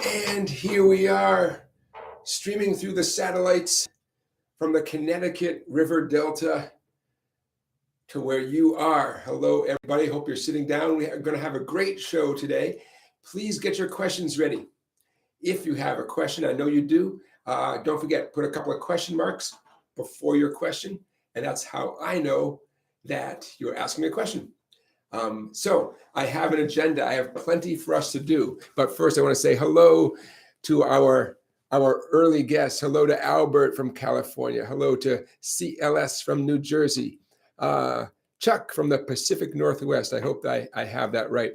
And here we are, streaming through the satellites from the Connecticut River Delta to where you are. Hello, everybody. Hope you're sitting down. We are going to have a great show today. Please get your questions ready. If you have a question, I know you do, don't forget, put a couple of question marks before your question, and that's how I know that you're asking a question. So I have an agenda. I have plenty for us to do. But first, I want to say hello to our early guests. Hello to Albert from California. Hello to CLS from New Jersey. Chuck from the Pacific Northwest. I hope that I have that right.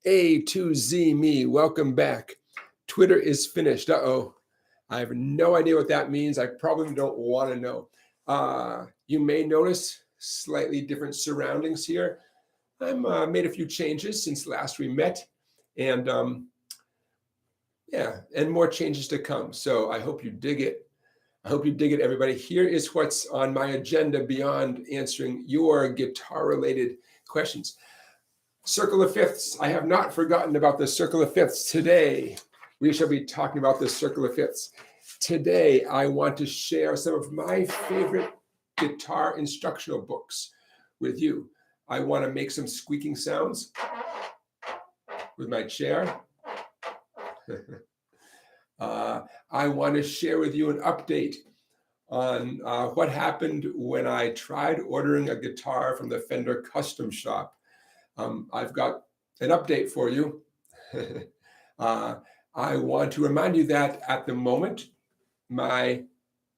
A2Z me, welcome back. Twitter is finished. Uh-oh. I have no idea what that means. I probably don't want to know. You may notice slightly different surroundings here. I've made a few changes since last we met, and and more changes to come. So I hope you dig it. I hope you dig it, everybody. Here is what's on my agenda beyond answering your guitar-related questions. Circle of fifths. I have not forgotten about the circle of fifths. Today, we shall be talking about the circle of fifths. Today, I want to share some of my favorite guitar instructional books with you. I want to make some squeaking sounds with my chair. I want to share with you an update on what happened when I tried ordering a guitar from the Fender Custom Shop. I've got an update for you. I want to remind you that at the moment, my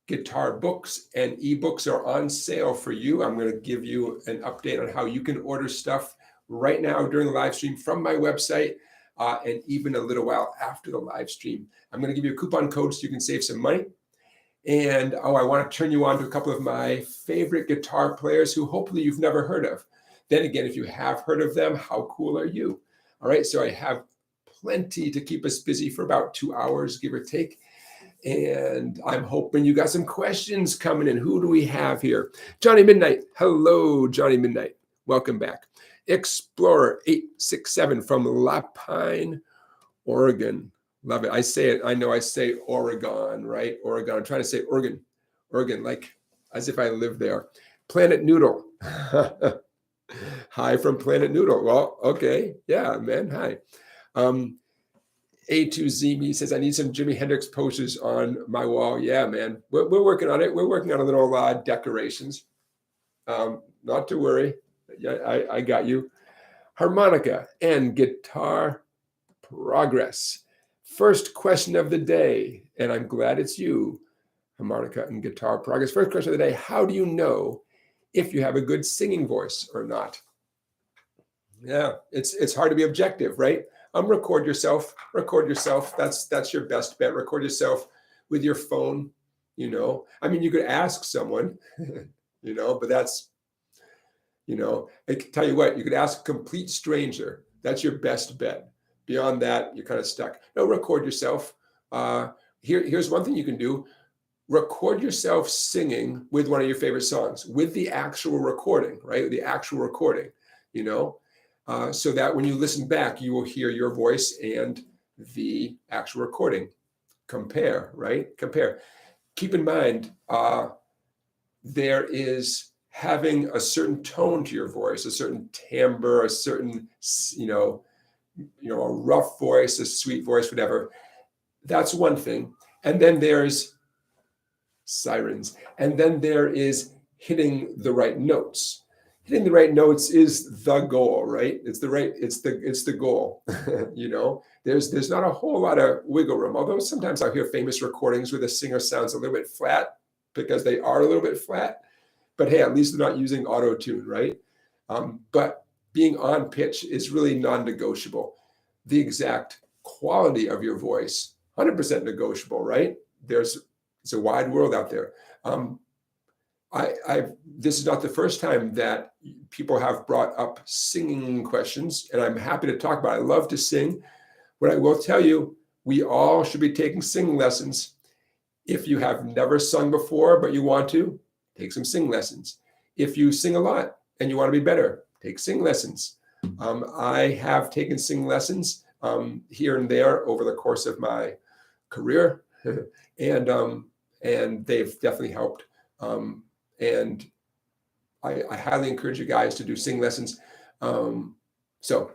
guitar books and ebooks are on sale for you. I'm going to give you an update on how you can order stuff right now during the live stream from my website, and even a little while after the live stream. I'm going to give you a coupon code so you can save some money. And I want to turn you on to a couple of my favorite guitar players who hopefully you've never heard of. Then again, if you have heard of them, how cool are you? All right, so I have plenty to keep us busy for about 2 hours, give or take. And I'm hoping you got some questions coming in. Who do we have here? Johnny Midnight. Hello, Johnny Midnight. Welcome back. Explorer 867 from Lapine, Oregon. Love it. I say it. I know I say Oregon, right? Oregon. I'm trying to say Oregon, like as if I live there. Planet Noodle. Hi from Planet Noodle. Well, okay. Yeah, man. Hi. A2Z me says, I need some Jimi Hendrix posters on my wall. Yeah, man. We're working on it. We're working on a little decorations. Not to worry. Yeah, I got you. Harmonica and guitar progress. First question of the day, and I'm glad it's you, harmonica and guitar progress. First question of the day, how do you know if you have a good singing voice or not? Yeah, it's hard to be objective, right? Record yourself. That's your best bet. Record yourself with your phone, I mean, you could ask someone, but that's, I can tell you what, you could ask a complete stranger. That's your best bet. Beyond that, you're kind of stuck. No, record yourself. Here's one thing you can do. Record yourself singing with one of your favorite songs, with the actual recording, right? The actual recording, so that when you listen back, you will hear your voice and the actual recording. Compare, right? Compare. Keep in mind, there is having a certain tone to your voice, a certain timbre, a certain, a rough voice, a sweet voice, whatever. That's one thing. And then there's sirens. And then there is hitting the right notes. Hitting the right notes is the goal, right? It's the goal. There's not a whole lot of wiggle room. Although sometimes I hear famous recordings where the singer sounds a little bit flat because they are a little bit flat. But hey, at least they're not using auto-tune, right? But being on pitch is really non-negotiable. The exact quality of your voice, 100% negotiable, right? It's a wide world out there. This is not the first time that people have brought up singing questions, and I'm happy to talk about it. I love to sing. What I will tell you, we all should be taking singing lessons. If you have never sung before, but you want to, take some singing lessons. If you sing a lot and you want to be better, take singing lessons. I have taken singing lessons here and there over the course of my career, and they've definitely helped. And I highly encourage you guys to do sing lessons. So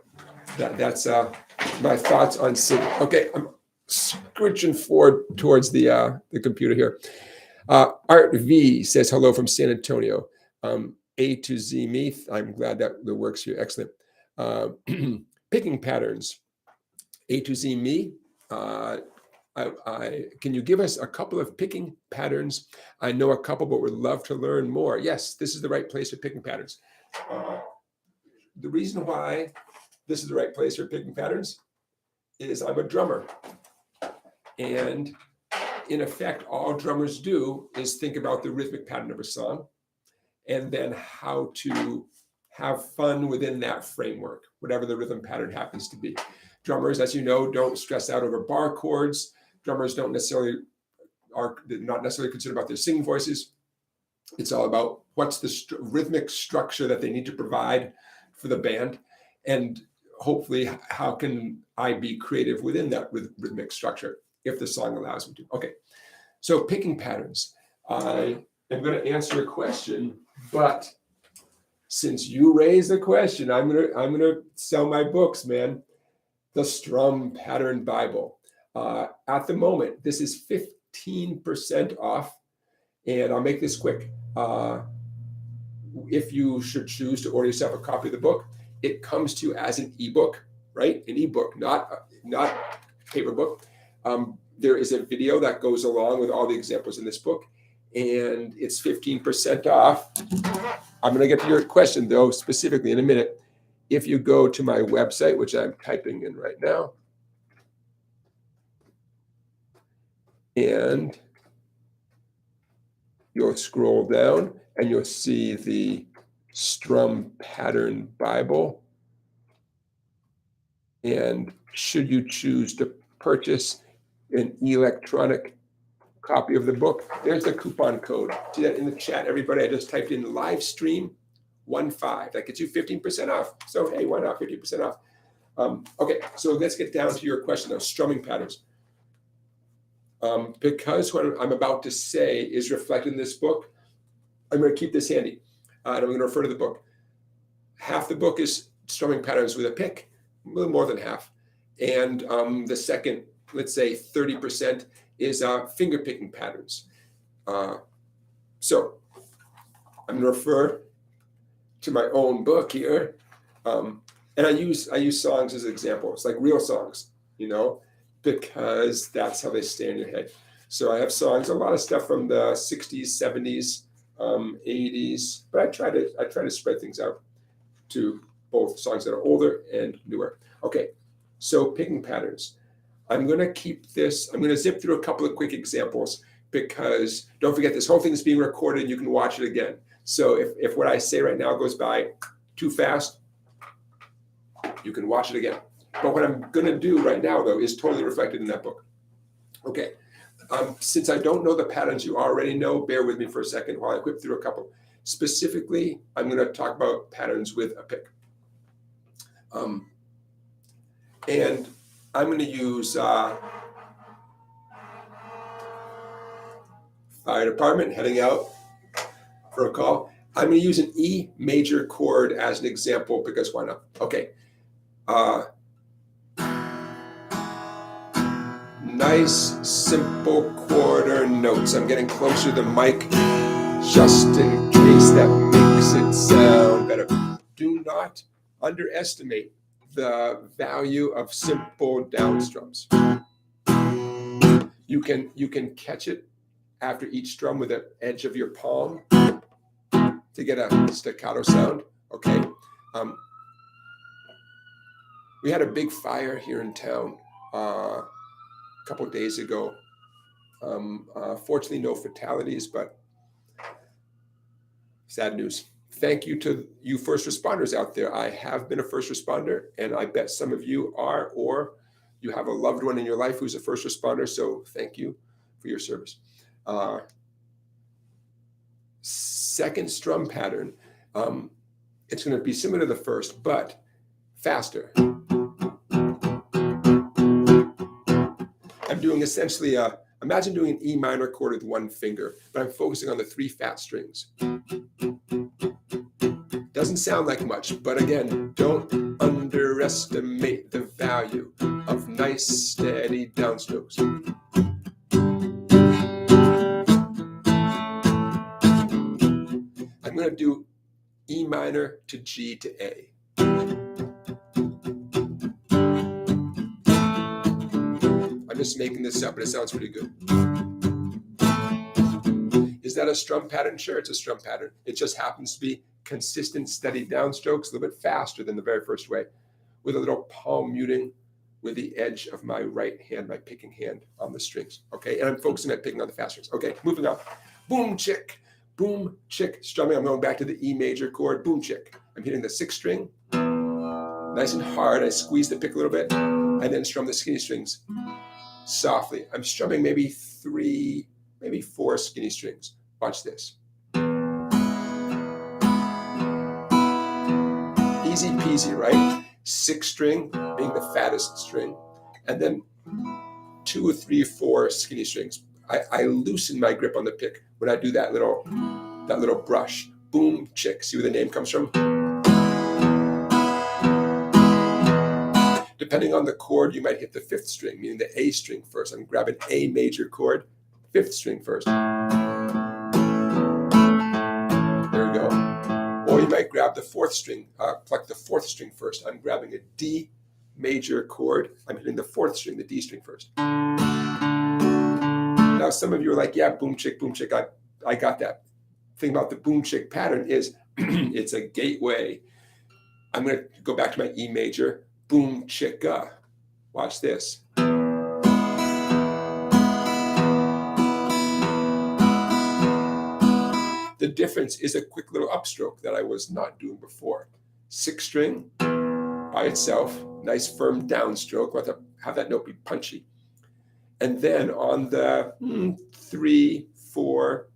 that's my thoughts on singing. Okay, I'm scooching forward towards the computer here. Art V says hello from San Antonio. A to Z me. I'm glad that works here. Excellent. Picking patterns. A to Z me. Can you give us a couple of picking patterns? I know a couple, but would love to learn more. Yes, this is the right place for picking patterns. The reason why this is the right place for picking patterns is I'm a drummer. And in effect, all drummers do is think about the rhythmic pattern of a song and then how to have fun within that framework, whatever the rhythm pattern happens to be. Drummers, as you know, don't stress out over bar chords. Drummers are not necessarily concerned about their singing voices. It's all about what's the rhythmic structure that they need to provide for the band, and hopefully how can I be creative within that rhythmic structure if the song allows me to. Okay, so picking patterns. I am going to answer a question, but since you raised the question, I'm gonna sell my books, man. The Strum Pattern Bible. At the moment, this is 15% off, and I'll make this quick. If you should choose to order yourself a copy of the book, it comes to you as an ebook, right? An ebook, not paper book. There is a video that goes along with all the examples in this book, and it's 15% off. I'm going to get to your question, though, specifically in a minute. If you go to my website, which I'm typing in right now, and you'll scroll down and you'll see the Strum Pattern Bible. And should you choose to purchase an electronic copy of the book, there's the coupon code. See that in the chat, everybody? I just typed in Livestream 15. That gets you 15% off. So hey, why not 50% off? Okay, so let's get down to your question of strumming patterns. Because what I'm about to say is reflected in this book, I'm going to keep this handy, and I'm going to refer to the book. Half the book is strumming patterns with a pick, a little more than half, and the second, let's say 30%, is finger picking patterns. So I'm going to refer to my own book here, and I use songs as examples, like real songs, because that's how they stay in your head. So I have songs, a lot of stuff from the 60s, 70s, 80s, but I try to spread things out to both songs that are older and newer. Okay, so picking patterns. I'm going to zip through a couple of quick examples, because don't forget, this whole thing is being recorded and you can watch it again. So if what I say right now goes by too fast, you can watch it again. But what I'm going to do right now, though, is totally reflected in that book. Okay. Since I don't know the patterns you already know, bear with me for a second while I whip through a couple. Specifically, I'm going to talk about patterns with a pick. And I'm going to use fire department heading out for a call. I'm going to use an E major chord as an example, because why not? Okay. Nice, simple quarter notes. I'm getting closer to the mic just in case that makes it sound better. Do not underestimate the value of simple downstrums. You can catch it after each strum with the edge of your palm to get a staccato sound. Okay. We had a big fire here in town a couple of days ago. Fortunately, no fatalities, but sad news. Thank you to you first responders out there. I have been a first responder, and I bet some of you are, or you have a loved one in your life who's a first responder, so thank you for your service. Second strum pattern, it's going to be similar to the first, but faster. I'm doing essentially imagine doing an E minor chord with one finger, but I'm focusing on the 3 fat strings. Doesn't sound like much, but again, don't underestimate the value of nice, steady downstrokes. I'm going to do E minor to G to A. I'm just making this up, but it sounds pretty good. Is that a strum pattern? Sure, it's a strum pattern. It just happens to be consistent, steady downstrokes, a little bit faster than the very first way, with a little palm muting with the edge of my right hand, my picking hand on the strings. Okay, and I'm focusing on picking on the fast strings. Okay, moving on. Boom-chick, boom-chick strumming. I'm going back to the E major chord, boom-chick. I'm hitting the 6th string, nice and hard. I squeeze the pick a little bit, and then strum the skinny strings softly. I'm strumming maybe 3, maybe 4 skinny strings. Watch this. Easy peasy, right? 6th string being the fattest string, and then 2 or 3 or 4 skinny strings. I loosen my grip on the pick when I do that little brush. Boom-chick. See where the name comes from? Depending on the chord, you might hit the 5th string, meaning the A string first. I'm grabbing A major chord, 5th string first. There we go. Or you might grab the 4th string, pluck the 4th string first. I'm grabbing a D major chord. I'm hitting the 4th string, the D string first. Now, some of you are like, yeah, boom-chick, boom-chick. I got that. The thing about the boom-chick pattern is it's a gateway. I'm going to go back to my E major, Boom-Chicka. Watch this. The difference is a quick little upstroke that I was not doing before. 6th string by itself, nice firm downstroke. We'll have that note be punchy. And then on the 3, 4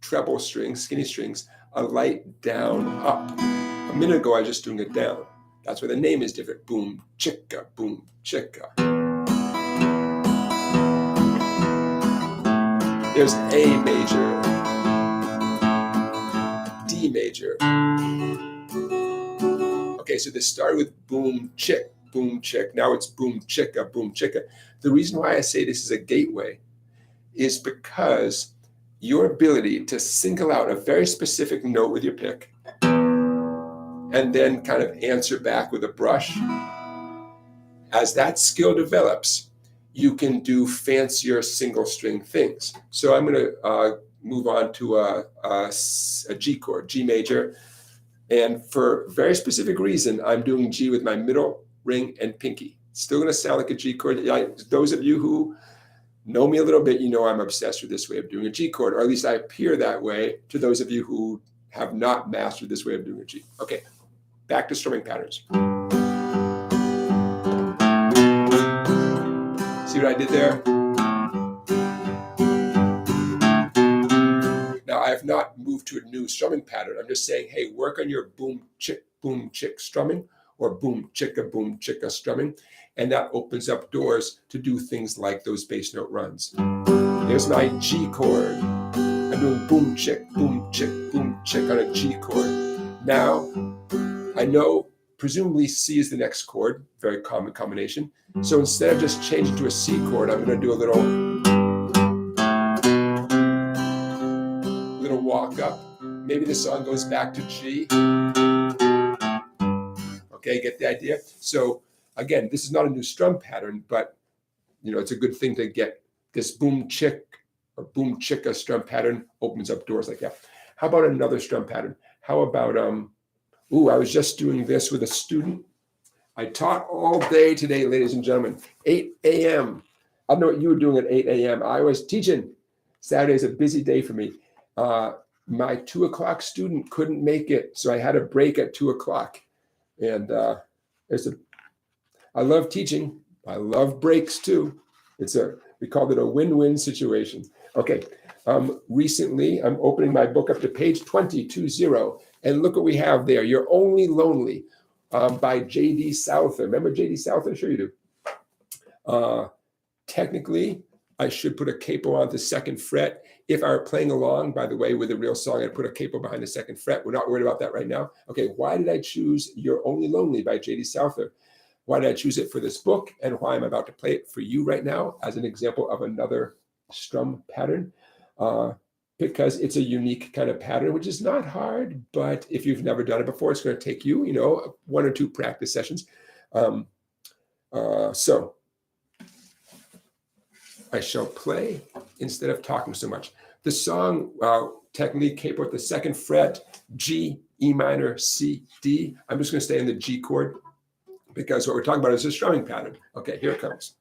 treble strings, skinny strings, a light down up. A minute ago, I was just doing it down. That's where the name is different. Boom-chicka, boom-chicka. There's A major, D major. Okay, so this started with boom-chick, boom-chick. Now it's boom-chicka, boom-chicka. The reason why I say this is a gateway is because your ability to single out a very specific note with your pick and then kind of answer back with a brush, as that skill develops, you can do fancier single string things. So I'm going to move on to a G chord, G major. And for a very specific reason, I'm doing G with my middle, ring, and pinky. It's still going to sound like a G chord. Those of you who know me a little bit, you know I'm obsessed with this way of doing a G chord, or at least I appear that way to those of you who have not mastered this way of doing a G. Okay, back to strumming patterns. See what I did there? Now, I have not moved to a new strumming pattern. I'm just saying, hey, work on your boom-chick strumming, or boom-chicka strumming, and that opens up doors to do things like those bass note runs. There's my G chord. I'm doing boom-chick, boom-chick, boom-chick on a G chord. Now, I know presumably C is the next chord, very common combination. So instead of just changing to a C chord, I'm going to do a little walk up. Maybe the song goes back to G. Okay, get the idea? So again, this is not a new strum pattern, but it's a good thing to get this boom-chick or boom-chicka strum pattern opens up doors like that. How about another strum pattern? How about, I was just doing this with a student. I taught all day today, ladies and gentlemen, 8 a.m. I don't know what you were doing at 8 a.m. I was teaching. Saturday is a busy day for me. My 2 o'clock student couldn't make it, so I had a break at 2 o'clock. And I love teaching. I love breaks too. We called it a win-win situation. Okay. Recently, I'm opening my book up to page 20, and look what we have there. You're Only Lonely by J.D. Souther. Remember J.D. Souther? Sure you do. 10 technically, I should put a capo on the second fret. If I were playing along, by the way, with a real song, I'd put a capo behind the second fret. We're not worried about that right now. Okay, why did I choose You're Only Lonely by J.D. Souther? Why did I choose it for this book? And why I'm about to play it for you right now as an example of another strum pattern? Because it's a unique kind of pattern, which is not hard, but if you've never done it before, it's going to take you, 1 or 2 practice sessions. So I shall play instead of talking so much. The song, technically capo at the second fret, G, E minor, C, D. I'm just going to stay in the G chord because what we're talking about is a strumming pattern. Okay, here it comes.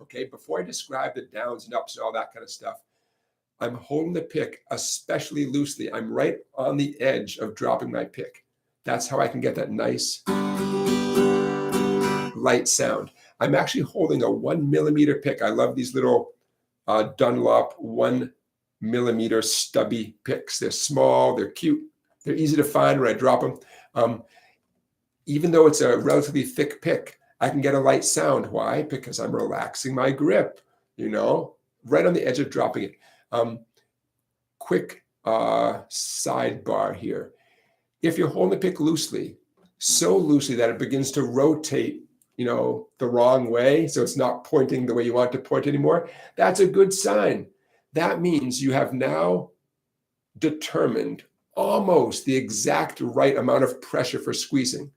Okay, before I describe the downs and ups and all that kind of stuff, I'm holding the pick especially loosely. I'm right on the edge of dropping my pick. That's how I can get that nice light sound. I'm actually holding a 1 millimeter pick. I love these little Dunlop 1 millimeter stubby picks. They're small, they're cute, they're easy to find when I drop them. Even though it's a relatively thick pick, I can get a light sound. Why? Because I'm relaxing my grip, right on the edge of dropping it. Quick sidebar here. If you're holding the pick loosely, so loosely that it begins to rotate, the wrong way, so it's not pointing the way you want it to point anymore, that's a good sign. That means you have now determined almost the exact right amount of pressure for squeezing.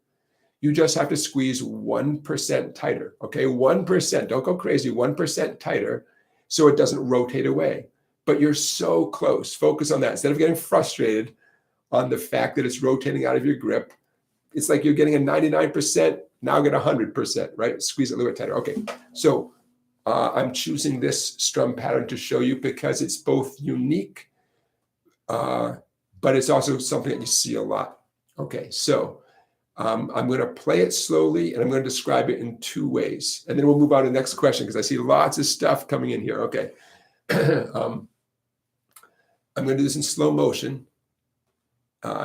You just have to squeeze 1% tighter, okay? 1%, don't go crazy, 1% tighter so it doesn't rotate away. But you're so close. Focus on that. Instead of getting frustrated on the fact that it's rotating out of your grip, it's like you're getting a 99%, now get 100%, right? Squeeze it a little bit tighter. Okay, so I'm choosing this strum pattern to show you because it's both unique, but it's also something that you see a lot. Okay, so I'm going to play it slowly and I'm going to describe it in 2 ways. And then we'll move on to the next question because I see lots of stuff coming in here. Okay. I'm going to do this in slow motion.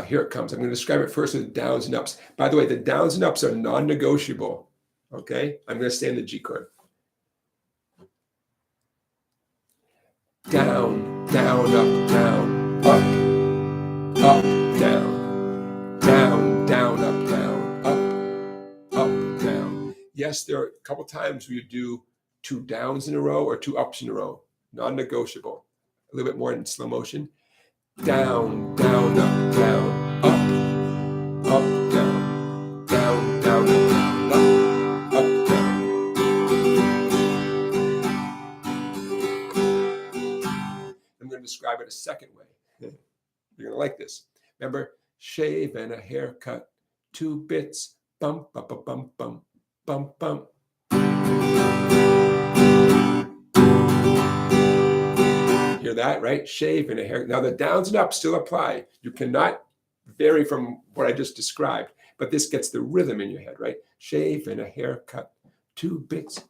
Here it comes. I'm going to describe it first with downs and ups. By the way, the downs and ups are non-negotiable. Okay? I'm going to stay in the G chord. Down, down, up, down, up, down, down, down, up, down, up, down. Yes, there are a couple times where you do 2 downs in a row or 2 ups in a row. Non-negotiable. A little bit more in slow motion. Down, down, up, down, up, down, down, down, up, down. I'm going to describe it a second way. You're going to like this. Remember, shave and a haircut, 2 bits, bump, bump, bump, bump, bump, bump, bump. Hear that, right? Shave and a hair. Now the downs and ups still apply. You cannot vary from what I just described, but this gets the rhythm in your head, right? Shave and a haircut, 2 bits.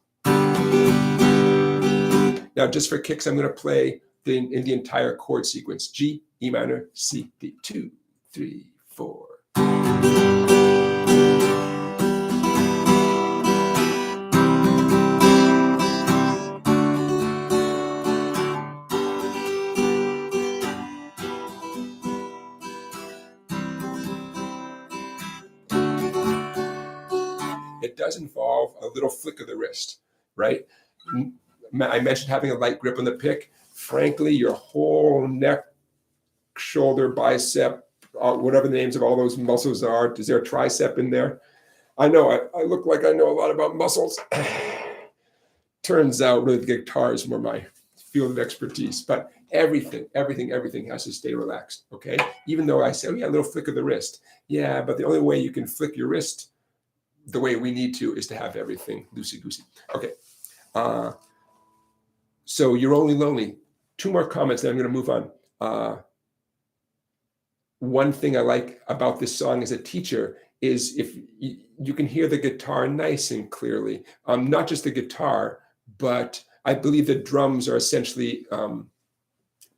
Now just for kicks, I'm going to play in the entire chord sequence. G, E minor, C, D. 2, 3, 4. It does involve a little flick of the wrist, right? I mentioned having a light grip on the pick. Frankly, your whole neck, shoulder, bicep, whatever the names of all those muscles are. Is there a tricep in there? I know I look like I know a lot about muscles. Turns out really the guitar is more my field of expertise, but everything has to stay relaxed, okay? Even though I say, oh yeah, a little flick of the wrist. Yeah, but the only way you can flick your wrist the way we need to is to have everything loosey-goosey. Okay. So You're Only Lonely. 2 more comments, then I'm going to move on. One thing I like about this song as a teacher is if you can hear the guitar nice and clearly. Not just the guitar, but I believe the drums are essentially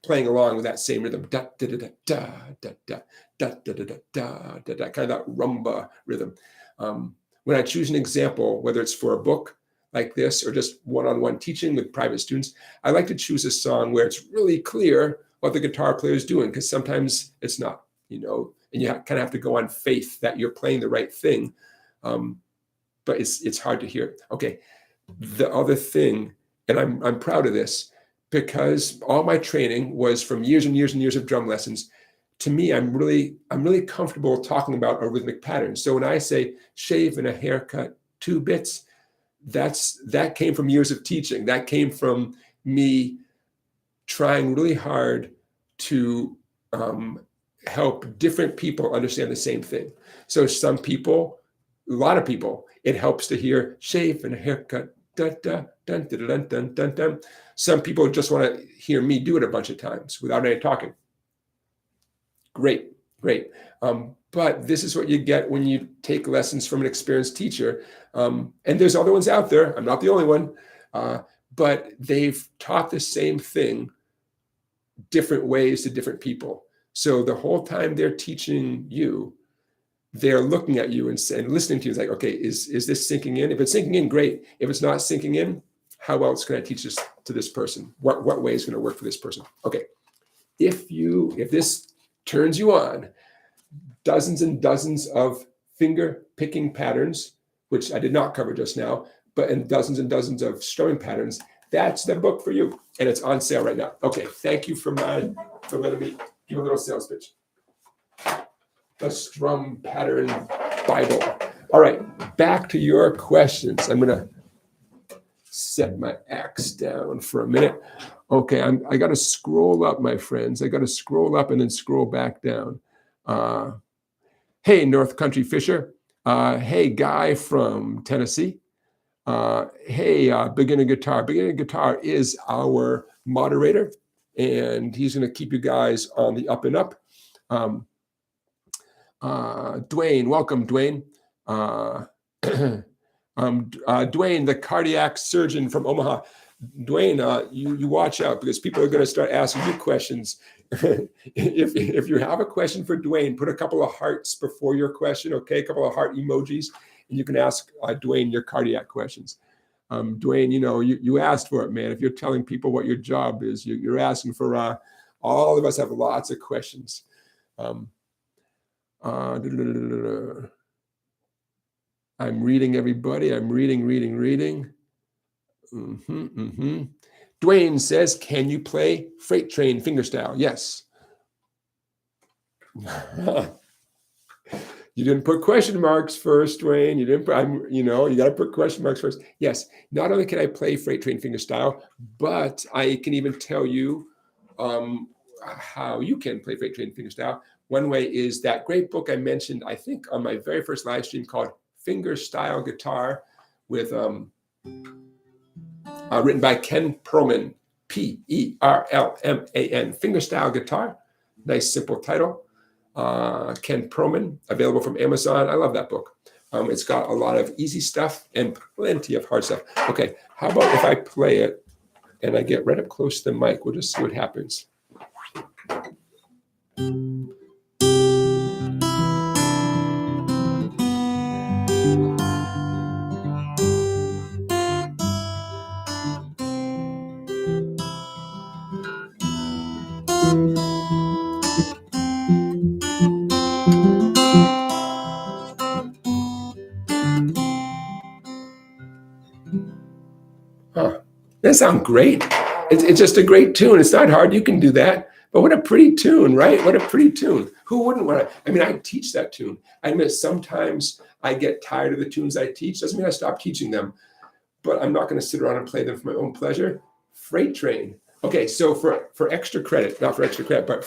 playing along with that same rhythm, da da da da da da da da da da da da da, kind of that rumba rhythm. When I choose an example, whether it's for a book like this or just one-on-one teaching with private students, I like to choose a song where it's really clear what the guitar player is doing, because sometimes it's not, you know, and you kind of have to go on faith that you're playing the right thing. But it's hard to hear. Okay, the other thing, and I'm proud of this, because all my training was from years and years and years of drum lessons. To me, I'm really comfortable talking about a rhythmic pattern. So when I say shave and a haircut, 2 bits, that came from years of teaching. That came from me trying really hard to help different people understand the same thing. So some people, a lot of people, it helps to hear shave and a haircut, dun, dun, dun, dun, dun, dun, dun, dun. Some people just want to hear me do it a bunch of times without any talking. Great. But this is what you get when you take lessons from an experienced teacher. And there's other ones out there. I'm not the only one. But they've taught the same thing different ways to different people. So the whole time they're teaching you, they're looking at you and listening to you. It's like, okay, is this sinking in? If it's sinking in, great. If it's not sinking in, how else can I teach this to this person? What way is going to work for this person? Okay, if this turns you on, dozens and dozens of finger picking patterns, which I did not cover just now, and dozens and dozens of strumming patterns, that's the book for you. And it's on sale right now. Okay, thank you for letting me give a little sales pitch. The Strum Pattern Bible. All right, back to your questions. I'm gonna set my axe down for a minute. Okay, I gotta scroll up, my friends. I gotta scroll up and then scroll back down. Hey, North Country Fisher. Hey, Guy from Tennessee. Hey, Beginner Guitar. Beginner Guitar is our moderator, and he's gonna keep you guys on the up and up. Dwayne, welcome, Dwayne. Dwayne, the cardiac surgeon from Omaha. Dwayne, you watch out, because people are going to start asking you questions. if you have a question for Dwayne, put a couple of hearts before your question, okay? A couple of heart emojis, and you can ask Dwayne your cardiac questions. Dwayne, you know, you asked for it, man. If you're telling people what your job is, you're asking for, all of us have lots of questions. I'm reading, everybody. I'm reading. Dwayne says, can you play freight train fingerstyle? Yes. You didn't put question marks first, Dwayne. You didn't put, you got to put question marks first. Yes. Not only can I play freight train fingerstyle, but I can even tell you how you can play freight train fingerstyle. One way is that great book I mentioned, I think, on my very first live stream called Fingerstyle Guitar, with written by Ken Perlman, Perlman, Fingerstyle Guitar. Nice, simple title. Ken Perlman, available from Amazon. I love that book. It's got a lot of easy stuff and plenty of hard stuff. Okay, how about if I play it and I get right up close to the mic? We'll just see what happens. That sounds great. It's just a great tune. It's not hard. You can do that. But what a pretty tune, right? What a pretty tune. Who wouldn't want to? I mean, I teach that tune. I admit sometimes I get tired of the tunes I teach. Doesn't mean I stop teaching them. But I'm not going to sit around and play them for my own pleasure. Freight train. Okay, so for extra credit, not for extra credit, but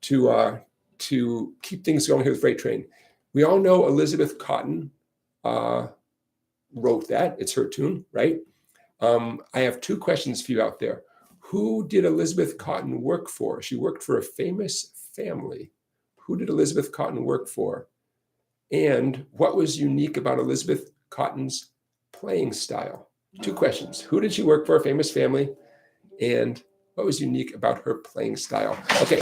to keep things going here with freight train. We all know Elizabeth Cotten wrote that. It's her tune, right? I have 2 questions for you out there. Who did Elizabeth Cotten work for? She worked for a famous family. Who did Elizabeth Cotten work for? And what was unique about Elizabeth Cotten's playing style? 2 questions. Who did she work for? A famous family. And What was unique about her playing style? Okay.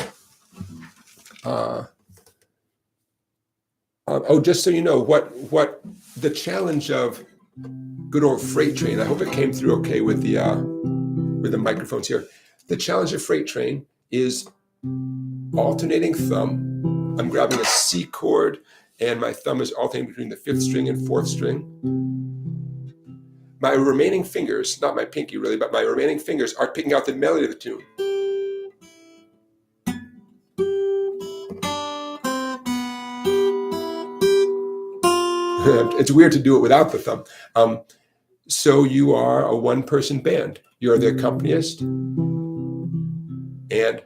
Just so you know, what the challenge of good old freight train. I hope it came through okay with the microphones here. The challenge of freight train is alternating thumb. I'm grabbing a C chord, and my thumb is alternating between the 5th string and 4th string. My remaining fingers, not my pinky really, but my remaining fingers are picking out the melody of the tune. It's weird to do it without the thumb. So you are a one-person band. You're the accompanist, and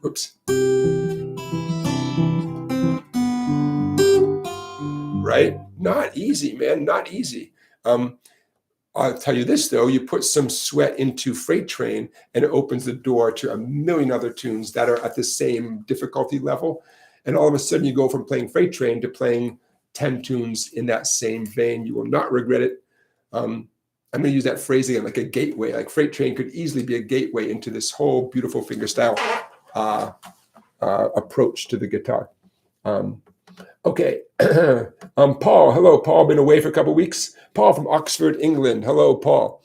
oops. Right? Not easy, man. Not easy. I'll tell you this, though. You put some sweat into Freight Train, and it opens the door to a million other tunes that are at the same difficulty level. And all of a sudden, you go from playing Freight Train to playing 10 tunes in that same vein. You will not regret it. I'm going to use that phrase again, like a gateway. Like Freight Train could easily be a gateway into this whole beautiful fingerstyle approach to the guitar. Okay. Paul. Hello, Paul. Been away for a couple of weeks. Paul from Oxford, England. Hello, Paul.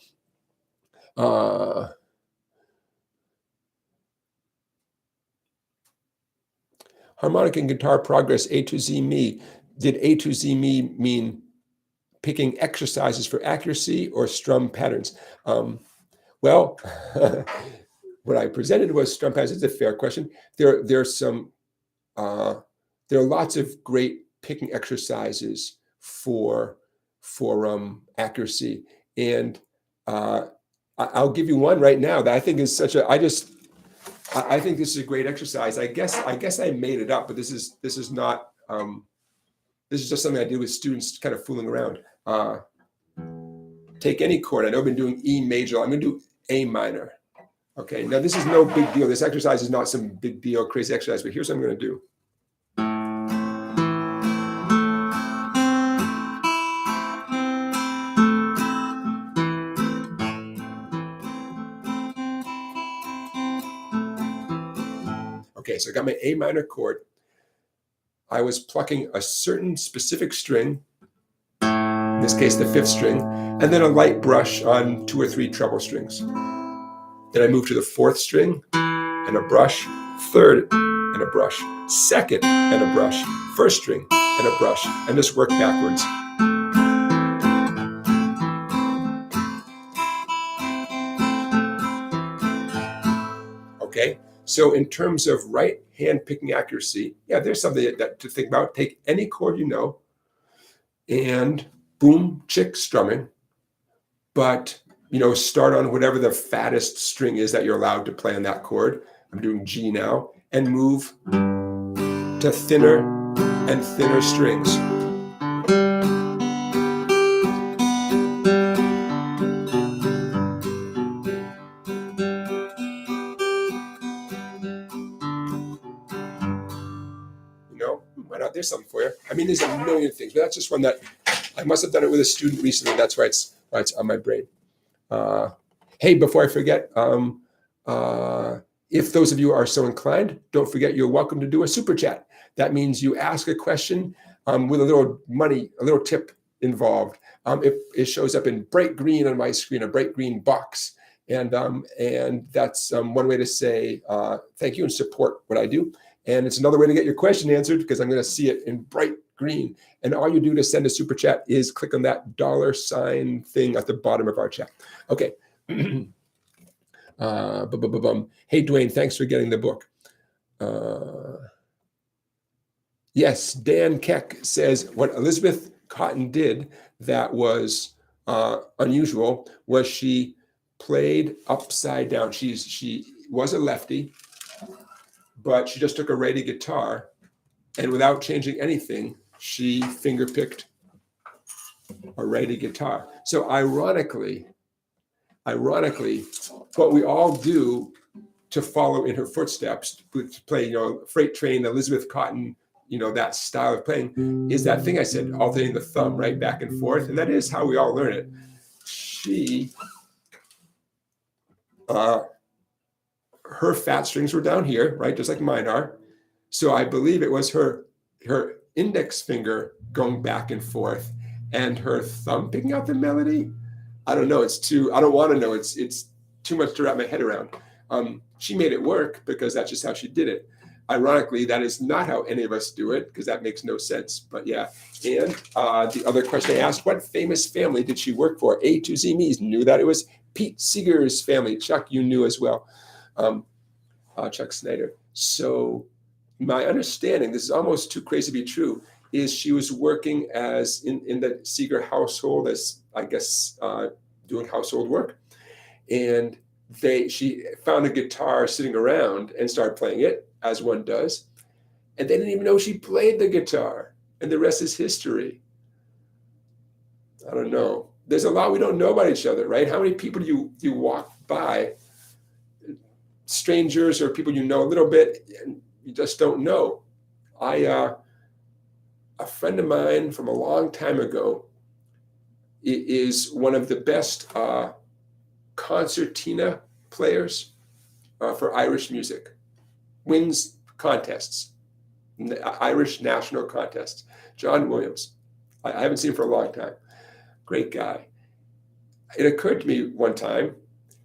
Harmonic and guitar progress, A to Z me. Did A to Z me mean picking exercises for accuracy or strum patterns? Well, what I presented was strum patterns. It's a fair question. There are lots of great picking exercises for accuracy, and I'll give you one right now that I think is such a. I think this is a great exercise. I guess I made it up, but this is not. This is just something I did with students, kind of fooling around. Take any chord. I know I've been doing E major. I'm going to do A minor. Okay. Now this is no big deal. This exercise is not some big deal, crazy exercise. But here's what I'm going to do. Okay, so I got my A minor chord. I was plucking a certain specific string, in this case the 5th string, and then a light brush on 2 or 3 treble strings. Then I moved to the 4th string and a brush, 3rd and a brush, 2nd and a brush, 1st string and a brush, and just work backwards. Okay. So in terms of right hand picking accuracy, yeah, there's something that to think about. Take any chord you know and boom-chicka strumming, but start on whatever the fattest string is that you're allowed to play on that chord. I'm doing G now, and move to thinner and thinner strings. Why not? There's something for you. I mean, there's a million things, but that's just one that I must have done it with a student recently. That's why it's on my brain. Hey, before I forget, if those of you are so inclined, don't forget you're welcome to do a super chat. That means you ask a question with a little money, a little tip involved. It shows up in bright green on my screen, a bright green box. And that's one way to say thank you and support what I do. And it's another way to get your question answered because I'm going to see it in bright green. And all you do to send a super chat is click on that $ thing at the bottom of our chat. Okay. Hey, Dwayne, thanks for getting the book. Yes, Dan Keck says what Elizabeth Cotton did that was unusual was she played upside down. She was a lefty, but she just took a righty guitar, and without changing anything, she fingerpicked a righty guitar. So ironically, what we all do to follow in her footsteps, to play, Freight Train, Elizabeth Cotton, that style of playing, is that thing I said, alternating the thumb right back and forth, and that is how we all learn it. She her fat strings were down here, right? Just like mine are. So I believe it was her index finger going back and forth and her thumb picking out the melody. I don't know. I don't want to know. It's too much to wrap my head around. She made it work because that's just how she did it. Ironically, that is not how any of us do it because that makes no sense. But yeah. And the other question I asked, what famous family did she work for? A to Z Me's knew that it was Pete Seeger's family. Chuck, you knew as well. Chuck Snyder. So my understanding, this is almost too crazy to be true, is she was working as in the Seeger household as, I guess, doing household work. And she found a guitar sitting around and started playing it, as one does. And they didn't even know she played the guitar. And the rest is history. I don't know. There's a lot we don't know about each other, right? How many people do you walk by, strangers or people you know a little bit, and you just don't know? A friend of mine from a long time ago is one of the best concertina players for Irish music. Wins contests, Irish national contests. John Williams. I haven't seen him for a long time. Great guy. It occurred to me one time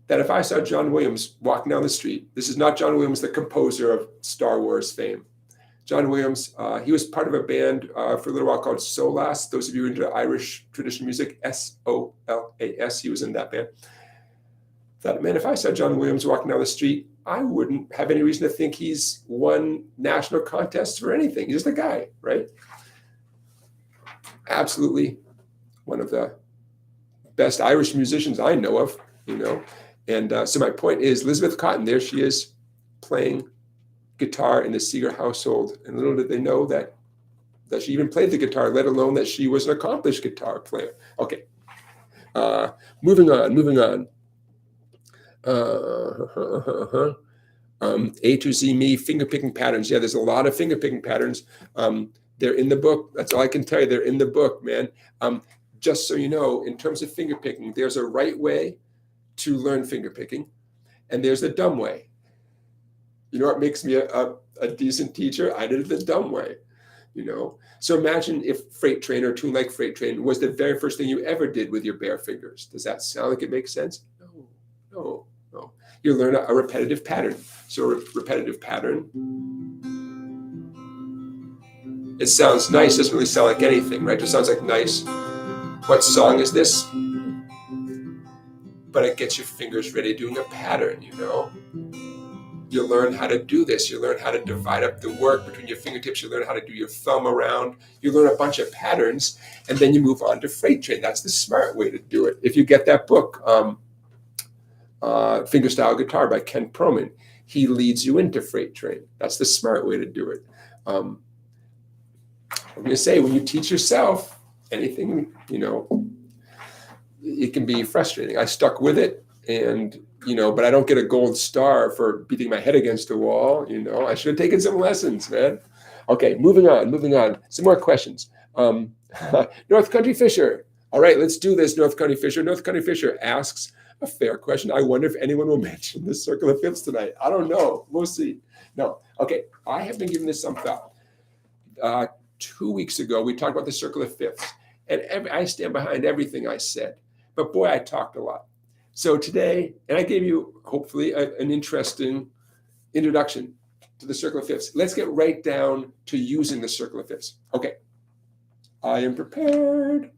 that if I saw John Williams walking down the street, this is not John Williams, the composer of Star Wars fame. John Williams, he was part of a band for a little while called Solas. Those of you into Irish traditional music, Solas, he was in that band. Thought, man, if I saw John Williams walking down the street, I wouldn't have any reason to think he's won national contests for anything. He's just a guy, right? Absolutely one of the best Irish musicians I know of, And so my point is, Elizabeth Cotton, there she is playing guitar in the Seeger household. And little did they know that she even played the guitar, let alone that she was an accomplished guitar player. Okay. Moving on. A to Z Me, finger picking patterns. Yeah, there's a lot of finger picking patterns. They're in the book. That's all I can tell you. They're in the book, man. Just so you know, in terms of finger picking, there's a right way to learn finger picking, and there's a dumb way. You know what makes me a decent teacher? I did it the dumb way, So imagine if Freight Train or Tune Like Freight Train was the very first thing you ever did with your bare fingers. Does that sound like it makes sense? No. You learn a repetitive pattern. So a repetitive pattern, it sounds nice. Doesn't really sound like anything, right? It just sounds like nice. What song is this? But it gets your fingers ready doing a pattern, You learn how to do this. You learn how to divide up the work between your fingertips. You learn how to do your thumb around. You learn a bunch of patterns, and then you move on to Freight Train. That's the smart way to do it. If you get that book, Fingerstyle Guitar by Ken Proman, he leads you into Freight Train. That's the smart way to do it. I'm going to say, when you teach yourself anything, it can be frustrating. I stuck with it, and but I don't get a gold star for beating my head against a wall. I should have taken some lessons, man. Okay, moving on. Some more questions. North Country Fisher. All right, let's do this, North Country Fisher. North Country Fisher asks a fair question. I wonder if anyone will mention the circle of fifths tonight. I don't know. We'll see. No. Okay, I have been giving this some thought. 2 weeks ago, we talked about the circle of fifths, and I stand behind everything I said. But boy, I talked a lot. So today, and I gave you hopefully an interesting introduction to the circle of fifths. Let's get right down to using the circle of fifths. Okay, I am prepared.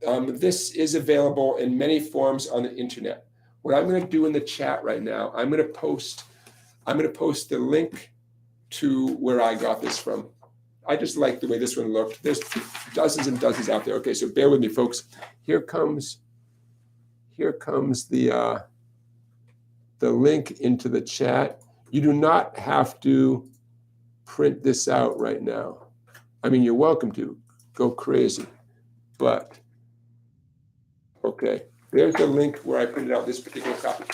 This is available in many forms on the internet. What I'm going to do in the chat right now, I'm going to post the link to where I got this from. I just like the way this one looked. There's dozens and dozens out there. Okay, so bear with me, folks. Here comes the link into the chat. You do not have to print this out right now. I mean, you're welcome to go crazy, but okay. There's the link where I printed out this particular copy.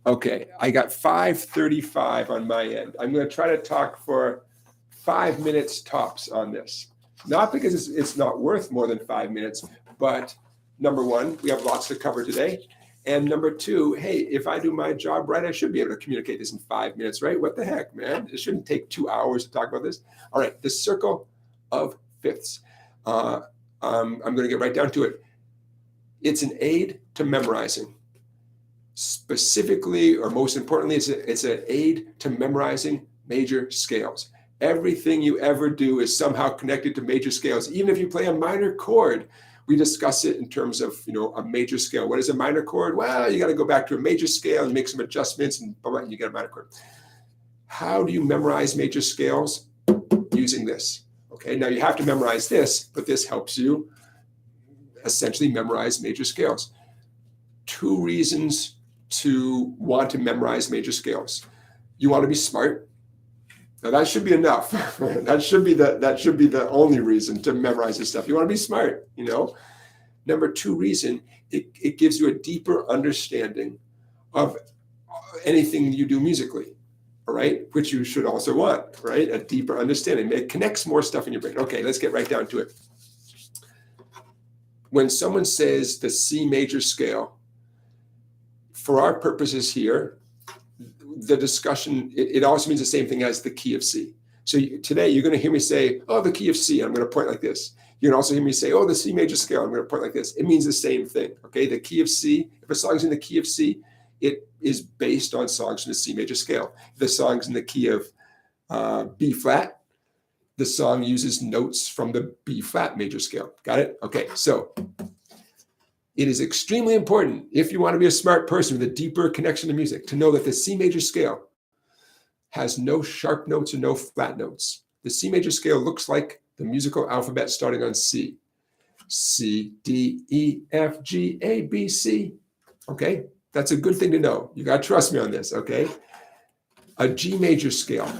Okay, I got 5:35 on my end. I'm going to try to talk for 5 minutes tops on this. Not because it's not worth more than 5 minutes, But number one, we have lots to cover today. And number two, hey, if I do my job right, I should be able to communicate this in 5 minutes, right? What the heck, man? It shouldn't take 2 hours to talk about this. All right, the circle of fifths. I'm going to get right down to it. It's an aid to memorizing. Specifically, or most importantly, it's an aid to memorizing major scales. Everything you ever do is somehow connected to major scales. Even if you play a minor chord, we discuss it in terms of, a major scale. What is a minor chord? Well, you got to go back to a major scale and make some adjustments, and blah, blah, and you get a minor chord. How do you memorize major scales? Using this. Okay, now you have to memorize this, but this helps you essentially memorize major scales. 2 reasons to want to memorize major scales. You want to be smart. Now that should be enough. that should be the only reason to memorize this stuff. You want to be smart, Number 2 reason, it gives you a deeper understanding of anything you do musically, all right? Which you should also want, right? A deeper understanding. It connects more stuff in your brain. Okay, let's get right down to it. When someone says the C major scale, for our purposes here, the discussion, it also means the same thing as the key of C. So today you're going to hear me say, oh, the key of C, I'm going to point like this. You can also hear me say, oh, the C major scale, I'm going to point like this. It means the same thing, okay? The key of C, if a song's in the key of C, it is based on songs in the C major scale. If the song's in the key of B flat, the song uses notes from the B flat major scale. Got it? Okay, so it is extremely important, if you want to be a smart person with a deeper connection to music, to know that the C major scale has no sharp notes or no flat notes. The C major scale looks like the musical alphabet starting on C. C, D, E, F, G, A, B, C. Okay, that's a good thing to know. You got to trust me on this, okay? A G major scale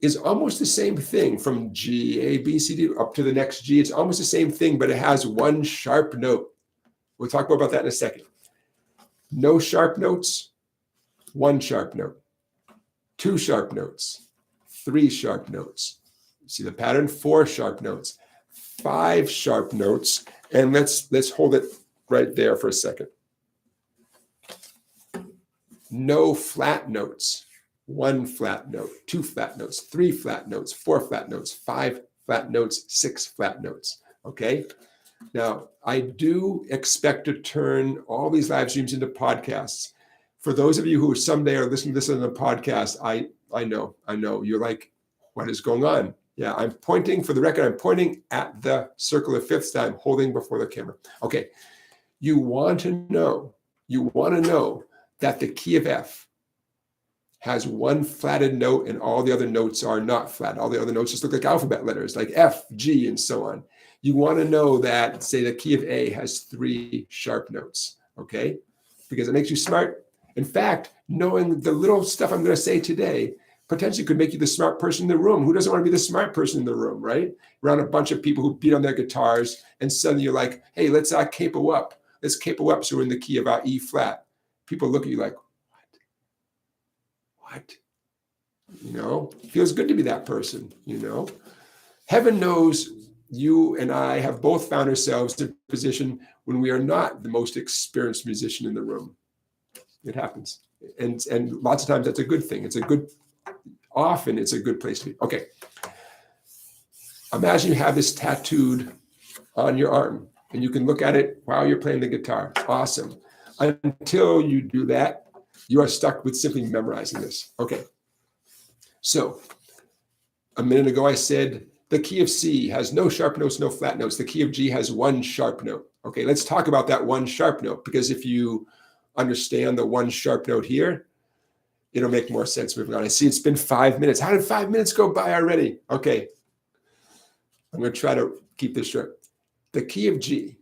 is almost the same thing from G, A, B, C, D, up to the next G. It's almost the same thing, but it has one sharp note. We'll talk more about that in a second. No sharp notes, 1 sharp note, 2 sharp notes, 3 sharp notes. See the pattern? 4 sharp notes, 5 sharp notes, and let's hold it right there for a second. No flat notes, 1 flat note, 2 flat notes, 3 flat notes, 4 flat notes, 5 flat notes, 6 flat notes. Okay? Now, I do expect to turn all these live streams into podcasts. For those of you who someday are listening to this on a podcast, I know. You're like, what is going on? Yeah, I'm pointing, for the record, I'm pointing at the circle of fifths that I'm holding before the camera. Okay, you want to know that the key of F has 1 flatted note and all the other notes are not flat. All the other notes just look like alphabet letters, like F, G, and so on. You want to know that, say, the key of A has 3 sharp notes, okay? Because it makes you smart. In fact, knowing the little stuff I'm going to say today potentially could make you the smart person in the room. Who doesn't want to be the smart person in the room, right? Around a bunch of people who beat on their guitars, and suddenly you're like, hey, let's capo up. Let's capo up so we're in the key of our E flat. People look at you like, what? It feels good to be that person, Heaven knows you and I have both found ourselves in a position when we are not the most experienced musician in the room. It happens. And lots of times that's a good thing. Often it's a good place to be. Okay. Imagine you have this tattooed on your arm and you can look at it while you're playing the guitar. Awesome. Until you do that, you are stuck with simply memorizing this. Okay. So a minute ago, I said the key of C has no sharp notes, no flat notes. The key of G has 1 sharp note. Okay, let's talk about that 1 sharp note, because if you understand the 1 sharp note here, it'll make more sense moving on. I see it's been 5 minutes. How did 5 minutes go by already? Okay, I'm going to try to keep this short. The key of G,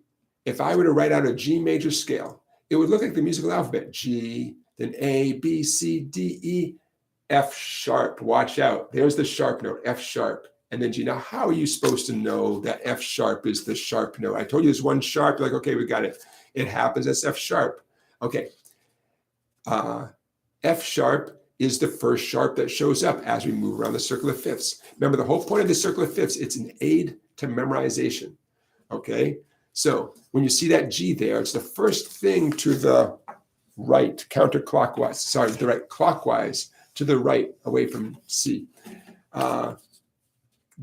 if I were to write out a G major scale, it would look like the musical alphabet. G, then A, B, C, D, E, F sharp. Watch out. There's the sharp note, F sharp. And then G. Now, how are you supposed to know that F sharp is the sharp note? I told you there's 1 sharp. You're like, okay, we got it. It happens. That's F sharp. Okay. F sharp is the first sharp that shows up as we move around the circle of fifths. Remember, the whole point of the circle of fifths, it's an aid to memorization. Okay. So when you see that G there, it's the first thing to the right, counterclockwise, sorry, the right clockwise to the right away from C.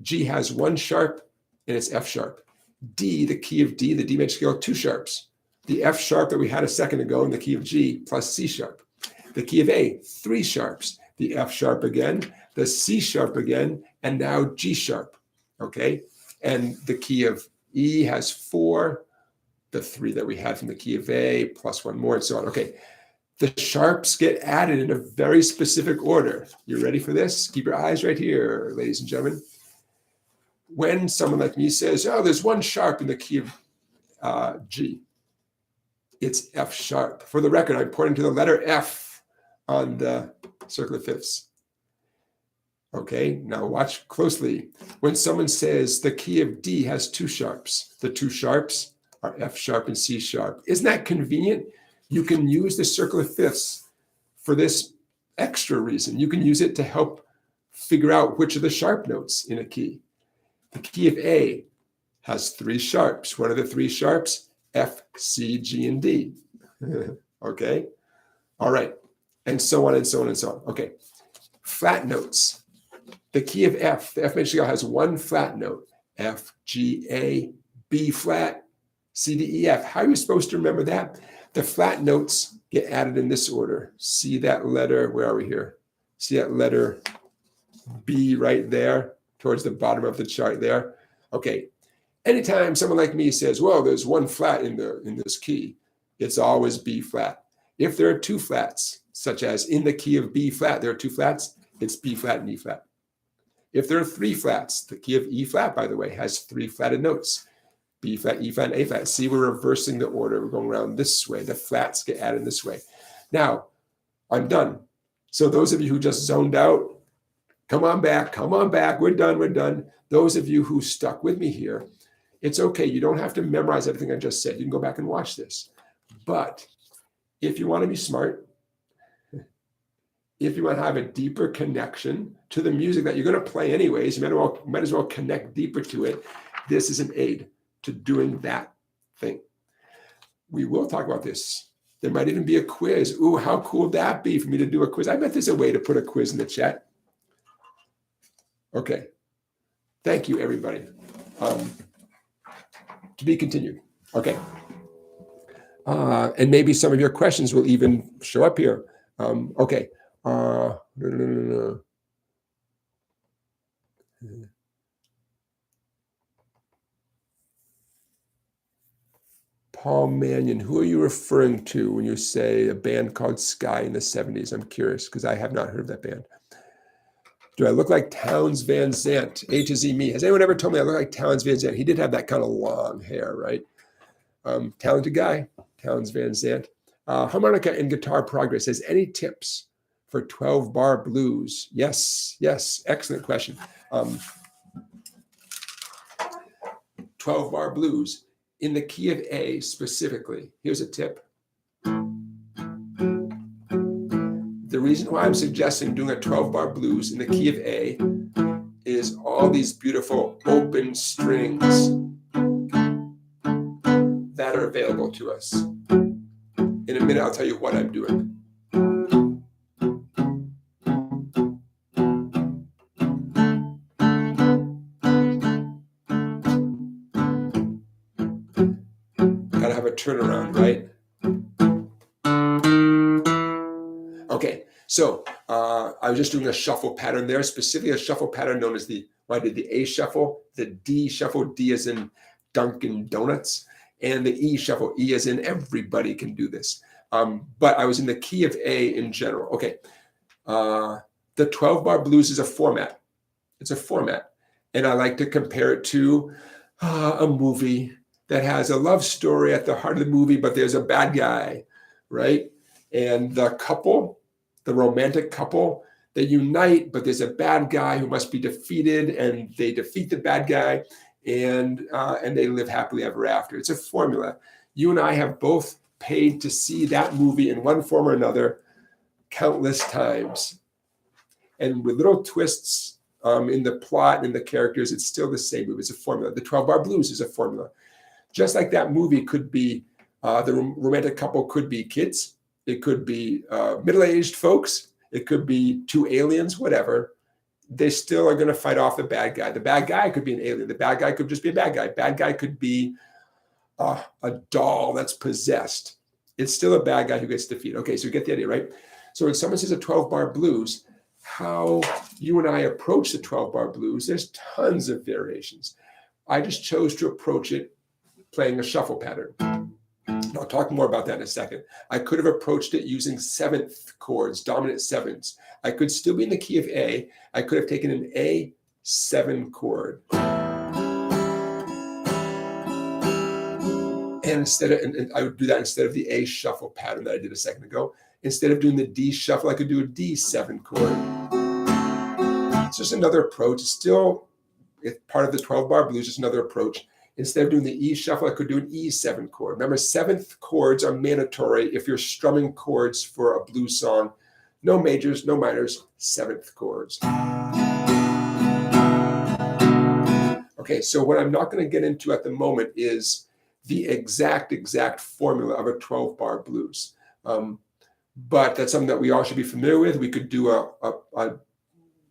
G has one sharp and it's F sharp. D, the key of D, the D major scale, two sharps. The F sharp that we had a second ago in the key of G plus C sharp. The key of A, three sharps. The F sharp again, the C sharp again, and now G sharp, okay? And the key of E has four, the three that we had from the key of A, plus one more, and so on. Okay, the sharps get added in a very specific order. You ready for this? Keep your eyes right here, ladies and gentlemen. When someone like me says, oh, there's one sharp in the key of G, it's F sharp. For the record, I'm pointing to the letter F on the circle of fifths. Okay, now watch closely. When someone says the key of D has two sharps, the two sharps are F sharp and C sharp. Isn't that convenient? You can use the circle of fifths for this extra reason. You can use it to help figure out which are the sharp notes in a key. The key of A has three sharps. What are the three sharps? F, C, G, and D. Okay, all right, and so on and so on and so on. Okay, flat notes. The key of F, the F major scale has one flat note, F, G, A, B flat, C, D, E, F. How are you supposed to remember that? The flat notes get added in this order. See that letter, where are we here? See that letter B right there towards the bottom of the chart there? Okay, anytime someone like me says, well, there's one flat in this key, it's always B flat. If there are two flats, such as in the key of B flat, there are two flats, it's B flat and E flat. If there are three flats, the key of E flat, by the way, has three flatted notes. B flat, E flat, and A flat. See, we're reversing the order. We're going around this way. The flats get added this way. Now, I'm done. So those of you who just zoned out, come on back. We're done. Those of you who stuck with me here, it's okay. You don't have to memorize everything I just said. You can go back and watch this. But if you want to be smart, if you want to have a deeper connection to the music that you're going to play anyways, you might as well connect deeper to it. This is an aid to doing that thing. We will talk about this. There might even be a quiz. Ooh, how cool would that be for me to do a quiz? I bet there's a way to put a quiz in the chat. Okay. Thank you, everybody. To be continued. Okay. And maybe some of your questions will even show up here. Okay. Paul Mannion, who are you referring to when you say a band called Sky in the 70s? I'm curious because I have not heard of that band. Do I look like Townes Van Zandt? A to Z me. Has anyone ever told me I look like Townes Van Zandt? He did have that kind of long hair, right? Talented guy, Townes Van Zandt. Harmonica and guitar progress. Has any tips for 12-bar blues? Yes. Excellent question. 12-bar blues. In the key of A specifically, here's a tip. The reason why I'm suggesting doing a 12-bar blues in the key of A is all these beautiful open strings that are available to us. In a minute, I'll tell you what I'm doing. Gotta have a turnaround, right? Okay, so I was just doing a shuffle pattern there, specifically a shuffle pattern known as I did the A shuffle, the D shuffle, D as in Dunkin' Donuts, and the E shuffle, E as in everybody can do this. But I was in the key of A in general. Okay, the 12-bar blues is a format. It's a format. And I like to compare it to a movie that has a love story at the heart of the movie, but there's a bad guy, right? And the couple, the romantic couple, they unite, but there's a bad guy who must be defeated, and they defeat the bad guy, and they live happily ever after. It's a formula. You and I have both paid to see that movie in one form or another countless times. And with little twists in the plot and the characters, it's still the same movie. It's a formula. The 12-bar blues is a formula. Just like that movie could be, the romantic couple could be kids. It could be middle-aged folks. It could be two aliens, whatever. They still are going to fight off the bad guy. The bad guy could be an alien. The bad guy could just be a bad guy. Bad guy could be a doll that's possessed. It's still a bad guy who gets defeated. Okay, so you get the idea, right? So when someone says a 12-bar blues, how you and I approach the 12-bar blues, there's tons of variations. I just chose to approach it playing a shuffle pattern. And I'll talk more about that in a second. I could have approached it using seventh chords, dominant sevens. I could still be in the key of A. I could have taken an A7 chord. And I would do that instead of the A shuffle pattern that I did a second ago. Instead of doing the D shuffle, I could do a D7 chord. It's just another approach. It's part of the 12-bar blues, just another approach. Instead of doing the E shuffle, I could do an E7 chord. Remember, seventh chords are mandatory if you're strumming chords for a blues song. No majors, no minors, seventh chords. Okay, so what I'm not going to get into at the moment is the exact formula of a 12-bar blues. But that's something that we all should be familiar with. We could do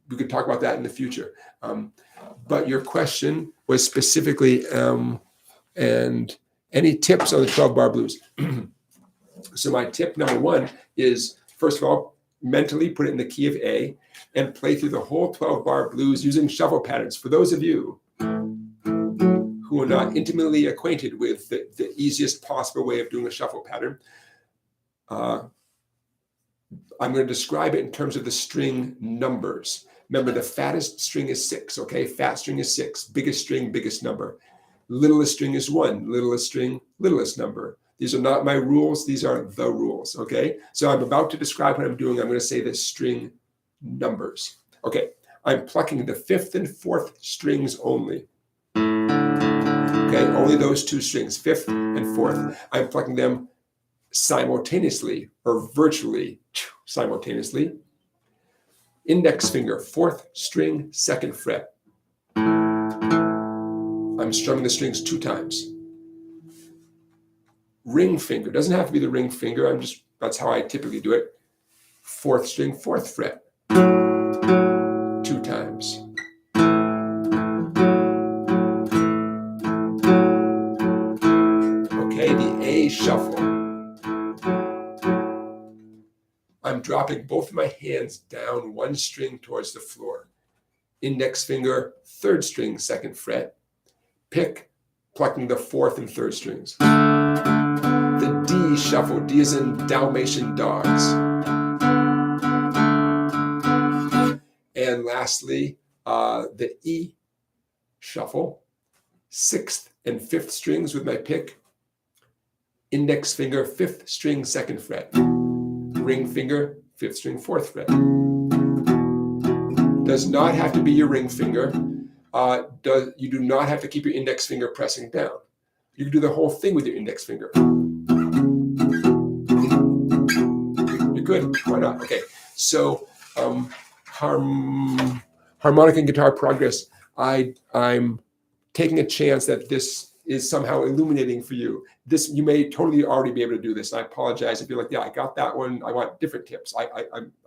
we could talk about that in the future. But your question was specifically, and any tips on the 12-bar blues? So my tip number one is, first of all, mentally put it in the key of A and play through the whole 12-bar blues using shuffle patterns. For those of you who are not intimately acquainted with the easiest possible way of doing a shuffle pattern, I'm going to describe it in terms of the string numbers. Remember, the fattest string is 6, okay? Fat string is 6. Biggest string, biggest number. Littlest string is 1. Littlest string, littlest number. These are not my rules. These are the rules, okay? So I'm about to describe what I'm doing. I'm going to say the string numbers. Okay, I'm plucking the 5th and 4th strings only. Okay, only those two strings, 5th and 4th. I'm plucking them simultaneously or virtually simultaneously. Index finger, 4th string, 2nd fret. I'm strumming the strings 2 times. Ring finger, doesn't have to be the ring finger, that's how I typically do it. 4th string, 4th fret. 2 times. Okay, the A shuffle. I'm dropping both of my hands down 1 string towards the floor. Index finger, 3rd string, 2nd fret. Pick, plucking the 4th and 3rd strings. The D shuffle, D is in Dalmatian dogs. And lastly, the E shuffle, 6th and 5th strings with my pick. Index finger, 5th string, 2nd fret. Ring finger, 5th string, 4th fret. Does not have to be your ring finger. You do not have to keep your index finger pressing down. You can do the whole thing with your index finger. You're good. Why not? Okay. So harmonic and guitar progress. I'm taking a chance that this is somehow illuminating for you. You may totally already be able to do this. I apologize if you're like, yeah, I got that one. I want different tips.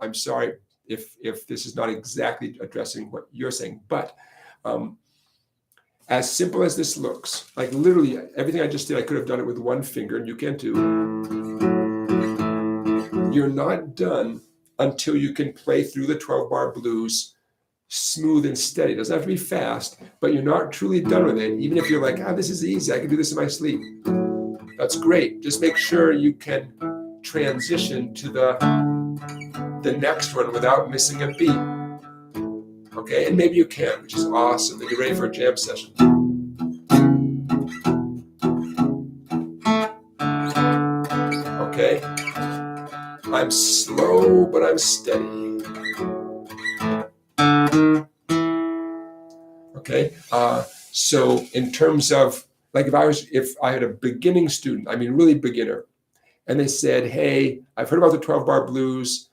I'm sorry if this is not exactly addressing what you're saying, but as simple as this looks, like literally everything I just did, I could have done it with 1 finger, and you can too. You're not done until you can play through the 12-bar blues smooth and steady. It doesn't have to be fast, but you're not truly done with it. Even if you're like, this is easy, I can do this in my sleep. That's great. Just make sure you can transition to the next one without missing a beat. Okay, and maybe you can, which is awesome. Then you're ready for a jam session. Okay, I'm slow, but I'm steady. Okay, so in terms of, like if I had a beginning student, I mean really beginner, and they said, hey, I've heard about the 12-bar blues.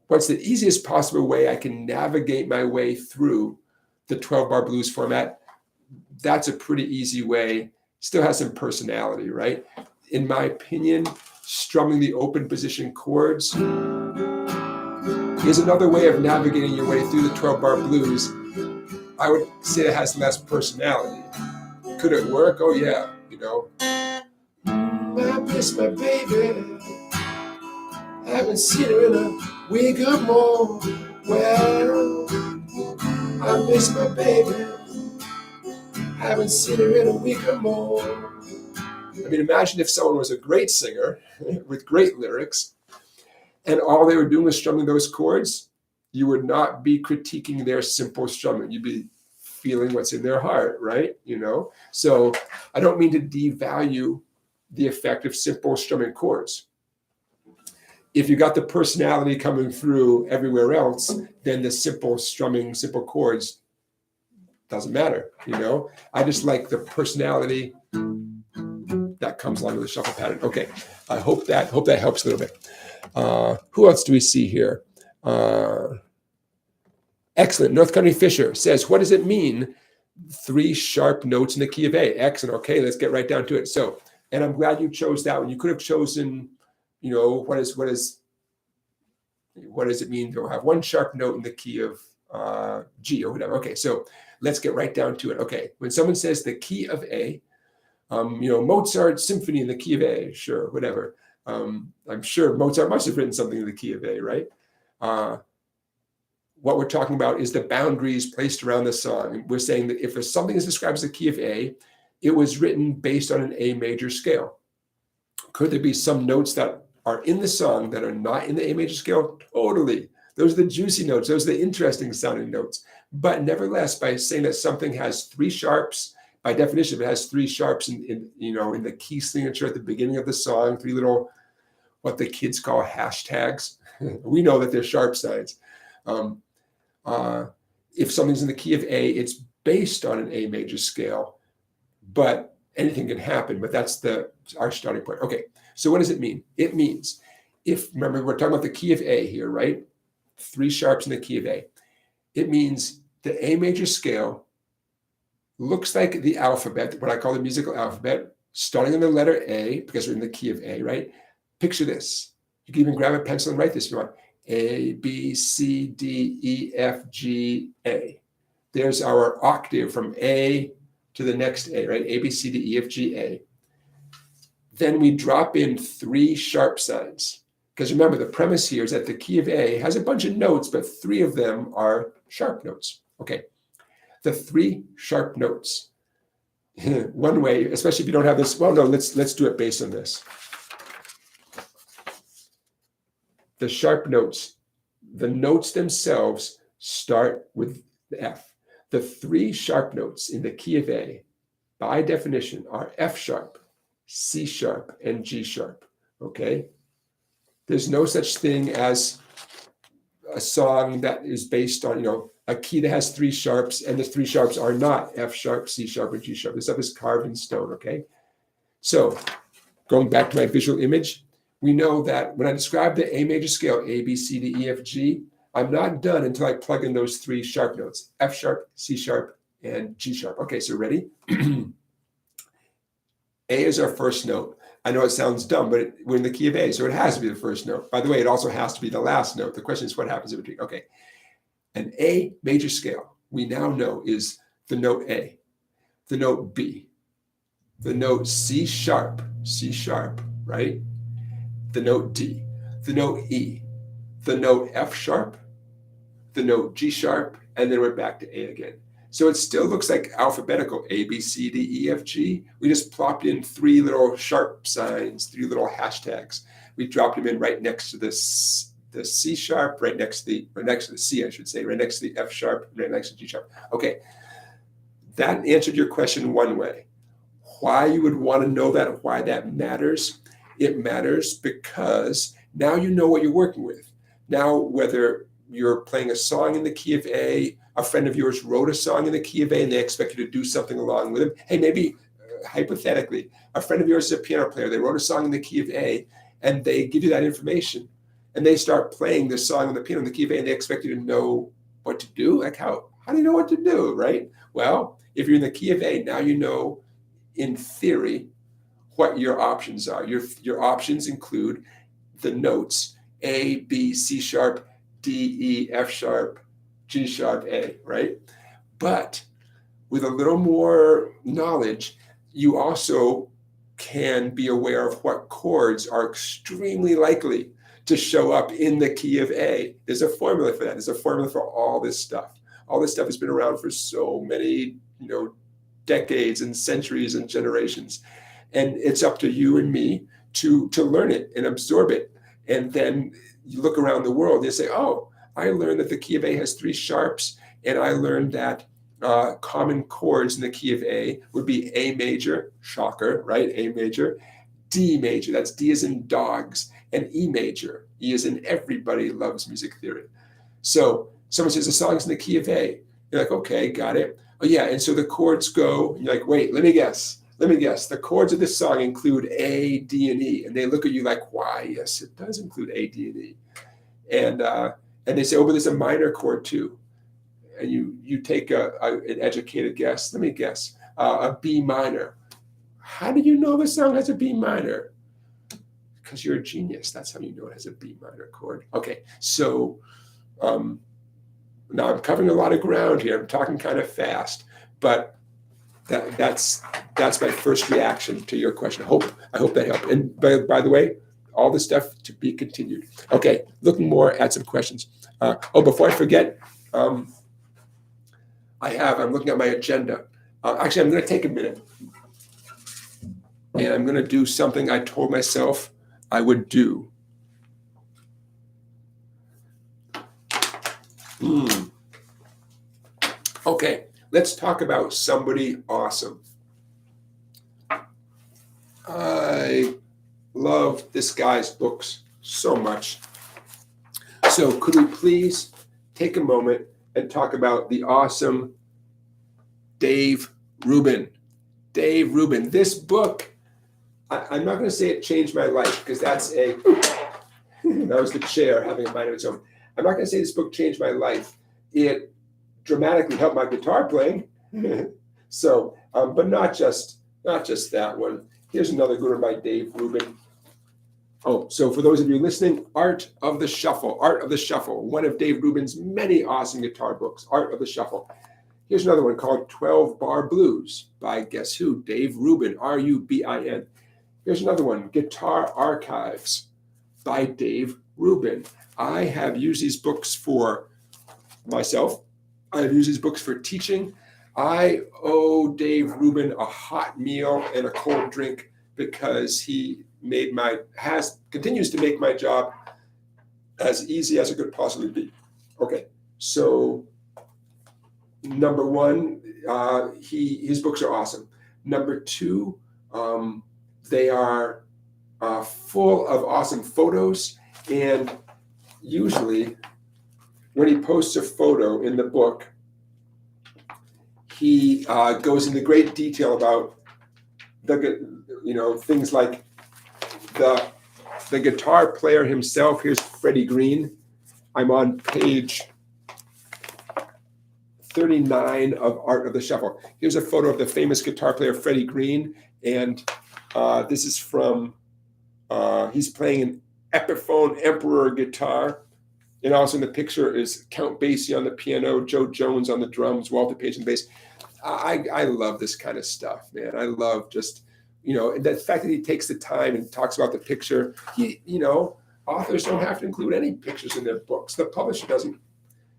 What's the easiest possible way I can navigate my way through the 12-bar blues format? That's a pretty easy way. still has some personality, right? In my opinion, strumming the open position chords is another way of navigating your way through the 12-bar blues. I would say it has less personality. Could it work? Oh yeah, you know. I miss my baby. Haven't seen her in a week or more. Well, I miss my baby. Haven't seen her in a week or more. I mean, imagine if someone was a great singer with great lyrics, and all they were doing was strumming those chords. You would not be critiquing their simple strumming. You'd be feeling what's in their heart, right? You know. So I don't mean to devalue the effect of simple strumming chords. If you got the personality coming through everywhere else, then the simple strumming, simple chords doesn't matter, you know? I just like the personality that comes along with the shuffle pattern. Okay, I hope that helps a little bit. Who else do we see here? Excellent. North Country Fisher says, what does it mean? 3 sharp notes in the key of A. Excellent. Okay, let's get right down to it. So, and I'm glad you chose that one. You could have chosen, you know, what does it mean to have 1 sharp note in the key of G or whatever? Okay, so let's get right down to it. Okay, when someone says the key of A, you know, Mozart symphony in the key of A, sure, whatever. I'm sure Mozart must have written something in the key of A, right? What we're talking about is the boundaries placed around the song. We're saying that if something is described as the key of A, it was written based on an A major scale. Could there be some notes that are in the song that are not in the A major scale? Totally. Those are the juicy notes. Those are the interesting sounding notes. But nevertheless, by saying that something has 3 sharps, by definition, if it has 3 sharps in the key signature at the beginning of the song, 3 little, what the kids call hashtags. We know that they're sharp signs. If something's in the key of A, it's based on an A major scale, but anything can happen. But that's our starting point. Okay, so what does it mean? It means, remember, we're talking about the key of A here, right? 3 sharps in the key of A. It means the A major scale looks like the alphabet, what I call the musical alphabet, starting on the letter A, because we're in the key of A, right? Picture this. You can even grab a pencil and write this if you want. A, B, C, D, E, F, G, A. There's our octave from A to the next A, right? A, B, C, D, E, F, G, A. Then we drop in 3 sharp signs. Because remember, the premise here is that the key of A has a bunch of notes, but 3 of them are sharp notes. Okay, the 3 sharp notes. One way, especially if you don't have this, well, no, let's do it based on this. The sharp notes, the notes themselves start with the F. The 3 sharp notes in the key of A, by definition, are F sharp, C sharp, and G sharp, okay? There's no such thing as a song that is based on, a key that has 3 sharps, and the 3 sharps are not F sharp, C sharp, or G sharp. This stuff is carved in stone, okay? So, going back to my visual image, we know that when I describe the A major scale, A, B, C, D, E, F, G, I'm not done until I plug in those 3 sharp notes, F sharp, C sharp, and G sharp. Okay, so ready? A is our first note. I know it sounds dumb, but we're in the key of A, so it has to be the first note. By the way, it also has to be the last note. The question is what happens in between. Okay, an A major scale, we now know, is the note A, the note B, the note C sharp, right? The note D, the note E, the note F sharp, the note G sharp, and then we're back to A again. So it still looks like alphabetical, A, B, C, D, E, F, G. We just plopped in 3 little sharp signs, 3 little hashtags. We dropped them in right next to the C sharp, right next to the C, I should say, right next to the F sharp, right next to G sharp. Okay, that answered your question one way. Why you would want to know that, why that matters? It matters because now you know what you're working with. Now, whether you're playing a song in the key of A, a friend of yours wrote a song in the key of A and they expect you to do something along with him. Hey, maybe hypothetically, a friend of yours is a piano player. They wrote a song in the key of A and they give you that information and they start playing this song on the piano in the key of A and they expect you to know what to do. Like how do you know what to do, right? Well, if you're in the key of A, now you know in theory, what your options are. Your options include the notes A, B, C sharp, D, E, F sharp, G sharp, A, right? But with a little more knowledge, you also can be aware of what chords are extremely likely to show up in the key of A. There's a formula for that. There's a formula for all this stuff. All this stuff has been around for so many, decades and centuries and generations. And it's up to you and me to learn it and absorb it. And then you look around the world and you say, oh, I learned that the key of A has 3 sharps, and I learned that common chords in the key of A would be A major, shocker, right? A major, D major, that's D as in dogs, and E major, E as in everybody loves music theory. So someone says the song's in the key of A. You're like, okay, got it. Oh yeah, and so the chords go, and you're like, wait, let me guess. The chords of this song include A, D, and E. And they look at you like, why? Yes, it does include A, D, and E. And they say, oh, but there's a minor chord too. And you take an educated guess. Let me guess, a B minor. How do you know the song has a B minor? Because you're a genius. That's how you know it has a B minor chord. Okay, so now I'm covering a lot of ground here. I'm talking kind of fast, but that's my first reaction to your question. I hope that helped. And by the way, all the stuff to be continued. Okay, looking more at some questions. Before I forget, I'm looking at my agenda. Actually, I'm going to take a minute, and I'm going to do something I told myself I would do. Okay, let's talk about somebody awesome. I love this guy's books so much. So could we please take a moment and talk about the awesome Dave Rubin. Dave Rubin. This book, I'm not going to say it changed my life, because that was the chair having a mind of its own. I'm not going to say this book changed my life. It dramatically helped my guitar playing. So, but not just that one. Here's another good one by Dave Rubin. Oh, so for those of you listening, Art of the Shuffle, one of Dave Rubin's many awesome guitar books, Art of the Shuffle. Here's another one called 12 Bar Blues by guess who? Dave Rubin, R-U-B-I-N. Here's another one, Guitar Archives by Dave Rubin. I have used these books for myself. I have used these books for teaching. I owe Dave Rubin a hot meal and a cold drink, because he continues to make my job as easy as it could possibly be. Okay, so number one, his books are awesome. Number two, they are full of awesome photos, and usually when he posts a photo in the book, he goes into great detail about things like the guitar player himself. Here's Freddie Green. I'm on page 39 of Art of the Shuffle. Here's a photo of the famous guitar player Freddie Green, and this is from he's playing an Epiphone Emperor guitar. And also in the picture is Count Basie on the piano, Joe Jones on the drums, Walter Page on the bass. I love this kind of stuff, man. I love just, the fact that he takes the time and talks about the picture. Authors don't have to include any pictures in their books. The publisher doesn't.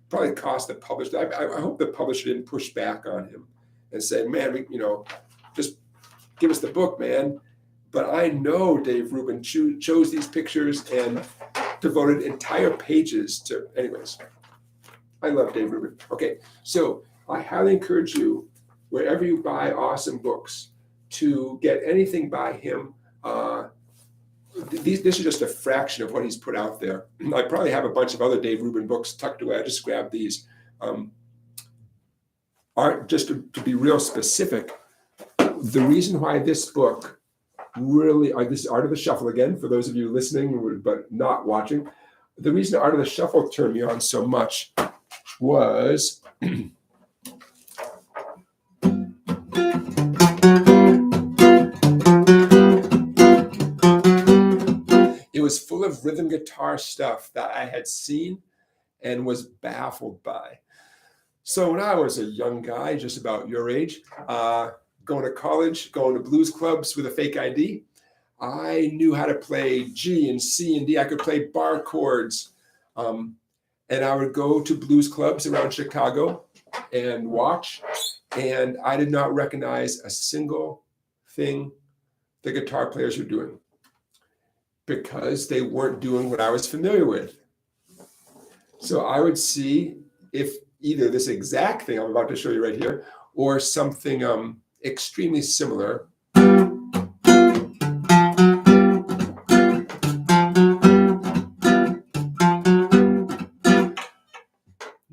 Probably cost the publisher. I hope the publisher didn't push back on him and say, man, just give us the book, man. But I know Dave Rubin chose these pictures and devoted entire pages to. Anyways, I love Dave Rubin. Okay, so I highly encourage you, wherever you buy awesome books, to get anything by him. This is just a fraction of what he's put out there. I probably have a bunch of other Dave Rubin books tucked away. I just grabbed these. Just to be real specific, the reason why this book really, this is Art of the Shuffle again, for those of you listening but not watching, the reason Art of the Shuffle turned me on so much was was full of rhythm guitar stuff that I had seen and was baffled by. So when I was a young guy, just about your age, going to college, going to blues clubs with a fake ID, I knew how to play G and C and D. I could play bar chords. And I would go to blues clubs around Chicago and watch, and I did not recognize a single thing the guitar players were doing because they weren't doing what I was familiar with. So I would see if either this exact thing I'm about to show you right here or something extremely similar.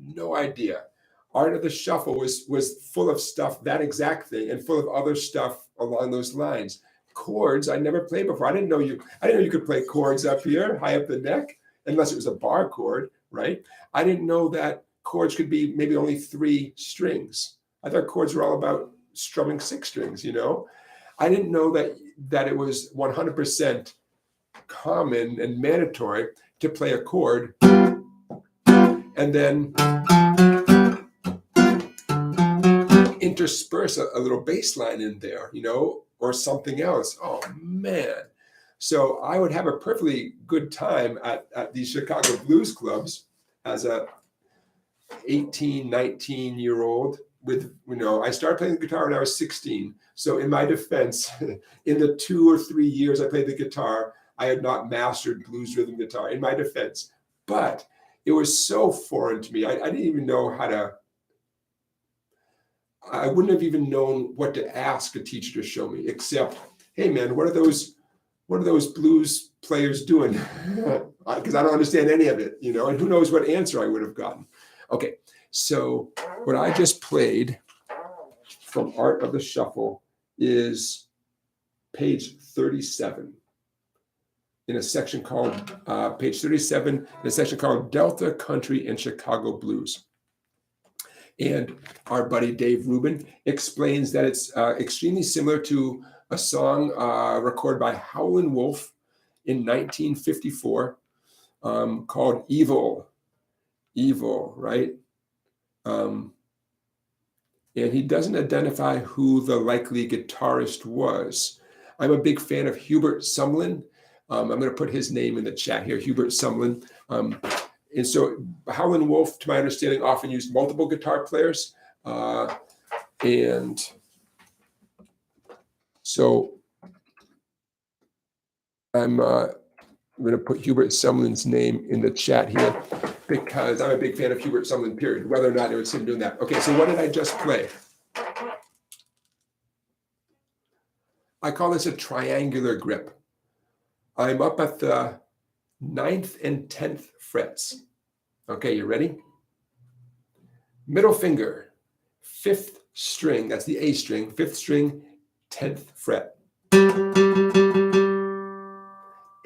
No idea. Art of the Shuffle was full of stuff, that exact thing, and full of other stuff along those lines. Chords I never played before. I didn't know you could play chords up here, high up the neck, unless it was a bar chord, right? I didn't know that chords could be maybe only 3 strings. I thought chords were all about strumming 6 strings, you know? I didn't know that it was 100% common and mandatory to play a chord and then intersperse a little bass line in there, you know, or something else. Oh, man. So I would have a perfectly good time at these Chicago blues clubs as a 18, 19-year-old with, you know, I started playing the guitar when I was 16. So in my defense, in the 2 or 3 years I played the guitar, I had not mastered blues rhythm guitar, in my defense. But it was so foreign to me. I didn't even know how to, I wouldn't have even known what to ask a teacher to show me, except, hey man, what are those blues players doing? Because I don't understand any of it, you know, and who knows what answer I would have gotten. Okay, so what I just played from Art of the Shuffle is page 37 in a section called, page 37 in a section called Delta Country and Chicago Blues. And our buddy Dave Rubin explains that it's extremely similar to a song recorded by Howlin' Wolf in 1954 called Evil, right? And he doesn't identify who the likely guitarist was. I'm a big fan of Hubert Sumlin. I'm going to put his name in the chat here, Hubert Sumlin. And so Howlin' Wolf, to my understanding, often used multiple guitar players. And so I'm going to put Hubert Sumlin's name in the chat here because I'm a big fan of Hubert Sumlin, period, whether or not it was him doing that. Okay, so what did I just play? I call this a triangular grip. I'm up at the 9th and 10th frets. Okay, you ready? Middle finger, 5th string, that's the A string, 5th string, 10th fret.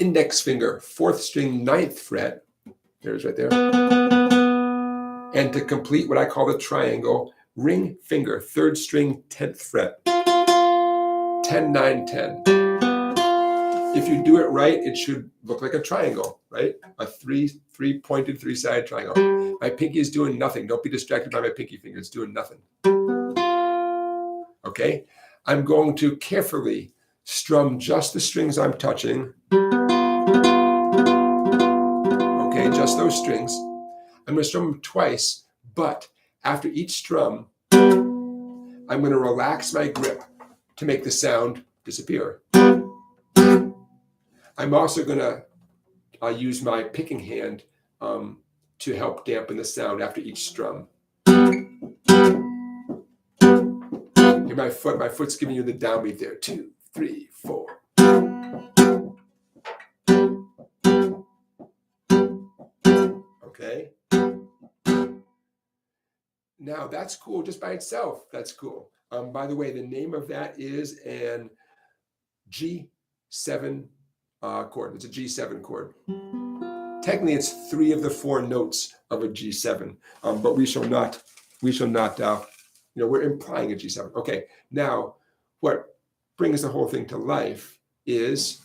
Index finger, 4th string, 9th fret. There's right there. And to complete what I call the triangle, ring finger, 3rd string, 10th fret. 10, 9, 10. If you do it right, it should look like a triangle, right? A three-pointed, 3-sided triangle. My pinky is doing nothing. Don't be distracted by my pinky finger. It's doing nothing. Okay? I'm going to carefully strum just the strings I'm touching. Okay, just those strings. I'm going to strum them twice, but after each strum, I'm going to relax my grip to make the sound disappear. I'm also going to use my picking hand to help dampen the sound after each strum. Hear my foot's giving you the downbeat there. 2, 3, 4. Okay. Now that's cool just by itself. That's cool. By the way, the name of that is an G7 chord. It's a G7 chord. Technically, it's 3 of the 4 notes of a G7, but we shall not. We're implying a G7. Okay. Now, what brings the whole thing to life is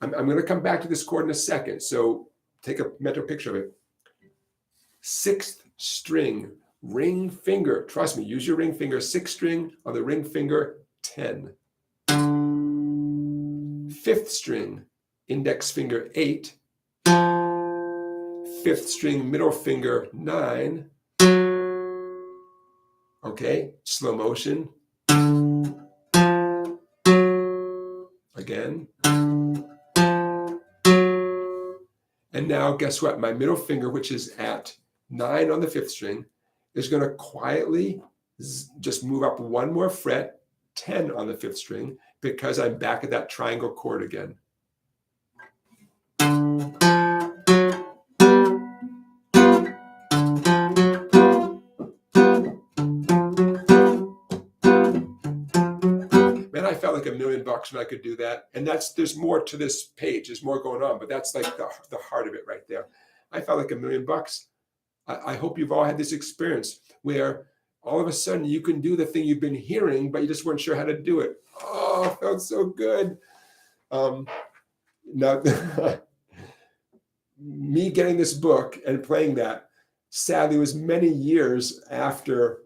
I'm going to come back to this chord in a second. So take a mental picture of it. 6th string, ring finger. Trust me, use your ring finger. 6th string on the ring finger, 10. 5th string, index finger, 8. 5th string, middle finger, 9. Okay, slow motion. Again. And now guess what? My middle finger, which is at 9 on the 5th string, is going to quietly just move up one more fret, 10 on the 5th string, because I'm back at that triangle chord again. Man, I felt like $1 million when I could do that. And there's more to this page. There's more going on, but that's like the heart of it right there. I felt like $1 million. I hope you've all had this experience where all of a sudden you can do the thing you've been hearing, but you just weren't sure how to do it. Oh, it felt so good. Now, me getting this book and playing that, sadly, was many years after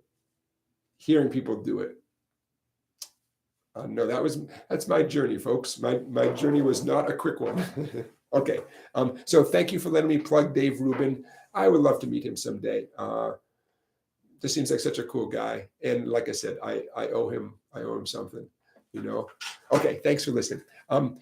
hearing people do it. No, that's my journey, folks. My journey was not a quick one. Okay, so thank you for letting me plug Dave Rubin. I would love to meet him someday. This seems like such a cool guy, and like I said, I owe him something, you know. Okay, thanks for listening. I'm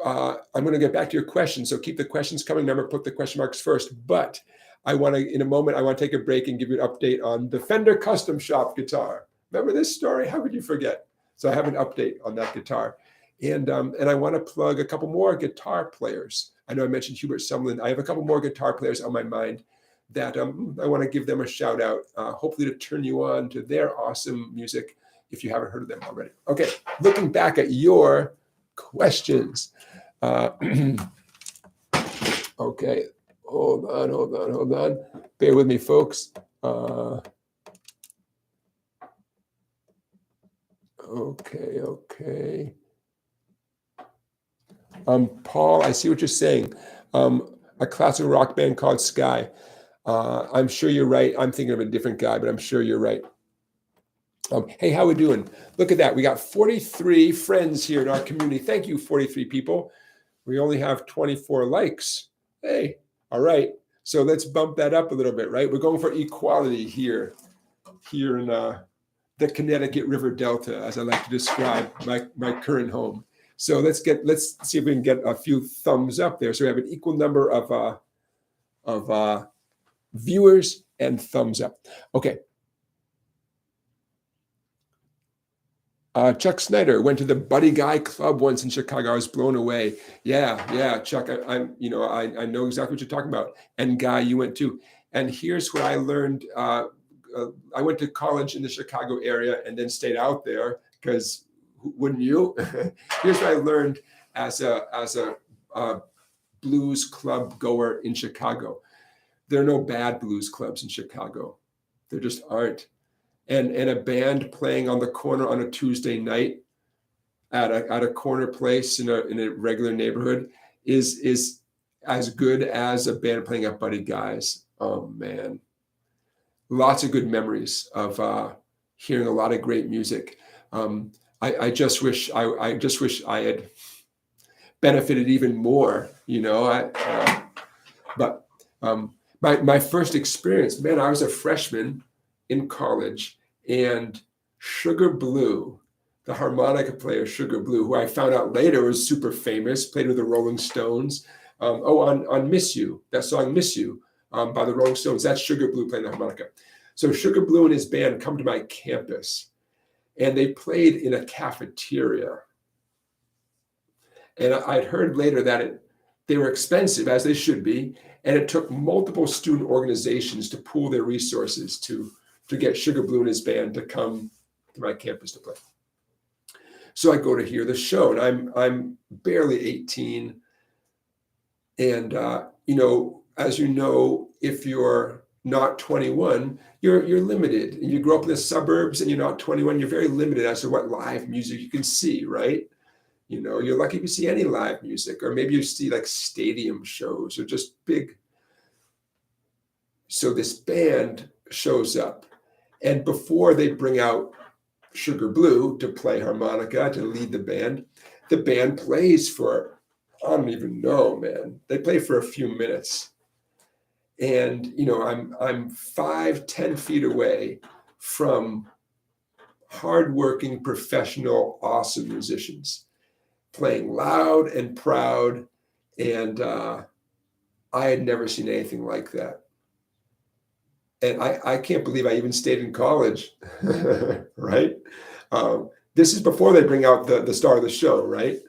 going to get back to your questions, so keep the questions coming. Remember, put the question marks first. But in a moment, I want to take a break and give you an update on the Fender Custom Shop guitar. Remember this story? How could you forget? So I have an update on that guitar. And I want to plug a couple more guitar players. I know I mentioned Hubert Sumlin. I have a couple more guitar players on my mind that I want to give them a shout out, hopefully to turn you on to their awesome music if you haven't heard of them already. Okay, looking back at your questions. Okay, hold on. Bear with me, folks. Okay. Paul, I see what you're saying. A classical rock band called Sky. I'm sure you're right. I'm thinking of a different guy, but I'm sure you're right. Hey, how we doing? Look at that. We got 43 friends here in our community. Thank you, 43 people. We only have 24 likes. Hey, all right. So let's bump that up a little bit, right? We're going for equality here in the Connecticut River Delta, as I like to describe my current home. So let's see if we can get a few thumbs up there. So we have an equal number of viewers and thumbs up. Okay. Chuck Snyder went to the Buddy Guy Club once in Chicago. I was blown away. Yeah, Chuck. I know exactly what you're talking about. And Guy, you went too. And here's what I learned. I went to college in the Chicago area and then stayed out there because wouldn't you? Here's what I learned as a blues club goer in Chicago. There are no bad blues clubs in Chicago. There just aren't. And a band playing on the corner on a Tuesday night at a corner place in a regular neighborhood is as good as a band playing at Buddy Guy's. Oh man, lots of good memories of hearing a lot of great music. I just wish I had benefited even more, you know. But my first experience, man, I was a freshman in college. And Sugar Blue, the harmonica player Sugar Blue, who I found out later was super famous, played with the Rolling Stones. On Miss You, that song Miss You by the Rolling Stones, that's Sugar Blue playing the harmonica. So Sugar Blue and his band come to my campus, and they played in a cafeteria. And I'd heard later that they were expensive, as they should be, and it took multiple student organizations to pool their resources to get Sugar Blue and his band to come to my campus to play. So I go to hear the show, and I'm barely 18. And you know, as you know, if you're not 21, you're limited. And you grow up in the suburbs and you're not 21, you're very limited as to what live music you can see, right? You know, you're lucky if you see any live music, or maybe you see like stadium shows or just big. So this band shows up, and before they bring out Sugar Blue to play harmonica, to lead the band plays for, I don't even know, man. They play for a few minutes. And, you know, I'm 5-10 feet away from hardworking, professional, awesome musicians playing loud and proud. And I had never seen anything like that. And I can't believe I even stayed in college, right? This is before they bring out the star of the show, right?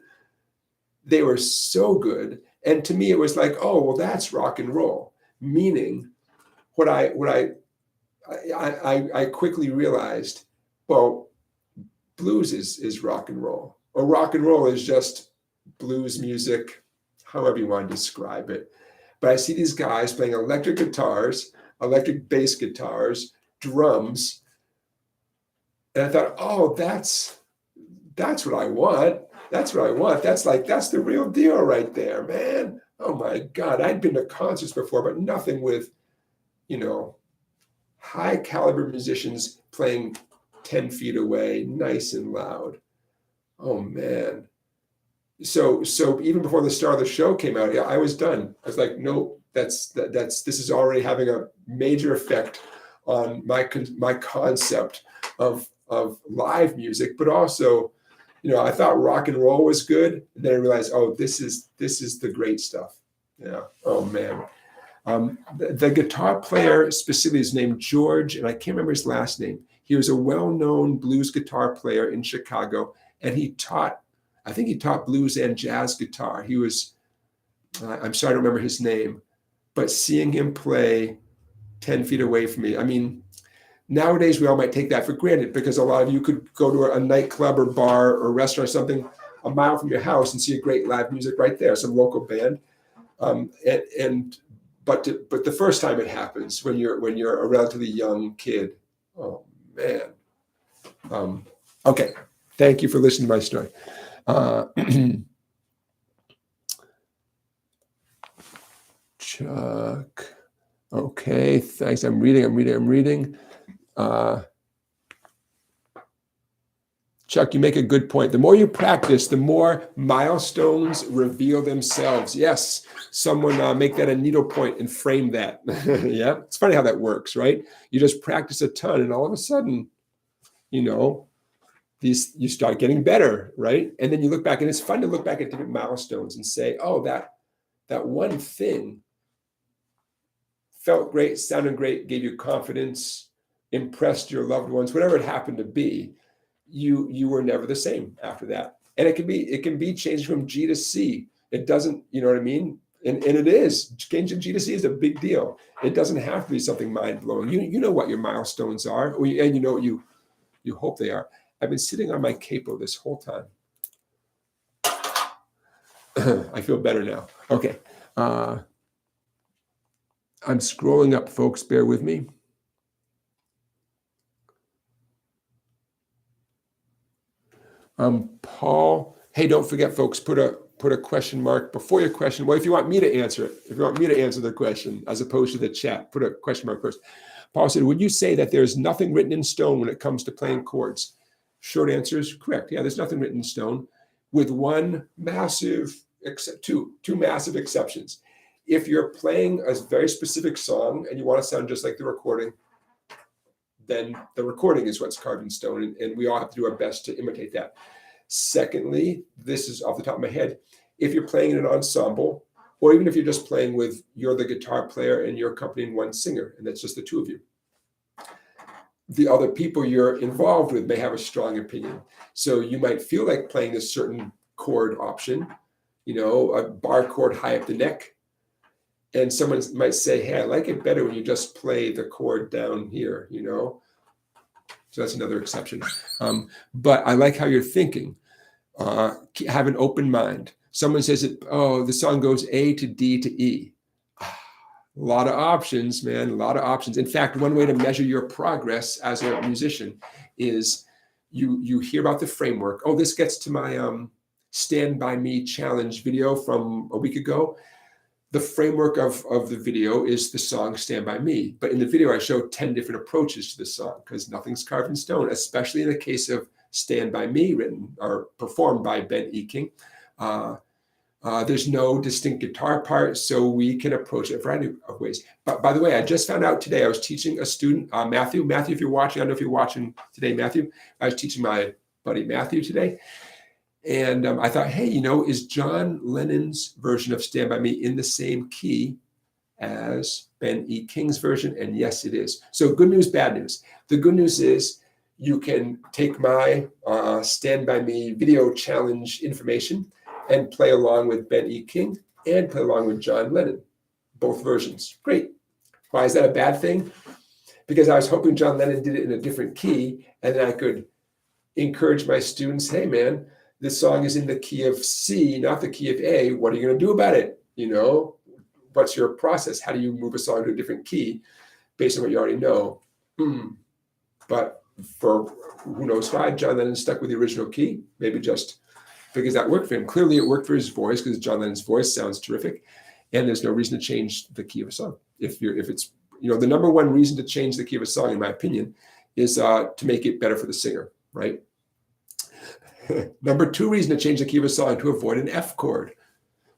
They were so good. And to me, it was like, oh, well, that's rock and roll. Meaning what I quickly realized, well, blues is rock and roll, or rock and roll is just blues music, however you want to describe it. But I see these guys playing electric guitars, electric bass guitars, drums. And I thought, oh, that's what I want. That's what I want. That's the real deal right there, man. Oh my God. I'd been to concerts before, but nothing with, you know, high caliber musicians playing 10 feet away, nice and loud. Oh man. So even before the star of the show came out, I was done. I was like, nope, this is already having a major effect on my concept of live music, but also, you know, I thought rock and roll was good. And then I realized, oh, this is the great stuff. Yeah. Oh man. The guitar player specifically is named George, and I can't remember his last name. He was a well-known blues guitar player in Chicago, and I think he taught blues and jazz guitar. He was, I'm sorry I don't remember his name, but seeing him play 10 feet away from me, I mean, nowadays we all might take that for granted because a lot of you could go to a nightclub or bar or restaurant or something a mile from your house and see a great live music right there, some local band. But the first time it happens when you're a relatively young kid, oh man. Okay, thank you for listening to my story. Chuck, okay, thanks. I'm reading. Chuck, you make a good point. The more you practice, the more milestones reveal themselves. Yes, someone make that a needle point and frame that. Yeah, it's funny how that works, right? You just practice a ton, and all of a sudden, you know, you start getting better, right? And then you look back, and it's fun to look back at different milestones and say, oh, that one thing felt great, sounded great, gave you confidence, impressed your loved ones, whatever it happened to be. You were never the same after that. And it can be changed from G to C. It doesn't, you know what I mean? And it is. Changing G to C is a big deal. It doesn't have to be something mind-blowing. You know what your milestones are, and you know what you hope they are. I've been sitting on my capo this whole time. I feel better now. Okay. I'm scrolling up, folks. Bear with me. Paul, hey, don't forget, folks, put a question mark before your question. Well, if you want me to answer it, if you want me to answer the question as opposed to the chat, put a question mark first. Paul said, would you say that there's nothing written in stone when it comes to playing chords? Short answer is correct. Yeah, there's nothing written in stone, with two massive exceptions. If you're playing a very specific song and you want to sound just like the recording, then the recording is what's carved in stone, and we all have to do our best to imitate that. Secondly, this is off the top of my head, if you're playing in an ensemble, or even if you're just playing with, you're the guitar player and you're accompanying one singer, and that's just the two of you, the other people you're involved with may have a strong opinion. So you might feel like playing a certain chord option, you know, a bar chord high up the neck, and someone might say, hey, I like it better when you just play the chord down here, you know? So that's another exception. But I like how you're thinking. Have an open mind. Someone says, the song goes A to D to E. A lot of options, man, a lot of options. In fact, one way to measure your progress as a musician is you hear about the framework. Oh, this gets to my Stand By Me challenge video from a week ago, the framework of the video is the song Stand By Me. But in the video, I show 10 different approaches to the song because nothing's carved in stone, especially in the case of Stand By Me, written or performed by Ben E. King. There's no distinct guitar part, so we can approach it a variety of ways. But by the way, I just found out today, I was teaching a student, Matthew. Matthew, if you're watching, I don't know if you're watching today, Matthew. I was teaching my buddy Matthew today. And I thought, hey, is John Lennon's version of Stand By Me in the same key as Ben E. King's version? And yes, it is. So good news, bad news. The good news is you can take my Stand By Me video challenge information and play along with Ben E. King and play along with John Lennon, both versions. Great. Why is that a bad thing? Because I was hoping John Lennon did it in a different key, and then I could encourage my students, hey, man, this song is in the key of C, not the key of A. What are you going to do about it? What's your process? How do you move a song to a different key based on what you already know? But for who knows why, John Lennon stuck with the original key, maybe just because that worked for him. Clearly it worked for his voice because John Lennon's voice sounds terrific, and there's no reason to change the key of a song. If it's the number one reason to change the key of a song, in my opinion, is to make it better for the singer, right? Number two reason to change the key of a song, to avoid an F chord.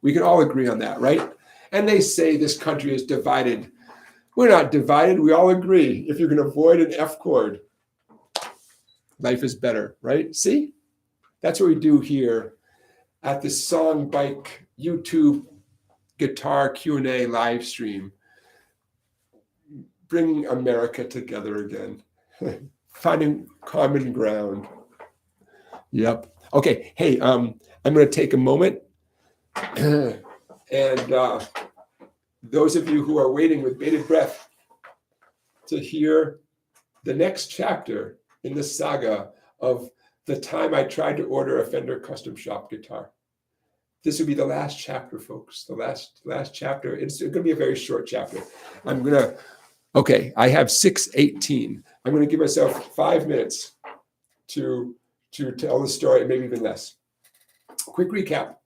We can all agree on that, right? And they say this country is divided. We're not divided. We all agree. If you can avoid an F chord, life is better, right? See? That's what we do here at the Song Bike YouTube Guitar Q&A live stream. Bringing America together again. Finding common ground. Yep. Okay. Hey, I'm going to take a moment. And those of you who are waiting with bated breath to hear the next chapter in the saga of the time I tried to order a Fender Custom Shop guitar. This will be the last chapter, folks. The last chapter. It's going to be a very short chapter. I have 6:18. I'm going to give myself 5 minutes to tell the story, maybe even less. Quick recap.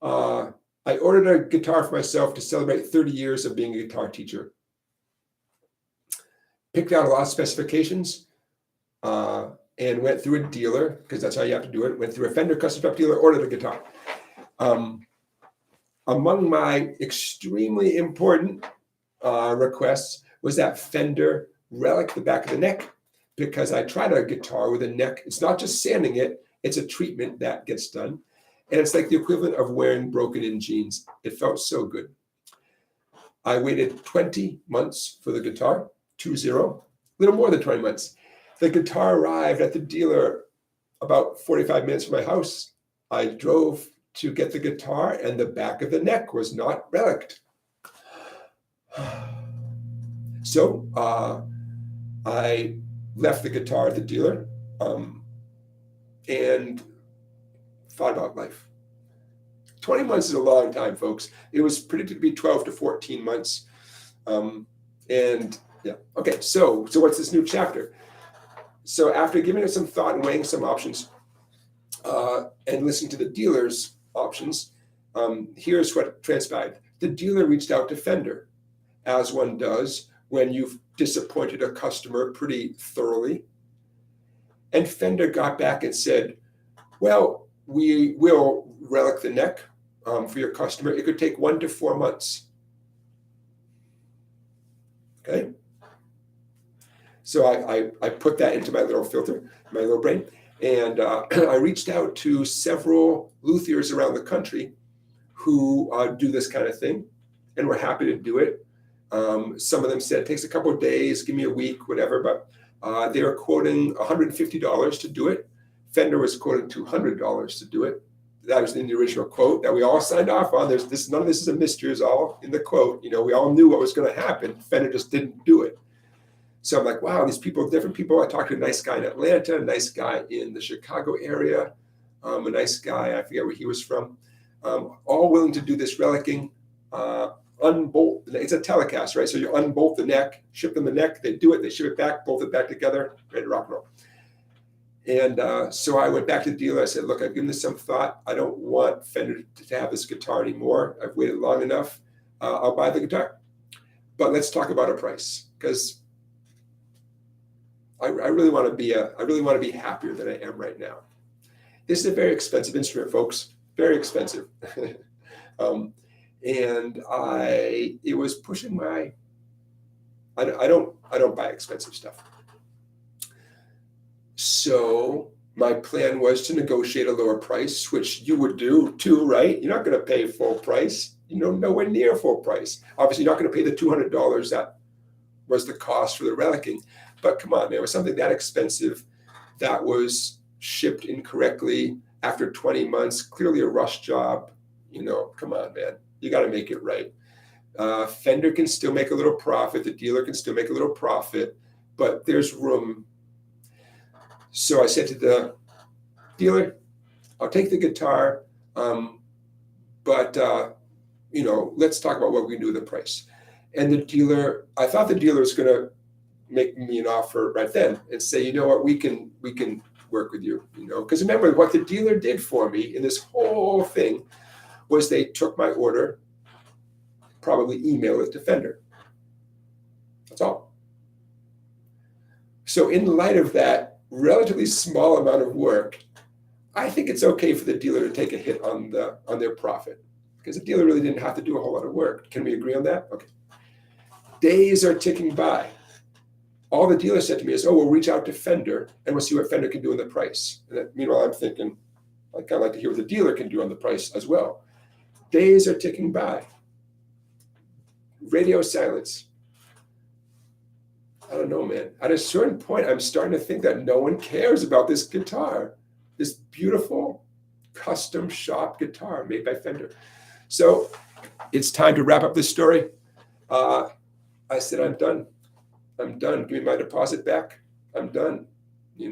I ordered a guitar for myself to celebrate 30 years of being a guitar teacher. Picked out a lot of specifications and went through a dealer, because that's how you have to do it. Went through a Fender Custom Shop dealer, ordered a guitar. Among my extremely important requests was that Fender relic the back of the neck, because I tried a guitar with a neck. It's not just sanding it, it's a treatment that gets done. And it's like the equivalent of wearing broken-in jeans. It felt so good. I waited 20 months for the guitar, 20, a little more than 20 months. The guitar arrived at the dealer about 45 minutes from my house. I drove to get the guitar, and the back of the neck was not reliced. So I left the guitar at the dealer and thought about life. 20 months is a long time, folks. It was predicted to be 12 to 14 months. And yeah, okay, so what's this new chapter? So after giving it some thought and weighing some options and listening to the dealer's options, here's what transpired. The dealer reached out to Fender, as one does when you've disappointed a customer pretty thoroughly. And Fender got back and said, well, we will relic the neck for your customer. It could take 1 to 4 months. Okay. So I put that into my little filter, my little brain, and I reached out to several luthiers around the country who do this kind of thing, and were happy to do it. Some of them said it takes a couple of days, give me a week, whatever, but they were quoting $150 to do it. Fender was quoting $200 to do it. That was in the original quote that we all signed off on. None of this is a mystery. It's all in the quote. We all knew what was going to happen. Fender just didn't do it. So I'm like, wow, these people, different people. I talked to a nice guy in Atlanta, a nice guy in the Chicago area, a nice guy, I forget where he was from, all willing to do this relicking. Unbolt, it's a telecast, right? So you unbolt the neck, ship them the neck, they do it, they ship it back, bolt it back together, ready to rock and roll. And so I went back to the dealer. I said, look, I've given this some thought. I don't want Fender to have this guitar anymore. I've waited long enough. I'll buy the guitar. But let's talk about a price, because I really want to be happier than I am right now. This is a very expensive instrument, folks. Very expensive. And it was pushing my. I don't buy expensive stuff. So my plan was to negotiate a lower price, which you would do too, right? You're not going to pay full price, nowhere near full price. Obviously, you're not going to pay the $200 that was the cost for the relicking. But come on, man, it was something that expensive that was shipped incorrectly after 20 months, clearly a rush job. Come on, man, you got to make it right. Fender can still make a little profit. The dealer can still make a little profit, but there's room. So I said to the dealer, I'll take the guitar, but let's talk about what we can do with the price. And I thought the dealer was going to make me an offer right then and say, you know what, we can work with you, because remember what the dealer did for me in this whole thing was they took my order, probably emailed it to Fender. That's all. So in light of that relatively small amount of work, I think it's okay for the dealer to take a hit on their profit, because the dealer really didn't have to do a whole lot of work. Can we agree on that? Okay. Days are ticking by. All the dealer said to me is, we'll reach out to Fender and we'll see what Fender can do in the price. And meanwhile, I'm thinking, I kind of like to hear what the dealer can do on the price as well. Days are ticking by. Radio silence. I don't know, man. At a certain point, I'm starting to think that no one cares about this guitar, this beautiful custom shop guitar made by Fender. So it's time to wrap up this story. I said, I'm done. I'm done. Give me my deposit back. I'm done. I'm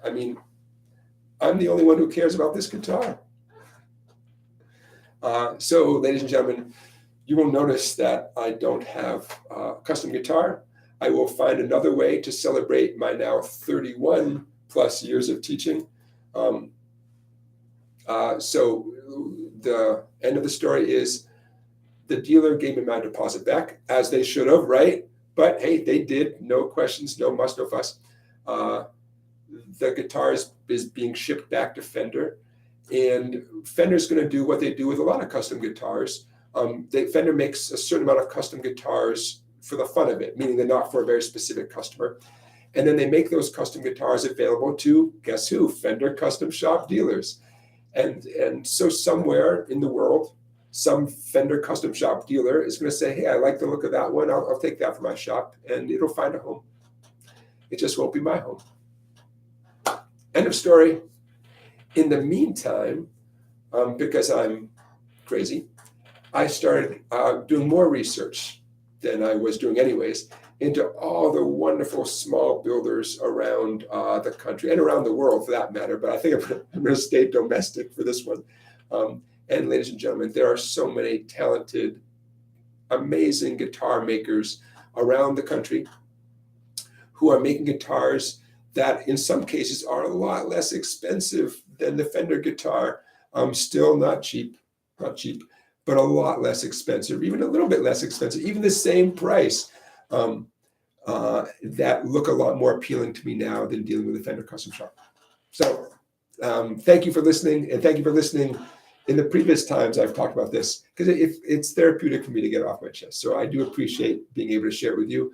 the only one who cares about this guitar. So, ladies and gentlemen, you will notice that I don't have a custom guitar. I will find another way to celebrate my now 31 plus years of teaching. So the end of the story is the dealer gave me my deposit back, as they should have, right? But hey, they did. No questions, no muss, no fuss. The guitar is being shipped back to Fender, and Fender's going to do what they do with a lot of custom guitars. Fender makes a certain amount of custom guitars for the fun of it, meaning they're not for a very specific customer. And then they make those custom guitars available to, guess who? Fender Custom Shop dealers. And so somewhere in the world, some Fender Custom Shop dealer is going to say, hey, I like the look of that one. I'll take that for my shop, and it'll find a home. It just won't be my home. End of story. In the meantime, because I'm crazy, I started doing more research than I was doing anyways into all the wonderful small builders around the country and around the world for that matter. But I think I'm going to stay domestic for this one. And ladies and gentlemen, there are so many talented, amazing guitar makers around the country who are making guitars that in some cases are a lot less expensive than the Fender guitar. Still not cheap, but a lot less expensive, even a little bit less expensive, even the same price, that look a lot more appealing to me now than dealing with a Fender Custom Shop. So thank you for listening, and thank you for listening in the previous times I've talked about this, because it's therapeutic for me to get it off my chest. So I do appreciate being able to share it with you.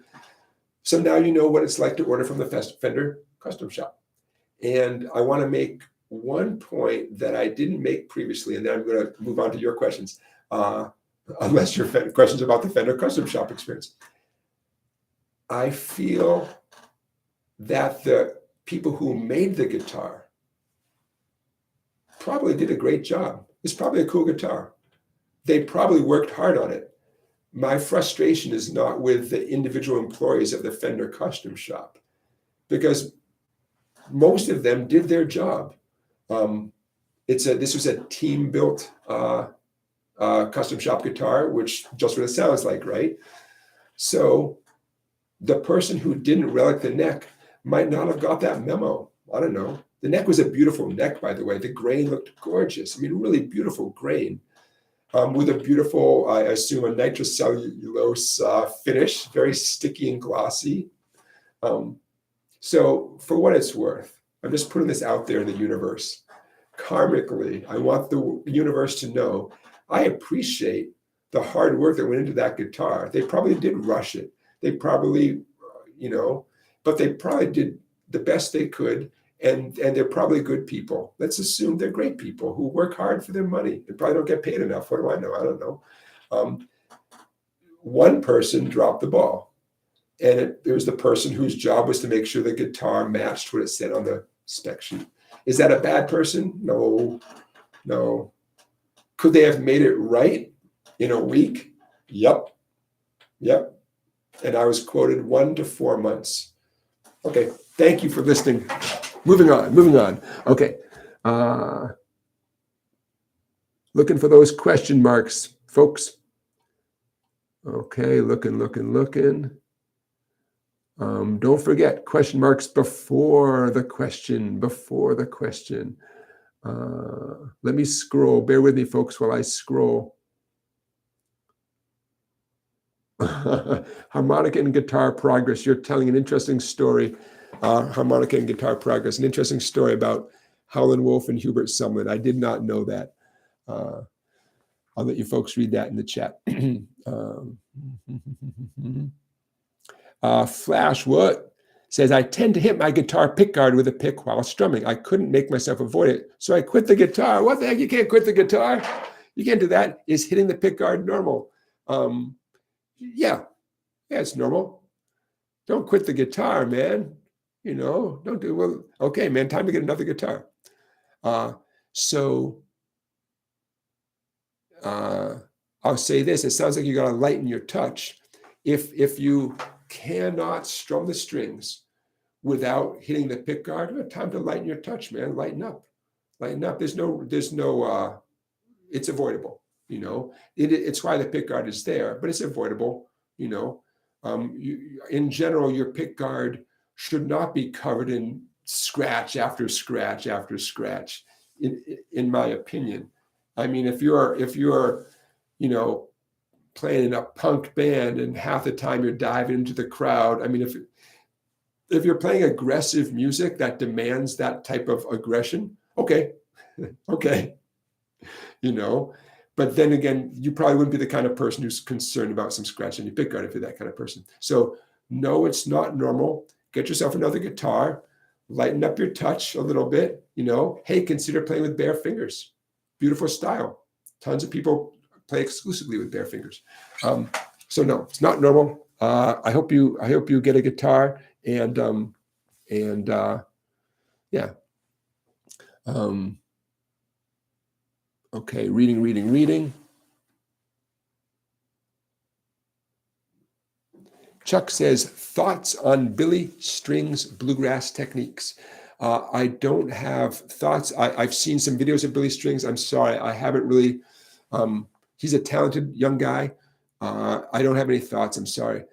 So now you know what it's like to order from the Fender Custom Shop. And I want to make one point that I didn't make previously, and then I'm going to move on to your questions, unless your questions about the Fender Custom Shop experience. I feel that the people who made the guitar probably did a great job. It's probably a cool guitar. They probably worked hard on it. My frustration is not with the individual employees of the Fender Custom Shop, because most of them did their job. This was a team-built custom shop guitar, which just what it sounds like, right? So the person who didn't relic the neck might not have got that memo. I don't know. The neck was a beautiful neck, by the way. The grain looked gorgeous. I mean, really beautiful grain. With a beautiful, I assume, a nitrocellulose finish, very sticky and glossy. So for what it's worth, I'm just putting this out there in the universe. Karmically, I want the universe to know I appreciate the hard work that went into that guitar. They probably did rush it. They probably, but they probably did the best they could. And they're probably good people. Let's assume they're great people who work hard for their money. They probably don't get paid enough. What do I know? I don't know. One person dropped the ball. And it was the person whose job was to make sure the guitar matched what it said on the spec sheet. Is that a bad person? No. Could they have made it right in a week? Yep. And I was quoted 1 to 4 months. Okay, thank you for listening. Moving on. Okay. Looking for those question marks, folks. Okay, looking. Don't forget question marks before the question. Let me scroll. Bear with me, folks, while I scroll. Harmonica and guitar progress. You're telling an interesting story. Harmonica and guitar progress. An interesting story about Howlin' Wolf and Hubert Sumlin. I did not know that. I'll let you folks read that in the chat. Flash what says, I tend to hit my guitar pickguard with a pick while strumming. I couldn't make myself avoid it, so I quit the guitar. What the heck? You can't quit the guitar. You can't do that. Is hitting the pickguard normal? Yeah, it's normal. Don't quit the guitar, man. Don't do, well, okay, man, time to get another guitar. I'll say this, it sounds like you got to lighten your touch. If you cannot strum the strings without hitting the pickguard, time to lighten your touch, man. Lighten up. There's no, it's avoidable, It's why the pickguard is there, but it's avoidable, in general, your pickguard should not be covered in scratch after scratch after scratch, in my opinion. I mean, if you're playing in a punk band and half the time you're diving into the crowd, I mean, if you're playing aggressive music that demands that type of aggression, okay. But then again, you probably wouldn't be the kind of person who's concerned about some scratch on your pickguard if you're that kind of person. So no, it's not normal. Get yourself another guitar, lighten up your touch a little bit, Hey, consider playing with bare fingers. Beautiful style. Tons of people play exclusively with bare fingers. So no, it's not normal. I hope you get a guitar and yeah. Okay, reading. Chuck says, thoughts on Billy Strings bluegrass techniques. I don't have thoughts. I've seen some videos of Billy Strings. I'm sorry, I haven't really. He's a talented young guy. I don't have any thoughts. I'm sorry.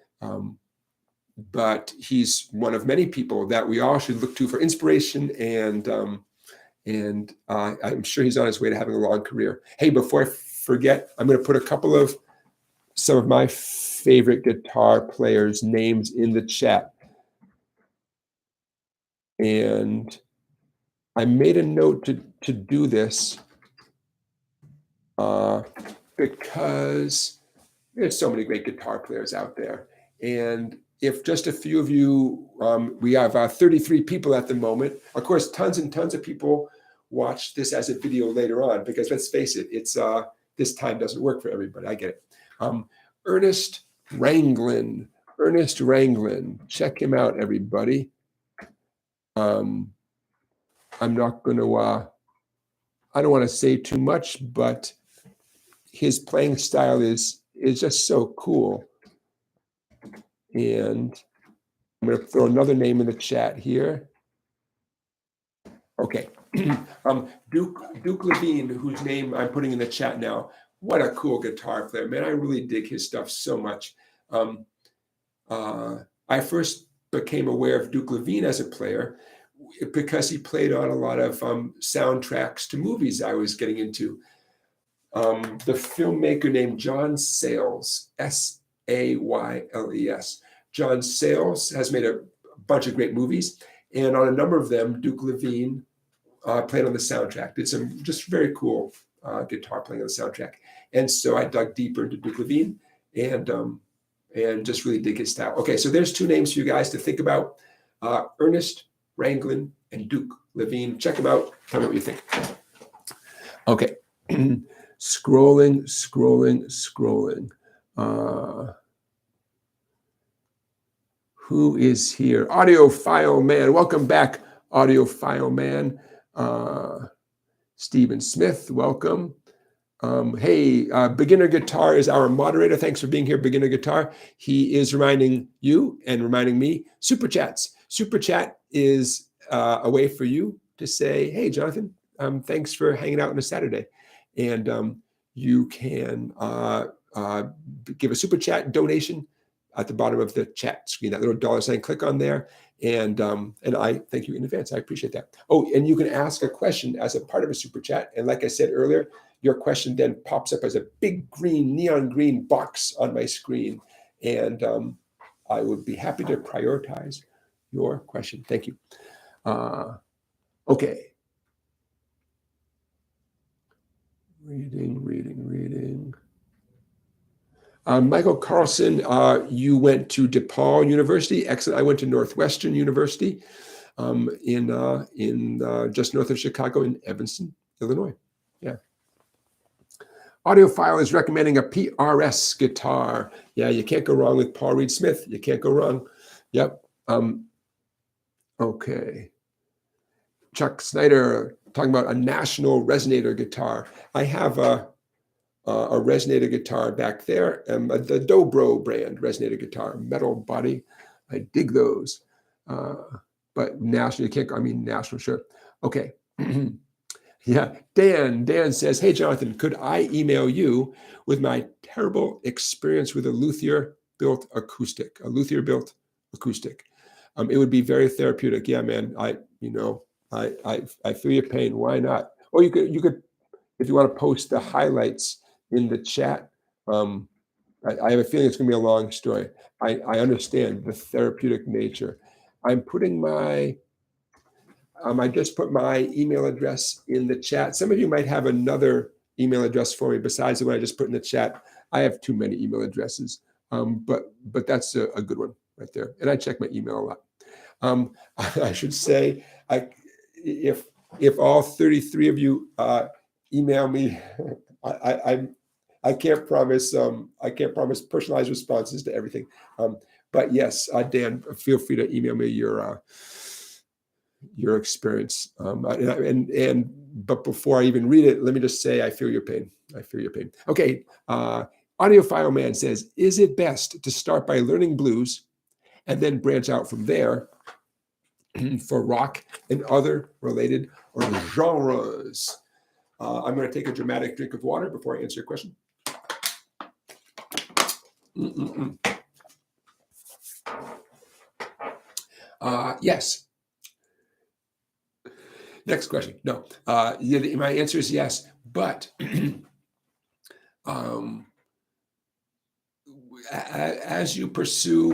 But he's one of many people that we all should look to for inspiration, and I'm sure he's on his way to having a long career. Hey, before I forget, I'm going to put some of my favorite guitar players' names in the chat. And I made a note to do this because there's so many great guitar players out there. And if just a few of you, we have 33 people at the moment. Of course, tons and tons of people watch this as a video later on, because let's face it, it's this time doesn't work for everybody. I get it. Ernest Ranglin. Check him out, everybody. I'm not going to, I don't want to say too much, but his playing style is just so cool. And I'm going to throw another name in the chat here. Okay. Duke Levine, whose name I'm putting in the chat now. What a cool guitar player, man. I really dig his stuff so much. I first became aware of Duke Levine as a player because he played on a lot of soundtracks to movies I was getting into. The filmmaker named John Sayles, Sayles. John Sayles has made a bunch of great movies, and on a number of them, Duke Levine played on the soundtrack. Did some just very cool guitar playing on the soundtrack. And so I dug deeper into Duke Levine and just really dig his style. Okay, so there's two names for you guys to think about: Ernest Ranglin and Duke Levine. Check them out. Tell me what you think. Okay. Scrolling. Who is here? Audiophile Man. Welcome back, Audiophile Man. Stephen Smith, welcome. Hey, Beginner Guitar is our moderator. Thanks for being here, Beginner Guitar. He is reminding you and reminding me, Super Chats. Super Chat is a way for you to say, hey, Jonathan, thanks for hanging out on a Saturday. And you can give a Super Chat donation at the bottom of the chat screen, that little dollar sign, click on there. And I thank you in advance. I appreciate that. Oh, and you can ask a question as a part of a Super Chat. And like I said earlier, your question then pops up as a big green, neon green box on my screen. And I would be happy to prioritize your question. Thank you. Okay. Reading. Michael Carlson, you went to DePaul University. Excellent. I went to Northwestern University in just north of Chicago in Evanston, Illinois. Yeah. Audiophile is recommending a PRS guitar. Yeah, you can't go wrong with Paul Reed Smith. You can't go wrong. Yep. Okay. Chuck Snyder talking about a National resonator guitar. I have a resonator guitar back there, the Dobro brand resonator guitar, metal body. I dig those. But national, you can't, I mean, national, sure. Okay. Yeah, Dan says, hey, Jonathan, could I email you with my terrible experience with a luthier-built acoustic? It would be very therapeutic. Yeah, man, I feel your pain. Why not? Or you could, if you want to post the highlights in the chat. I have a feeling it's going to be a long story. I understand the therapeutic nature. I'm putting my, I just put my email address in the chat. Some of you might have another email address for me besides the one I just put in the chat. I have too many email addresses, but that's a good one right there. And I check my email a lot. I should say, if all 33 of you email me, I can't promise personalized responses to everything. But yes, Dan, feel free to email me your experience. But before I even read it, let me just say I feel your pain. Okay. Audiophile Man says, is it best to start by learning blues and then branch out from there for rock and other related genres? I'm going to take a dramatic drink of water before I answer your question. Yes. Next question. No. My answer is yes, but as you pursue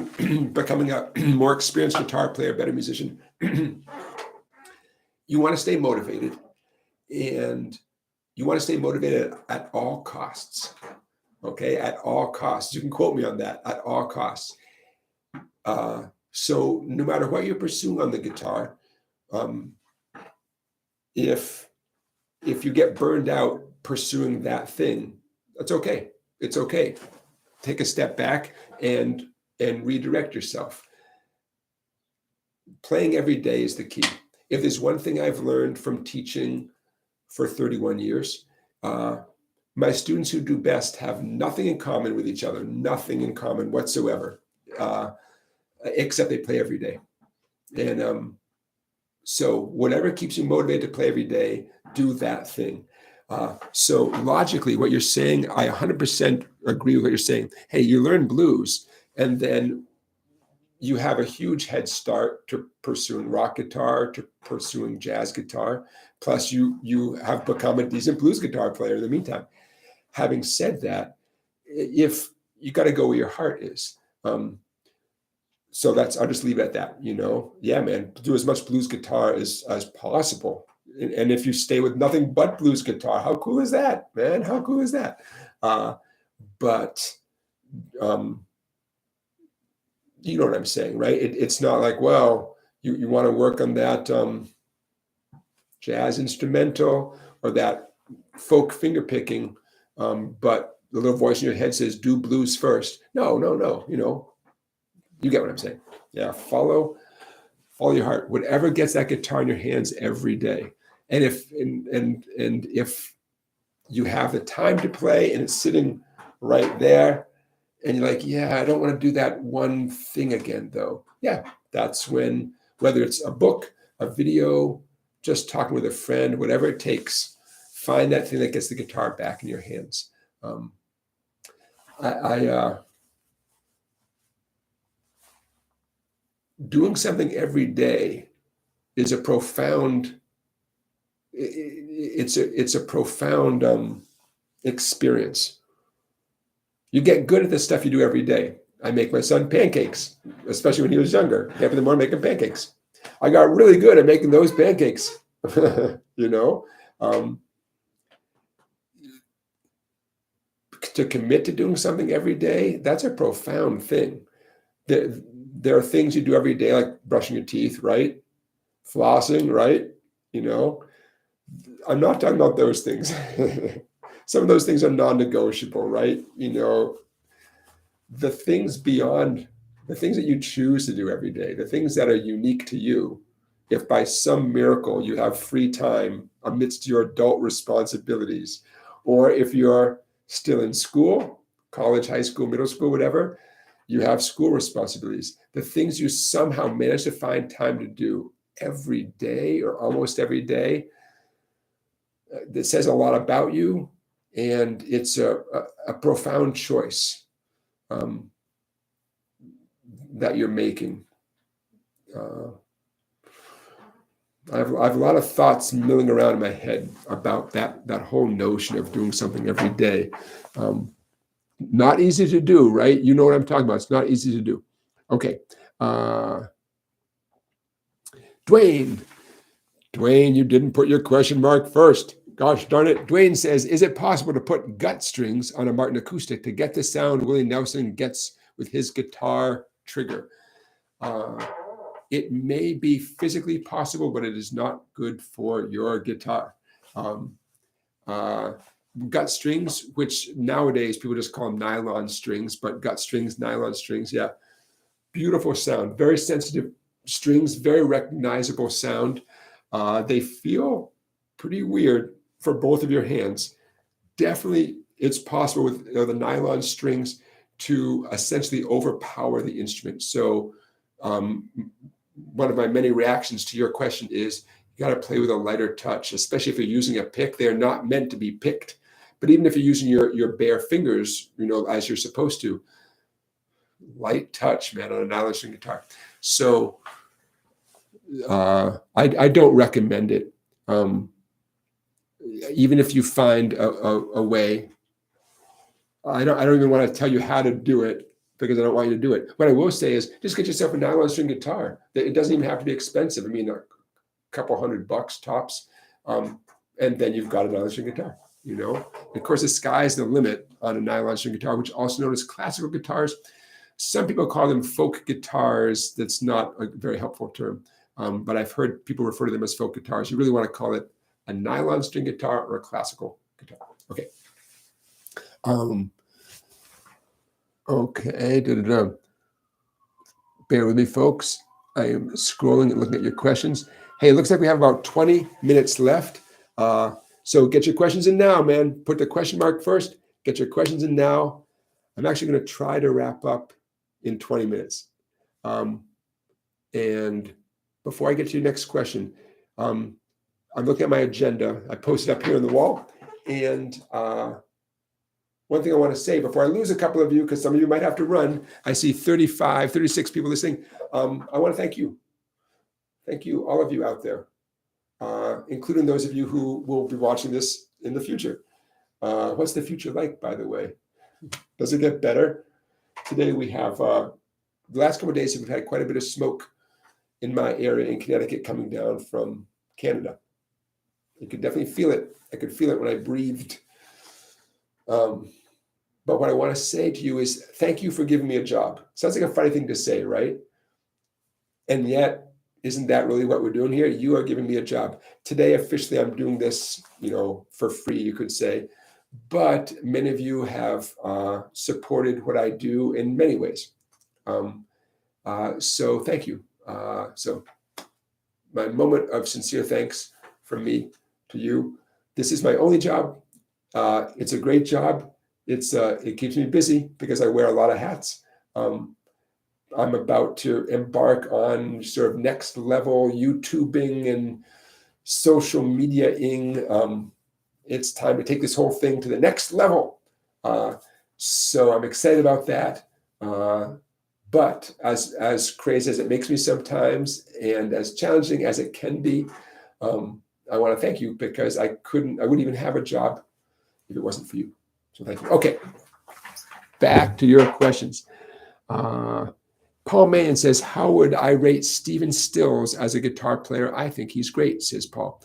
becoming a more experienced guitar player, better musician, you want to stay motivated, and you want to stay motivated at all costs. Okay, at all costs. You can quote me on that. At all costs. So no matter what you're pursuing on the guitar, if you get burned out pursuing that thing, that's okay. It's okay. Take a step back and redirect yourself. Playing every day is the key. If there's one thing I've learned from teaching for 31 years, my students who do best have nothing in common with each other, nothing in common whatsoever, except they play every day. And so whatever keeps you motivated to play every day, do that thing. So logically, what you're saying, I 100% agree with what you're saying. Hey, you learn blues, and then you have a huge head start to pursuing rock guitar, to pursuing jazz guitar. Plus, you have become a decent blues guitar player in the meantime. Having said that, if you got to go where your heart is. So I'll just leave it at that, Yeah, man, do as much blues guitar as possible. And if you stay with nothing but blues guitar, how cool is that, man? How cool is that? But you know what I'm saying, right? It's not like, well, you want to work on that jazz instrumental or that folk finger picking, but the little voice in your head says, do blues first. No. You get what I'm saying. Yeah, follow your heart. Whatever gets that guitar in your hands every day. And if you have the time to play and it's sitting right there, and you're like, yeah, I don't want to do that one thing again, though. Yeah, that's when, whether it's a book, a video, just talking with a friend, whatever it takes, find that thing that gets the guitar back in your hands. Doing something every day is a profound. It's a profound experience. You get good at the stuff you do every day. I make my son pancakes, especially when he was younger. Half of the morning making pancakes. I got really good at making those pancakes. To commit to doing something every day, that's a profound thing. There are things you do every day, like brushing your teeth, right? Flossing, right? I'm not talking about those things. Some of those things are non-negotiable, right? The things beyond, the things that you choose to do every day, the things that are unique to you, if by some miracle you have free time amidst your adult responsibilities, or if you're still in school, college, high school, middle school, whatever, you have school responsibilities, the things you somehow manage to find time to do every day or almost every day, that says a lot about you. And it's a profound choice that you're making. I have a lot of thoughts milling around in my head about that whole notion of doing something every day. Not easy to do, right? You know what I'm talking about. It's not easy to do. Okay. Dwayne, you didn't put your question mark first. Gosh darn it. Dwayne says, is it possible to put gut strings on a Martin acoustic to get the sound Willie Nelson gets with his guitar trigger? It may be physically possible, but it is not good for your guitar. Gut strings, which nowadays people just call them nylon strings, but gut strings, nylon strings, yeah. Beautiful sound, very sensitive strings, very recognizable sound. They feel pretty weird for both of your hands. Definitely, it's possible with the nylon strings to essentially overpower the instrument. So one of my many reactions to your question is you got to play with a lighter touch, especially if you're using a pick. They're not meant to be picked. But even if you're using your bare fingers, as you're supposed to, light touch, man, on a nylon string guitar. So I don't recommend it. Even if you find a way, I don't even want to tell you how to do it because I don't want you to do it. What I will say is just get yourself a nylon string guitar. It doesn't even have to be expensive. I mean, a couple $100 tops, and then you've got a nylon string guitar. Of course, the sky's the limit on a nylon string guitar, which is also known as classical guitars. Some people call them folk guitars. That's not a very helpful term, but I've heard people refer to them as folk guitars. You really want to call it a nylon string guitar or a classical guitar. Okay. Okay. Bear with me, folks. I am scrolling and looking at your questions. Hey, it looks like we have about 20 minutes left. So get your questions in now, man. Put the question mark first. Get your questions in now. I'm actually going to try to wrap up in 20 minutes. And before I get to your next question, I'm looking at my agenda. I posted up here on the wall. And one thing I want to say before I lose a couple of you, because some of you might have to run. I see 35, 36 people listening. I want to thank you. Thank you, all of you out there, including those of you who will be watching this in the future. What's the future like, by the way? Does it get better? Today we have, the last couple of days we've had quite a bit of smoke in my area in Connecticut coming down from Canada. You could definitely feel it. I could feel it when I breathed. But what I want to say to you is thank you for giving me a job. Sounds like a funny thing to say, right? And yet, isn't that really what we're doing here? You are giving me a job. Today, officially, I'm doing this, for free, you could say. But many of you have supported what I do in many ways. So thank you. So my moment of sincere thanks from me to you. This is my only job. It's a great job. It keeps me busy because I wear a lot of hats. I'm about to embark on sort of next level YouTubing and social media-ing. It's time to take this whole thing to the next level. So I'm excited about that. But as crazy as it makes me sometimes, and as challenging as it can be, I want to thank you because I wouldn't even have a job if it wasn't for you. So thank you. Okay, back to your questions. Paul Mayen says, how would I rate Stephen Stills as a guitar player? I think he's great, says Paul.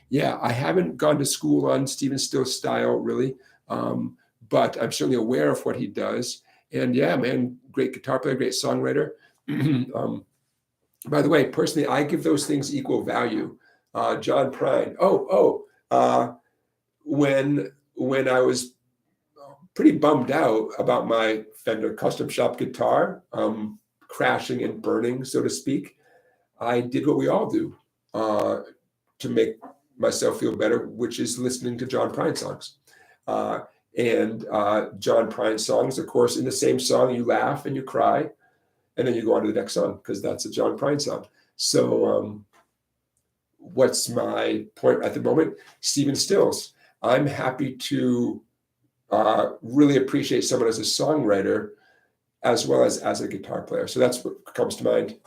Yeah, I haven't gone to school on Stephen Stills' style, really, but I'm certainly aware of what he does. And yeah, man, great guitar player, great songwriter. By the way, personally, I give those things equal value. John Prine. When I was pretty bummed out about my Fender Custom Shop guitar crashing and burning, so to speak, I did what we all do to make myself feel better, which is listening to John Prine songs. And John Prine songs, of course, in the same song, you laugh and you cry, and then you go on to the next song because that's a John Prine song. So what's my point at the moment? Stephen Stills. I'm happy to really appreciate someone as a songwriter as well as a guitar player. So that's what comes to mind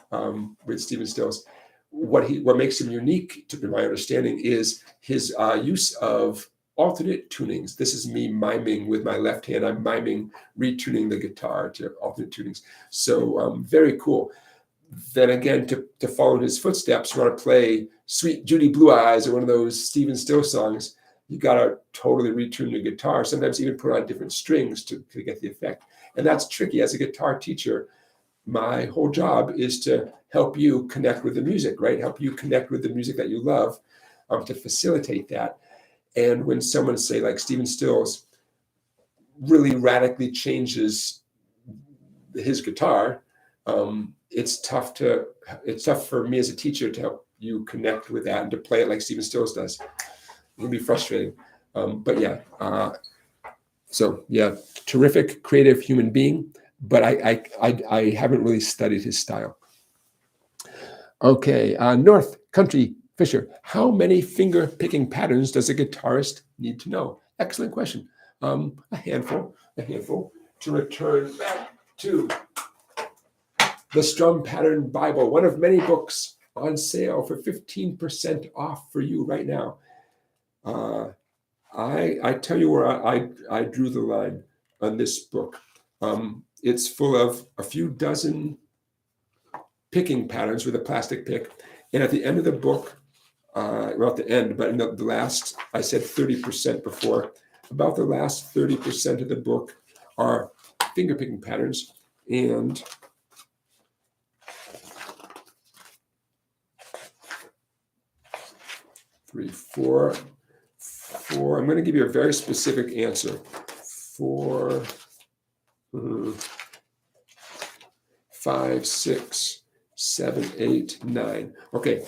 with Stephen Stills. What makes him unique, to my understanding, is his use of alternate tunings. This is me miming with my left hand. I'm miming, retuning the guitar to alternate tunings. So very cool. Then again, to follow in his footsteps, you want to play Sweet Judy Blue Eyes or one of those Stephen Stills songs, you got to totally retune the guitar, sometimes even put on different strings to get the effect. And that's tricky. As a guitar teacher, my whole job is to help you connect with the music, right? Help you connect with the music that you love, to facilitate that. And when someone, say, like Stephen Stills, really radically changes his guitar, it's tough for me as a teacher to help you connect with that and to play it like Stephen Stills does. It can be frustrating, but yeah. So yeah, terrific, creative human being. But I haven't really studied his style. Okay, North Country Fisher. How many finger picking patterns does a guitarist need to know? Excellent question. A handful. To return back to the Strum Pattern Bible, one of many books on sale for 15% off for you right now. I tell you where I drew the line on this book. It's full of a few dozen picking patterns with a plastic pick. And at the end of the book, well, at the end, but in the last, I said 30% before, about the last 30% of the book are finger picking patterns. And four. I'm going to give you a very specific answer. 4, 5, 6, 7, 8, 9. Okay,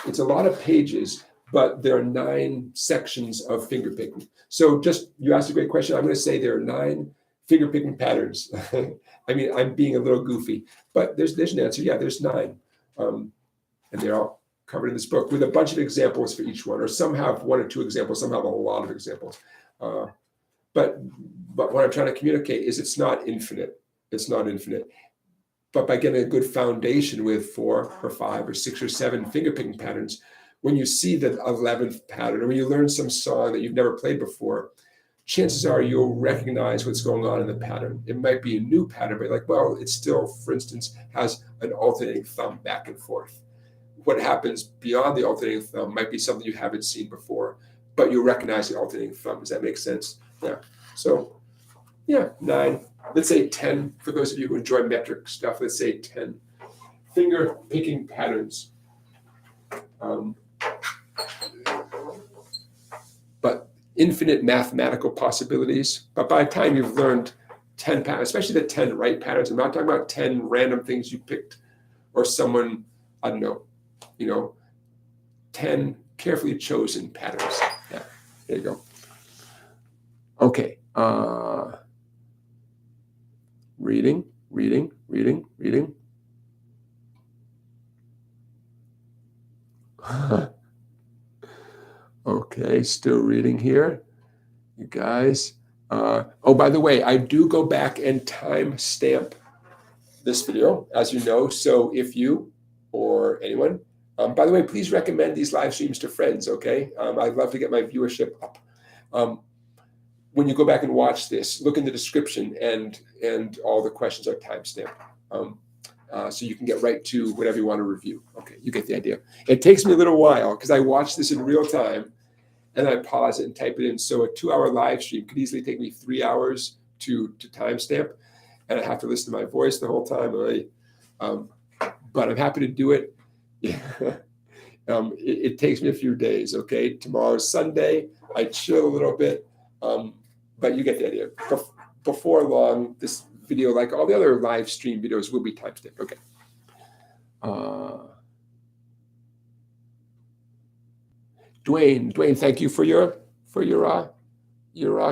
it's a lot of pages, but there are 9 sections of finger picking. So you asked a great question. I'm going to say there are 9 finger picking patterns. I mean, I'm being a little goofy, but there's an answer. Yeah, there's 9, and they're all covered in this book with a bunch of examples for each one, or some have 1 or 2 examples, some have a lot of examples. But what I'm trying to communicate is it's not infinite. It's not infinite. But by getting a good foundation with 4 or 5 or 6 or 7 finger picking patterns, when you see the 11th pattern, or when you learn some song that you've never played before, chances are you'll recognize what's going on in the pattern. It might be a new pattern, but like, well, it still, for instance, has an alternating thumb back and forth. What happens beyond the alternating thumb might be something you haven't seen before, but you'll recognize the alternating thumb. Does that make sense? Yeah. So, yeah, 9. Let's say 10, for those of you who enjoy metric stuff, let's say 10 finger picking patterns. But infinite mathematical possibilities. But by the time you've learned 10 patterns, especially the 10 right patterns, I'm not talking about 10 random things you picked or someone, I don't know, 10 carefully chosen patterns. Yeah, there you go. Okay. Reading. Okay, still reading here. You guys. Oh, by the way, I do go back and time stamp this video, as you know. So if you or anyone, by the way, please recommend these live streams to friends, okay? I'd love to get my viewership up. When you go back and watch this, look in the description, and all the questions are timestamped. So you can get right to whatever you want to review. Okay, you get the idea. It takes me a little while because I watch this in real time and I pause it and type it in. So a 2-hour live stream could easily take me 3 hours to timestamp, and I have to listen to my voice the whole time. But I'm happy to do it. It takes me a few days. Okay, tomorrow's Sunday. I chill a little bit, but you get the idea. Before long, this video, like all the other live stream videos, will be timestamped. Okay. Dwayne, thank you for your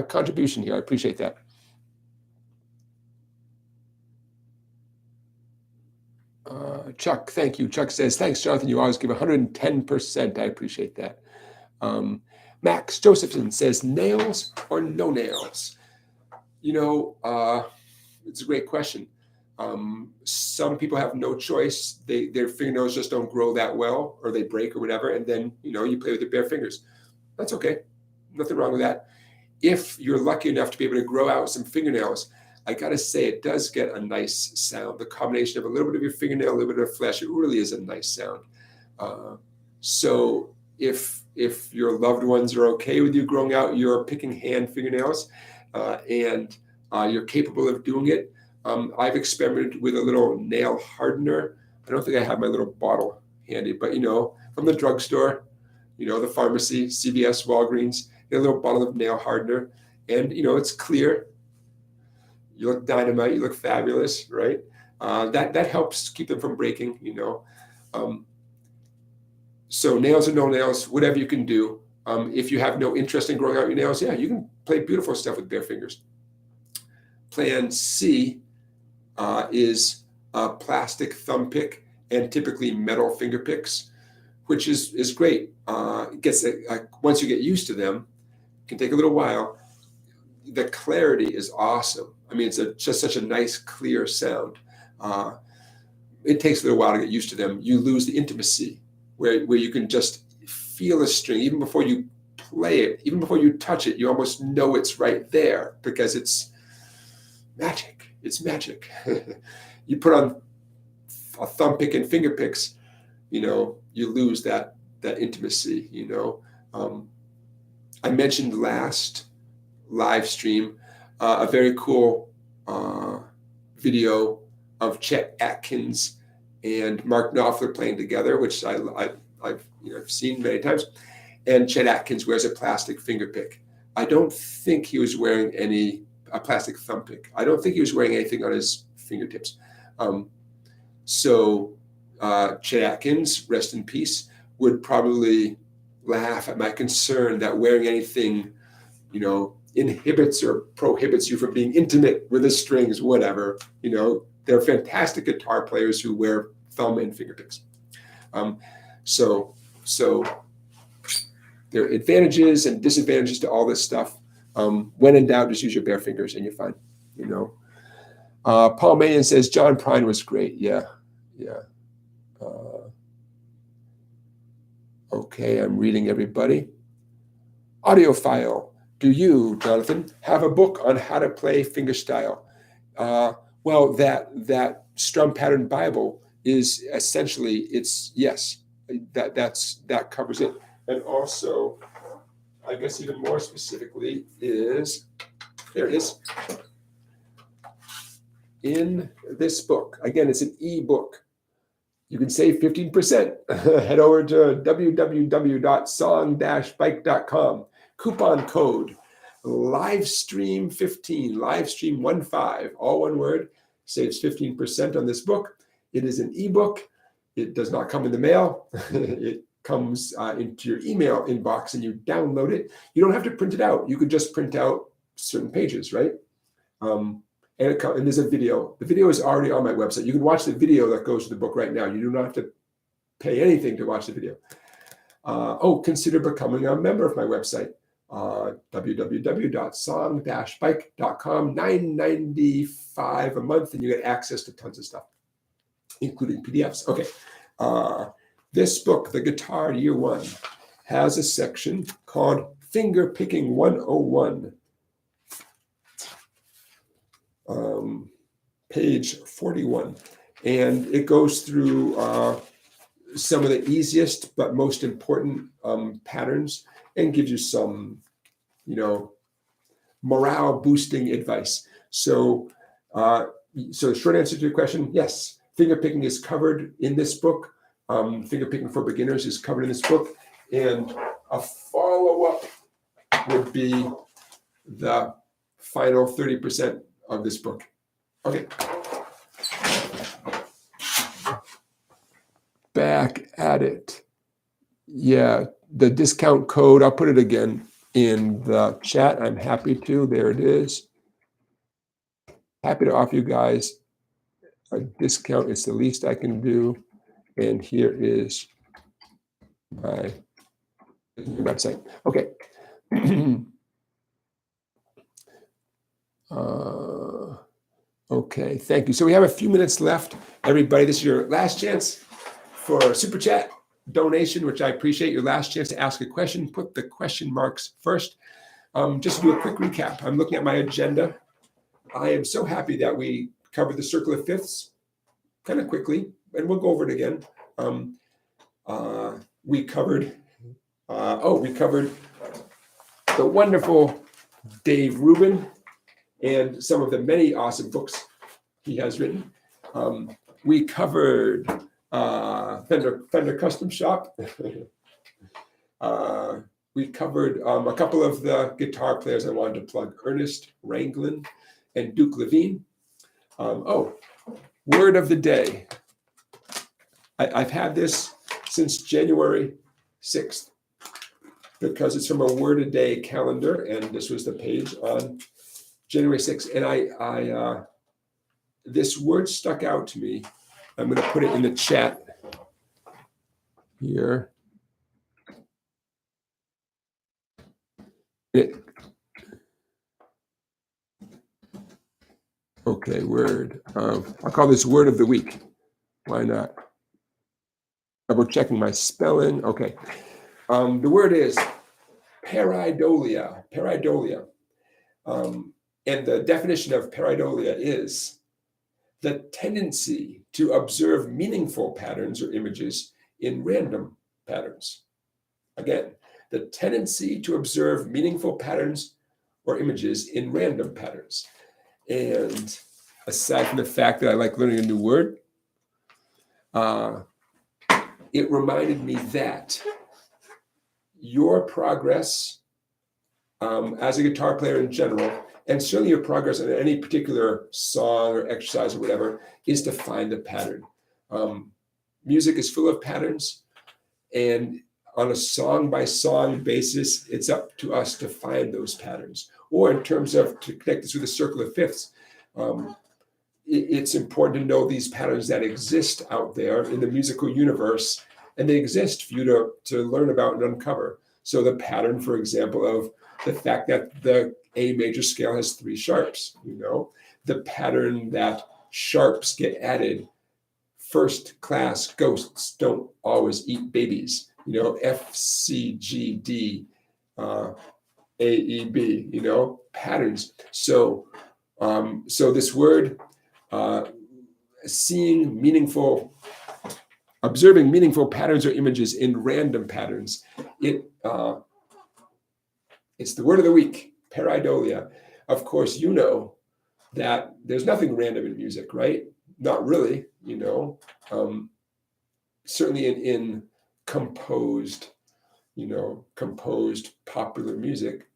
contribution here. I appreciate that. Chuck, thank you. Chuck says, thanks, Jonathan. You always give 110%. I appreciate that. Max Josephson says, nails or no nails? It's a great question. Some people have no choice. Their fingernails just don't grow that well, or they break or whatever. And then, you play with your bare fingers. That's okay. Nothing wrong with that. If you're lucky enough to be able to grow out some fingernails, I got to say, it does get a nice sound. The combination of a little bit of your fingernail, a little bit of flesh, it really is a nice sound. So if your loved ones are okay with you growing out your picking hand fingernails, and you're capable of doing it, I've experimented with a little nail hardener. I don't think I have my little bottle handy, but from the drugstore, the pharmacy, CVS, Walgreens, get a little bottle of nail hardener, and it's clear. You look dynamite. You look fabulous, right? That helps keep them from breaking. So nails or no nails, whatever you can do. If you have no interest in growing out your nails, yeah, you can play beautiful stuff with bare fingers. Plan C is a plastic thumb pick and typically metal finger picks, which is great. Once you get used to them, it can take a little while. The clarity is awesome. I mean, it's just such a nice, clear sound. It takes a little while to get used to them. You lose the intimacy where you can just feel a string even before you play it, even before you touch it. You almost know it's right there because it's magic. It's magic. You put on a thumb pick and finger picks, you lose that intimacy. I mentioned last live stream a very cool video of Chet Atkins and Mark Knopfler playing together, which I've seen many times. And Chet Atkins wears a plastic finger pick. I don't think he was wearing a plastic thumb pick. I don't think he was wearing anything on his fingertips. So Chet Atkins, rest in peace, would probably laugh at my concern that wearing anything, inhibits or prohibits you from being intimate with the strings, whatever. They're fantastic guitar players who wear thumb and finger picks. So there are advantages and disadvantages to all this stuff. When in doubt, just use your bare fingers and you're fine. You know. Paul Mayan says John Prine was great. Yeah. Okay, I'm reading everybody. Audiophile. Do you, Jonathan, have a book on how to play fingerstyle? Well, that strum pattern Bible is essentially, yes, that covers it. And also, I guess even more specifically is, there it is, in this book. Again, it's an e-book. You can save 15%. Head over to www.song-bike.com. Coupon code Livestream15, Livestream15, all one word, saves 15% on this book. It is an ebook. It does not come in the mail. It comes into your email inbox and you download it. You don't have to print it out. You could just print out certain pages, right? And there's a video. The video is already on my website. You can watch the video that goes to the book right now. You do not have to pay anything to watch the video. Consider becoming a member of my website. www.song-bike.com, $9.95 a month, and you get access to tons of stuff, including PDFs. Okay. This book, The Guitar Year One, has a section called Finger Picking 101. Page 41, and it goes through some of the easiest but most important patterns and gives you some, morale boosting advice. So the short answer to your question, yes, finger picking is covered in this book. Finger picking for beginners is covered in this book, and a follow-up would be the final 30% of this book. Okay. Back at it. Yeah, the discount code, I'll put it again in the chat. I'm happy to. There it is. Happy to offer you guys a discount. It's the least I can do. And here is my website. Okay. Okay, thank you. So we have a few minutes left. Everybody, this is your last chance for a super chat donation, which I appreciate. Your last chance to ask a question. Put the question marks first. Just to do a quick recap. I'm looking at my agenda. I am so happy that we covered the circle of fifths kind of quickly, and we'll go over it again. We covered the wonderful Dave Rubin and some of the many awesome books he has written. We covered Fender Custom Shop. We covered a couple of the guitar players I wanted to plug, Ernest Ranglin and Duke Levine. Word of the day. I've had this since January 6th because it's from a word a day calendar, and this was the page on January 6th, and I this word stuck out to me. I'm going to put it in the chat here. Okay, word. I'll call this word of the week. Why not? Double checking my spelling. Okay. The word is pareidolia. Pareidolia. And the definition of pareidolia is the tendency to observe meaningful patterns or images in random patterns. Again, the tendency to observe meaningful patterns or images in random patterns. And aside from the fact that I like learning a new word, it reminded me that your progress as a guitar player in general, and certainly your progress on any particular song or exercise or whatever, is to find the pattern. Music is full of patterns, and on a song-by-song basis, it's up to us to find those patterns. Or in terms of, to connect this with a circle of fifths, it's important to know these patterns that exist out there in the musical universe, and they exist for you to learn about and uncover. So the pattern, for example, of the fact that the A major scale has 3 sharps, the pattern that sharps get added. First class ghosts don't always eat babies, F, C, G, D, A, E, B, patterns. So this word, observing meaningful patterns or images in random patterns. It's the word of the week, pareidolia. Of course, that there's nothing random in music, right? Not really, certainly in composed popular music,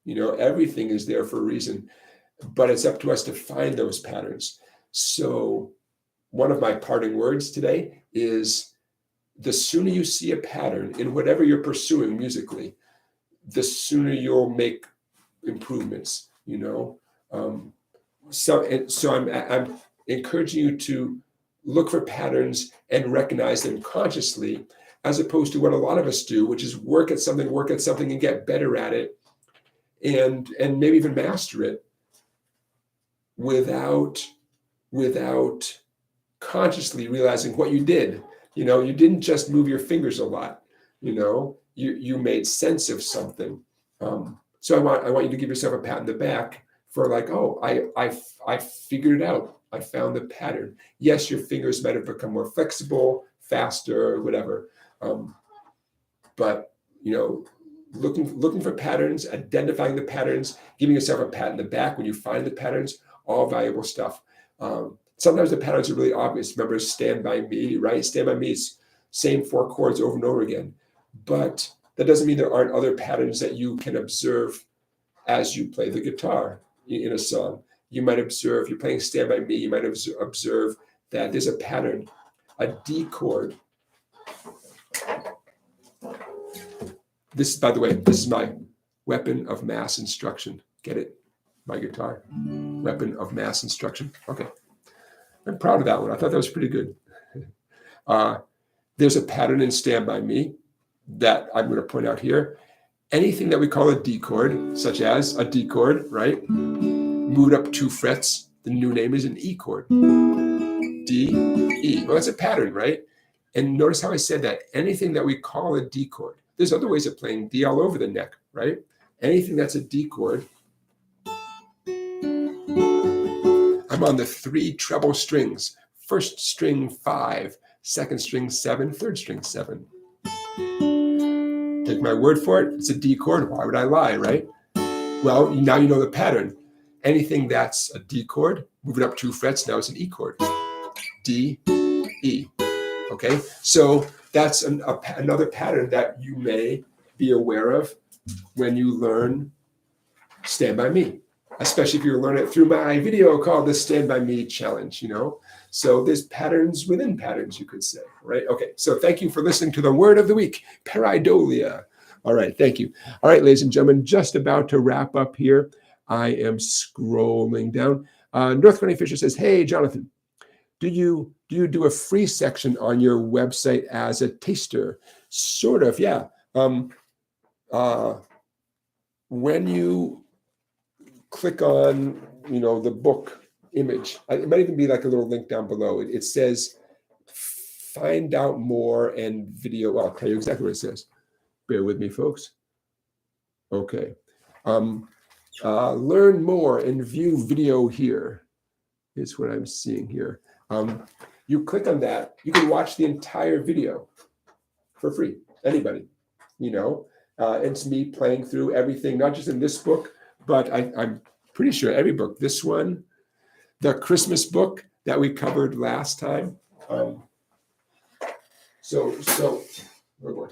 everything is there for a reason, but it's up to us to find those patterns. So one of my parting words today is, the sooner you see a pattern in whatever you're pursuing musically, the sooner you'll make improvements, So I'm encouraging you to look for patterns and recognize them consciously, as opposed to what a lot of us do, which is work at something and get better at it, and maybe even master it without consciously realizing what you did. You didn't just move your fingers a lot. You made sense of something. So I want you to give yourself a pat on the back for I figured it out. I found the pattern. Yes, your fingers might have become more flexible, faster, or whatever. But looking for patterns, identifying the patterns, giving yourself a pat on the back when you find the patterns, all valuable stuff. Sometimes the patterns are really obvious. Remember, Stand By Me, right? Stand By Me is same 4 chords over and over again. But that doesn't mean there aren't other patterns that you can observe as you play the guitar in a song. You might observe, you're playing Stand By Me, you might observe that there's a pattern, a D chord. This, by the way, this is my weapon of mass instruction. Get it? My guitar. Weapon of mass instruction. Okay. I'm proud of that one. I thought that was pretty good. There's a pattern in Stand By Me that I'm going to point out here. Anything that we call a D chord, such as a D chord, right? Moved up 2 frets, the new name is an E chord. D, E. Well, that's a pattern, right? And notice how I said that. Anything that we call a D chord. There's other ways of playing D all over the neck, right? Anything that's a D chord. I'm on the 3 treble strings. First string 5, second string 7, third string 7. Take my word for it. It's a D chord. Why would I lie, right? Well, now you know the pattern. Anything that's a D chord, move it up 2 frets, now it's an E chord. D, E. Okay? So that's another pattern that you may be aware of when you learn Stand By Me, especially if you're learning it through my video called the Stand By Me Challenge, So there's patterns within patterns, you could say, right? Okay, so thank you for listening to the word of the week, pareidolia. All right, thank you. All right, ladies and gentlemen, just about to wrap up here. I am scrolling down. North Carolina Fisher says, hey, Jonathan, do you do a free section on your website as a taster? Sort of, yeah. When you click on, the book image, it might even be like a little link down below. It says, find out more and video. Well, I'll tell you exactly what it says. Bear with me, folks. Okay. Learn more and view video here is what I'm seeing here. You click on that, you can watch the entire video for free. Anybody, it's me playing through everything, not just in this book, but I'm pretty sure every book. This one, the Christmas book that we covered last time. So we're going.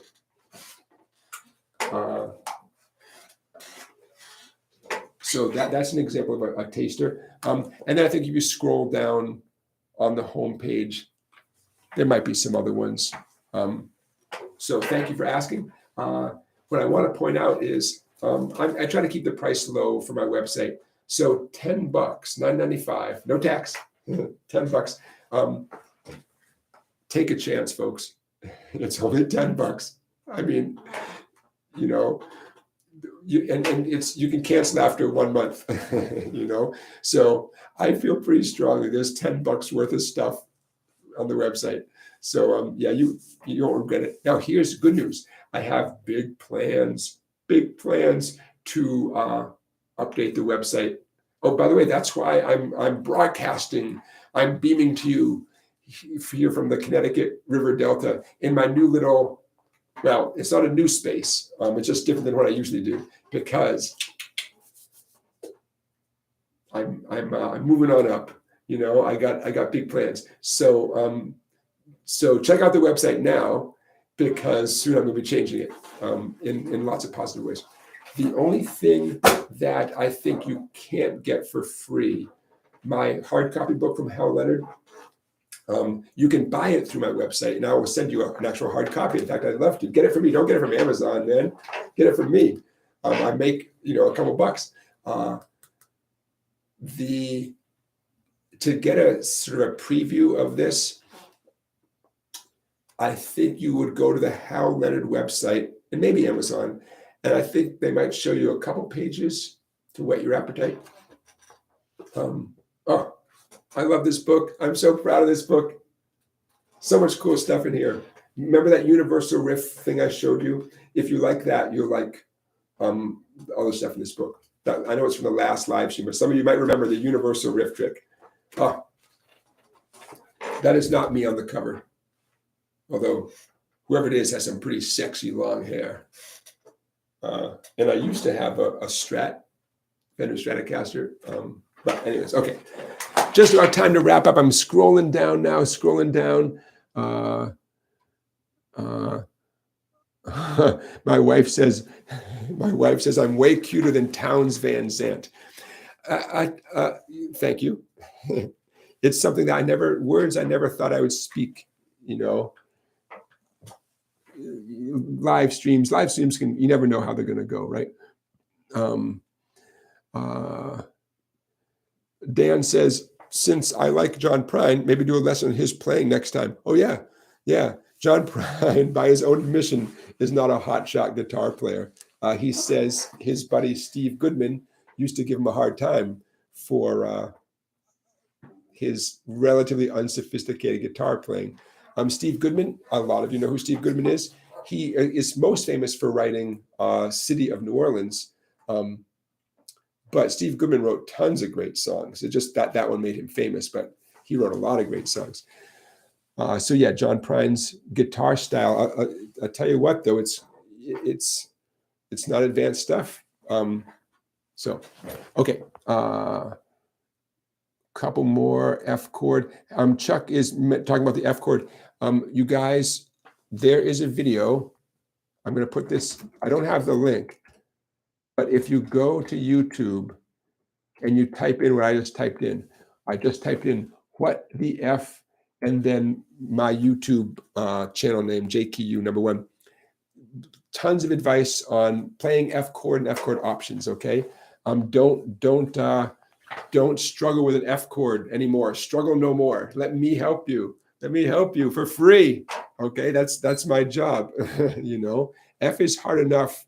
So that's an example of a taster. And then I think if you scroll down on the home page, there might be some other ones. So thank you for asking. What I want to point out is I try to keep the price low for my website. So $10, $9.95, no tax, $10. Take a chance, folks. It's only $10. I mean, you can cancel after 1 month, So I feel pretty strongly there's $10 worth of stuff on the website. So yeah, you won't regret it. Now here's good news. I have big plans to update the website. Oh, by the way, that's why I'm broadcasting. I'm beaming to you here from the Connecticut River Delta in my new little. Well, it's not a new space. It's just different than what I usually do because I'm moving on up. I got big plans. So check out the website now because soon I'm going to be changing it in lots of positive ways. The only thing that I think you can't get for free, my hard copy book from Hal Leonard. You can buy it through my website, and I will send you an actual hard copy. In fact, I'd love to get it from me. Don't get it from Amazon, man. Get it from me. I make a couple bucks. To get a sort of a preview of this, I think you would go to the Hal Leonard website and maybe Amazon, and I think they might show you a couple pages to whet your appetite. I love this book. I'm so proud of this book. So much cool stuff in here. Remember that universal riff thing I showed you? If you like that, you'll like all the stuff in this book. I know it's from the last live stream, but some of you might remember the universal riff trick. That is not me on the cover. Although whoever it is has some pretty sexy long hair. And I used to have a Strat, Fender Stratocaster. But anyways, okay. Just about time to wrap up. I'm scrolling down now, my wife says I'm way cuter than Townes Van Zandt. Thank you. It's something that words I never thought I would speak, live streams you never know how they're going to go, right? Dan says, since I like John Prine, maybe do a lesson on his playing next time. Oh yeah. John Prine, by his own admission, is not a hotshot guitar player. He says his buddy Steve Goodman used to give him a hard time for his relatively unsophisticated guitar playing. Steve Goodman, a lot of you know who Steve Goodman is. He is most famous for writing City of New Orleans. But Steve Goodman wrote tons of great songs. It just that one made him famous, but he wrote a lot of great songs. So yeah, John Prine's guitar style. I'll tell you what, though, it's not advanced stuff. So okay, couple more F chord. Chuck is talking about the F chord. You guys, there is a video. I'm going to put this. I don't have the link. But if you go to YouTube and you type in what I just typed in what the F and then my YouTube channel name, JKU #1. Tons of advice on playing F chord and F chord options, okay? Don't struggle with an F chord anymore. Struggle no more. Let me help you. Let me help you for free. Okay, that's my job. F is hard enough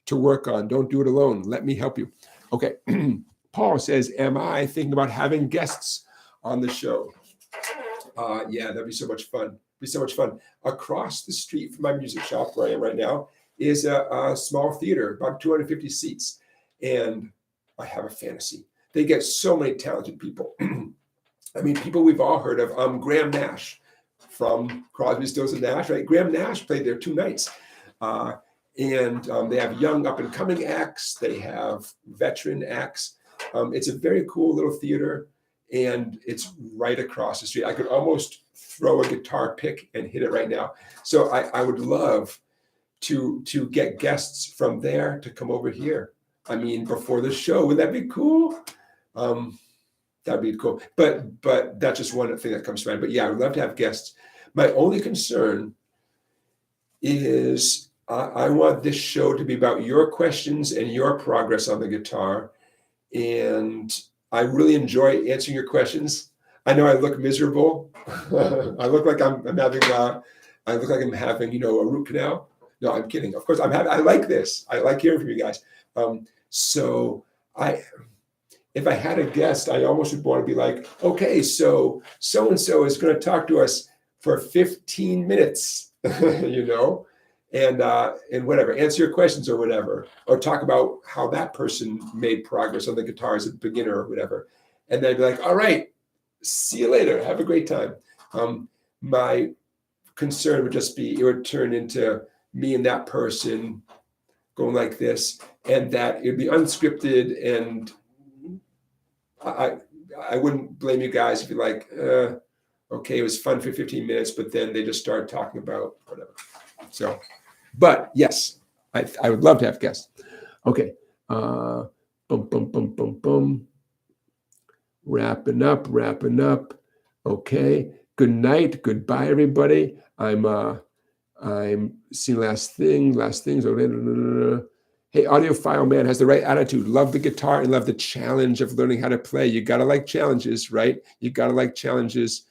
to work on. Don't do it alone. Let me help you. Okay. Paul says, am I thinking about having guests on the show? Yeah, that'd be so much fun. Across the street from my music shop where I am right now is a small theater, about 250 seats. And I have a fantasy. They get so many talented people. I mean, people we've all heard of. Graham Nash from Crosby, Stills and Nash, right? Graham Nash played there 2 nights. And they have young up-and-coming acts. They have veteran acts. It's a very cool little theater, and it's right across the street. I could almost throw a guitar pick and hit it right now. So I would love to get guests from there to come over here. I mean, before the show. Would that be cool? That'd be cool. But that's just one thing that comes to mind. But yeah, I would love to have guests. My only concern is I want this show to be about your questions and your progress on the guitar. And I really enjoy answering your questions. I know I look miserable. I look like I'm having a root canal. No, I'm kidding. Of course, I like this. I like hearing from you guys. So if I had a guest, I almost would want to be like, okay, so-and-so is going to talk to us for 15 minutes, and whatever, answer your questions or whatever, or talk about how that person made progress on the guitar as a beginner or whatever. And they'd be like, all right, see you later. Have a great time. My concern would just be, it would turn into me and that person going like this, and that it'd be unscripted, and I wouldn't blame you guys if you're like, okay, it was fun for 15 minutes, but then they just start talking about whatever. So, but yes, I would love to have guests. Okay. Boom, boom, boom, boom, boom. Wrapping up. Okay. Good night. Goodbye, everybody. I'm seeing last things. Hey, audiophile man has the right attitude. Love the guitar and love the challenge of learning how to play. You got to like challenges, right? You got to like challenges.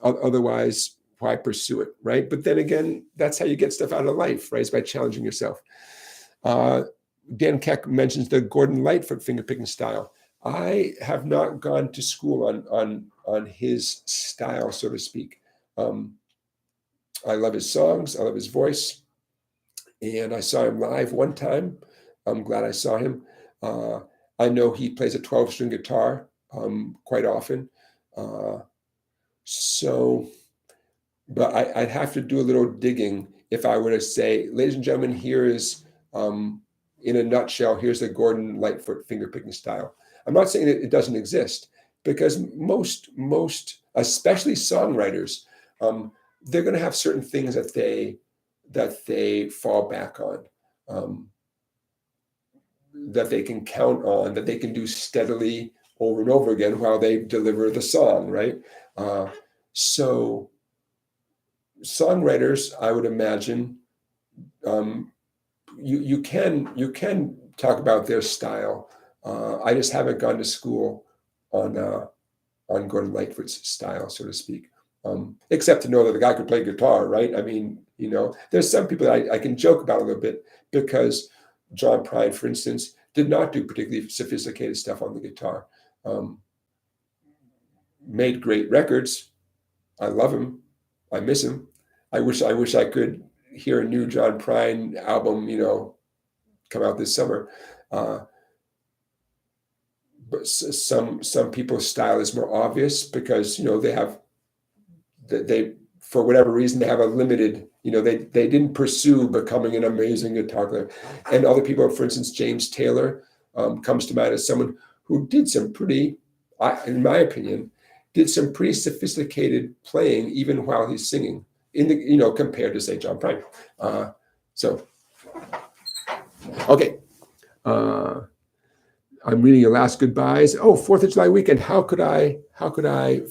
Otherwise, why pursue it, right? But then again, that's how you get stuff out of life, right? It's by challenging yourself. Dan Keck mentions the Gordon Lightfoot fingerpicking style. I have not gone to school on his style, so to speak. I love his songs. I love his voice. And I saw him live one time. I'm glad I saw him. I know he plays a 12-string guitar quite often. But I'd have to do a little digging if I were to say, ladies and gentlemen, here is, in a nutshell, here's the Gordon Lightfoot fingerpicking style. I'm not saying that it doesn't exist, because most, especially songwriters, they're going to have certain things that they fall back on, that they can count on, that they can do steadily over and over again while they deliver the song, right? So songwriters, I would imagine, you can talk about their style. I just haven't gone to school on Gordon Lightfoot's style, so to speak. Except to know that the guy could play guitar, right? I mean, there's some people that I can joke about a little bit, because John Prine, for instance, did not do particularly sophisticated stuff on the guitar. Made great records. I love him. I miss him. I wish I could hear a new John Prine album, come out this summer. But some people's style is more obvious because they for whatever reason they have a limited, they didn't pursue becoming an amazing guitar player. And other people, for instance, James Taylor comes to mind as someone who did some pretty, in my opinion, did some pretty sophisticated playing even while he's singing, compared to, say, John Prine. Okay. I'm reading your last goodbyes. Oh, 4th of July weekend. How could I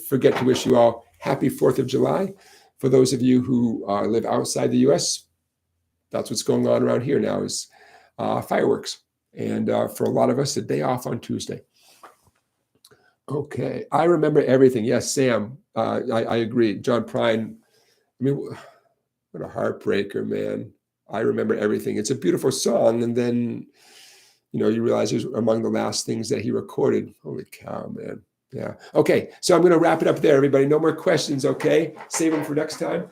forget to wish you all happy 4th of July? For those of you who live outside the U.S., that's what's going on around here now, is fireworks. And for a lot of us, a day off on Tuesday. Okay, I remember everything. Yes, Sam, I agree. John Prine, I mean, what a heartbreaker, man. I remember everything. It's a beautiful song, and then, you realize it was among the last things that he recorded. Holy cow, man. Yeah. Okay, so I'm going to wrap it up there, everybody. No more questions, okay? Save them for next time.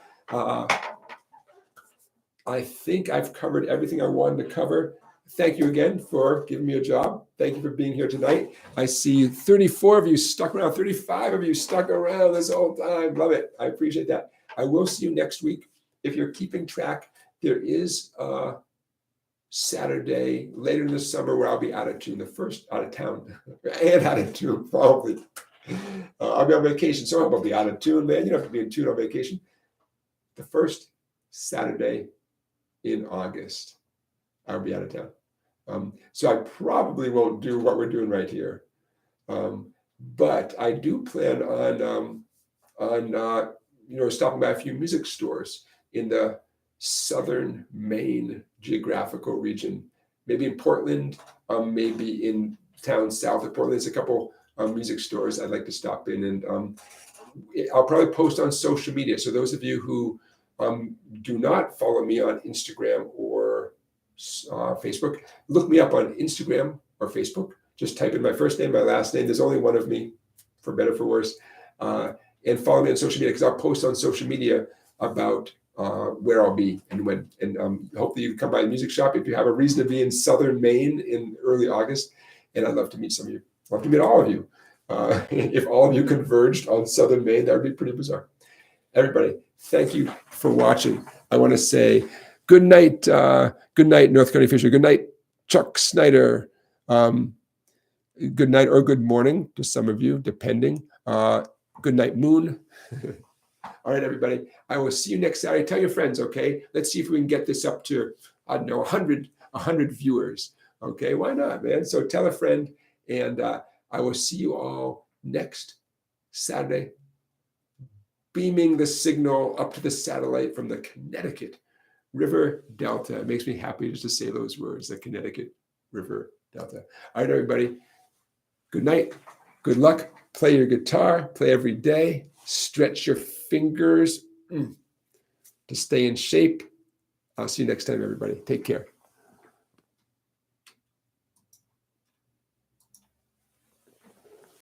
I think I've covered everything I wanted to cover. Thank you again for giving me a job. Thank you for being here tonight. I see 34 of you stuck around, 35 of you stuck around this whole time. Love it. I appreciate that. I will see you next week. If you're keeping track, there is Saturday later in the summer where I'll be out of town, and out of tune, probably. I'll be on vacation, so I'll be out of tune, man. You don't have to be in tune on vacation. The first Saturday in August, I'll be out of town. So I probably won't do what we're doing right here. But I do plan on stopping by a few music stores in the southern Maine geographical region, maybe in Portland, maybe in towns south of Portland. There's a couple music stores I'd like to stop in, and I'll probably post on social media. So those of you who do not follow me on Instagram or Facebook, look me up on Instagram or Facebook. Just type in my first name, my last name. There's only one of me, for better, for worse. And follow me on social media, because I'll post on social media about where I'll be and when. And hopefully you come by the music shop if you have a reason to be in Southern Maine in early August. And I'd love to meet some of you. I'd love to meet all of you. If all of you converged on Southern Maine, that would be pretty bizarre. Everybody, thank you for watching. I want to say good night, North County Fisher. Good night, Chuck Snyder. Good night or good morning to some of you, depending. Good night, Moon. All right, everybody. I will see you next Saturday. Tell your friends, okay? Let's see if we can get this up to, I don't know, 100 viewers. Okay, why not, man? So tell a friend, and I will see you all next Saturday, beaming the signal up to the satellite from the Connecticut River Delta. It makes me happy just to say those words, the Connecticut River Delta. All right, everybody. Good night. Good luck. Play your guitar. Play every day. Stretch your fingers to stay in shape. I'll see you next time, everybody. Take care.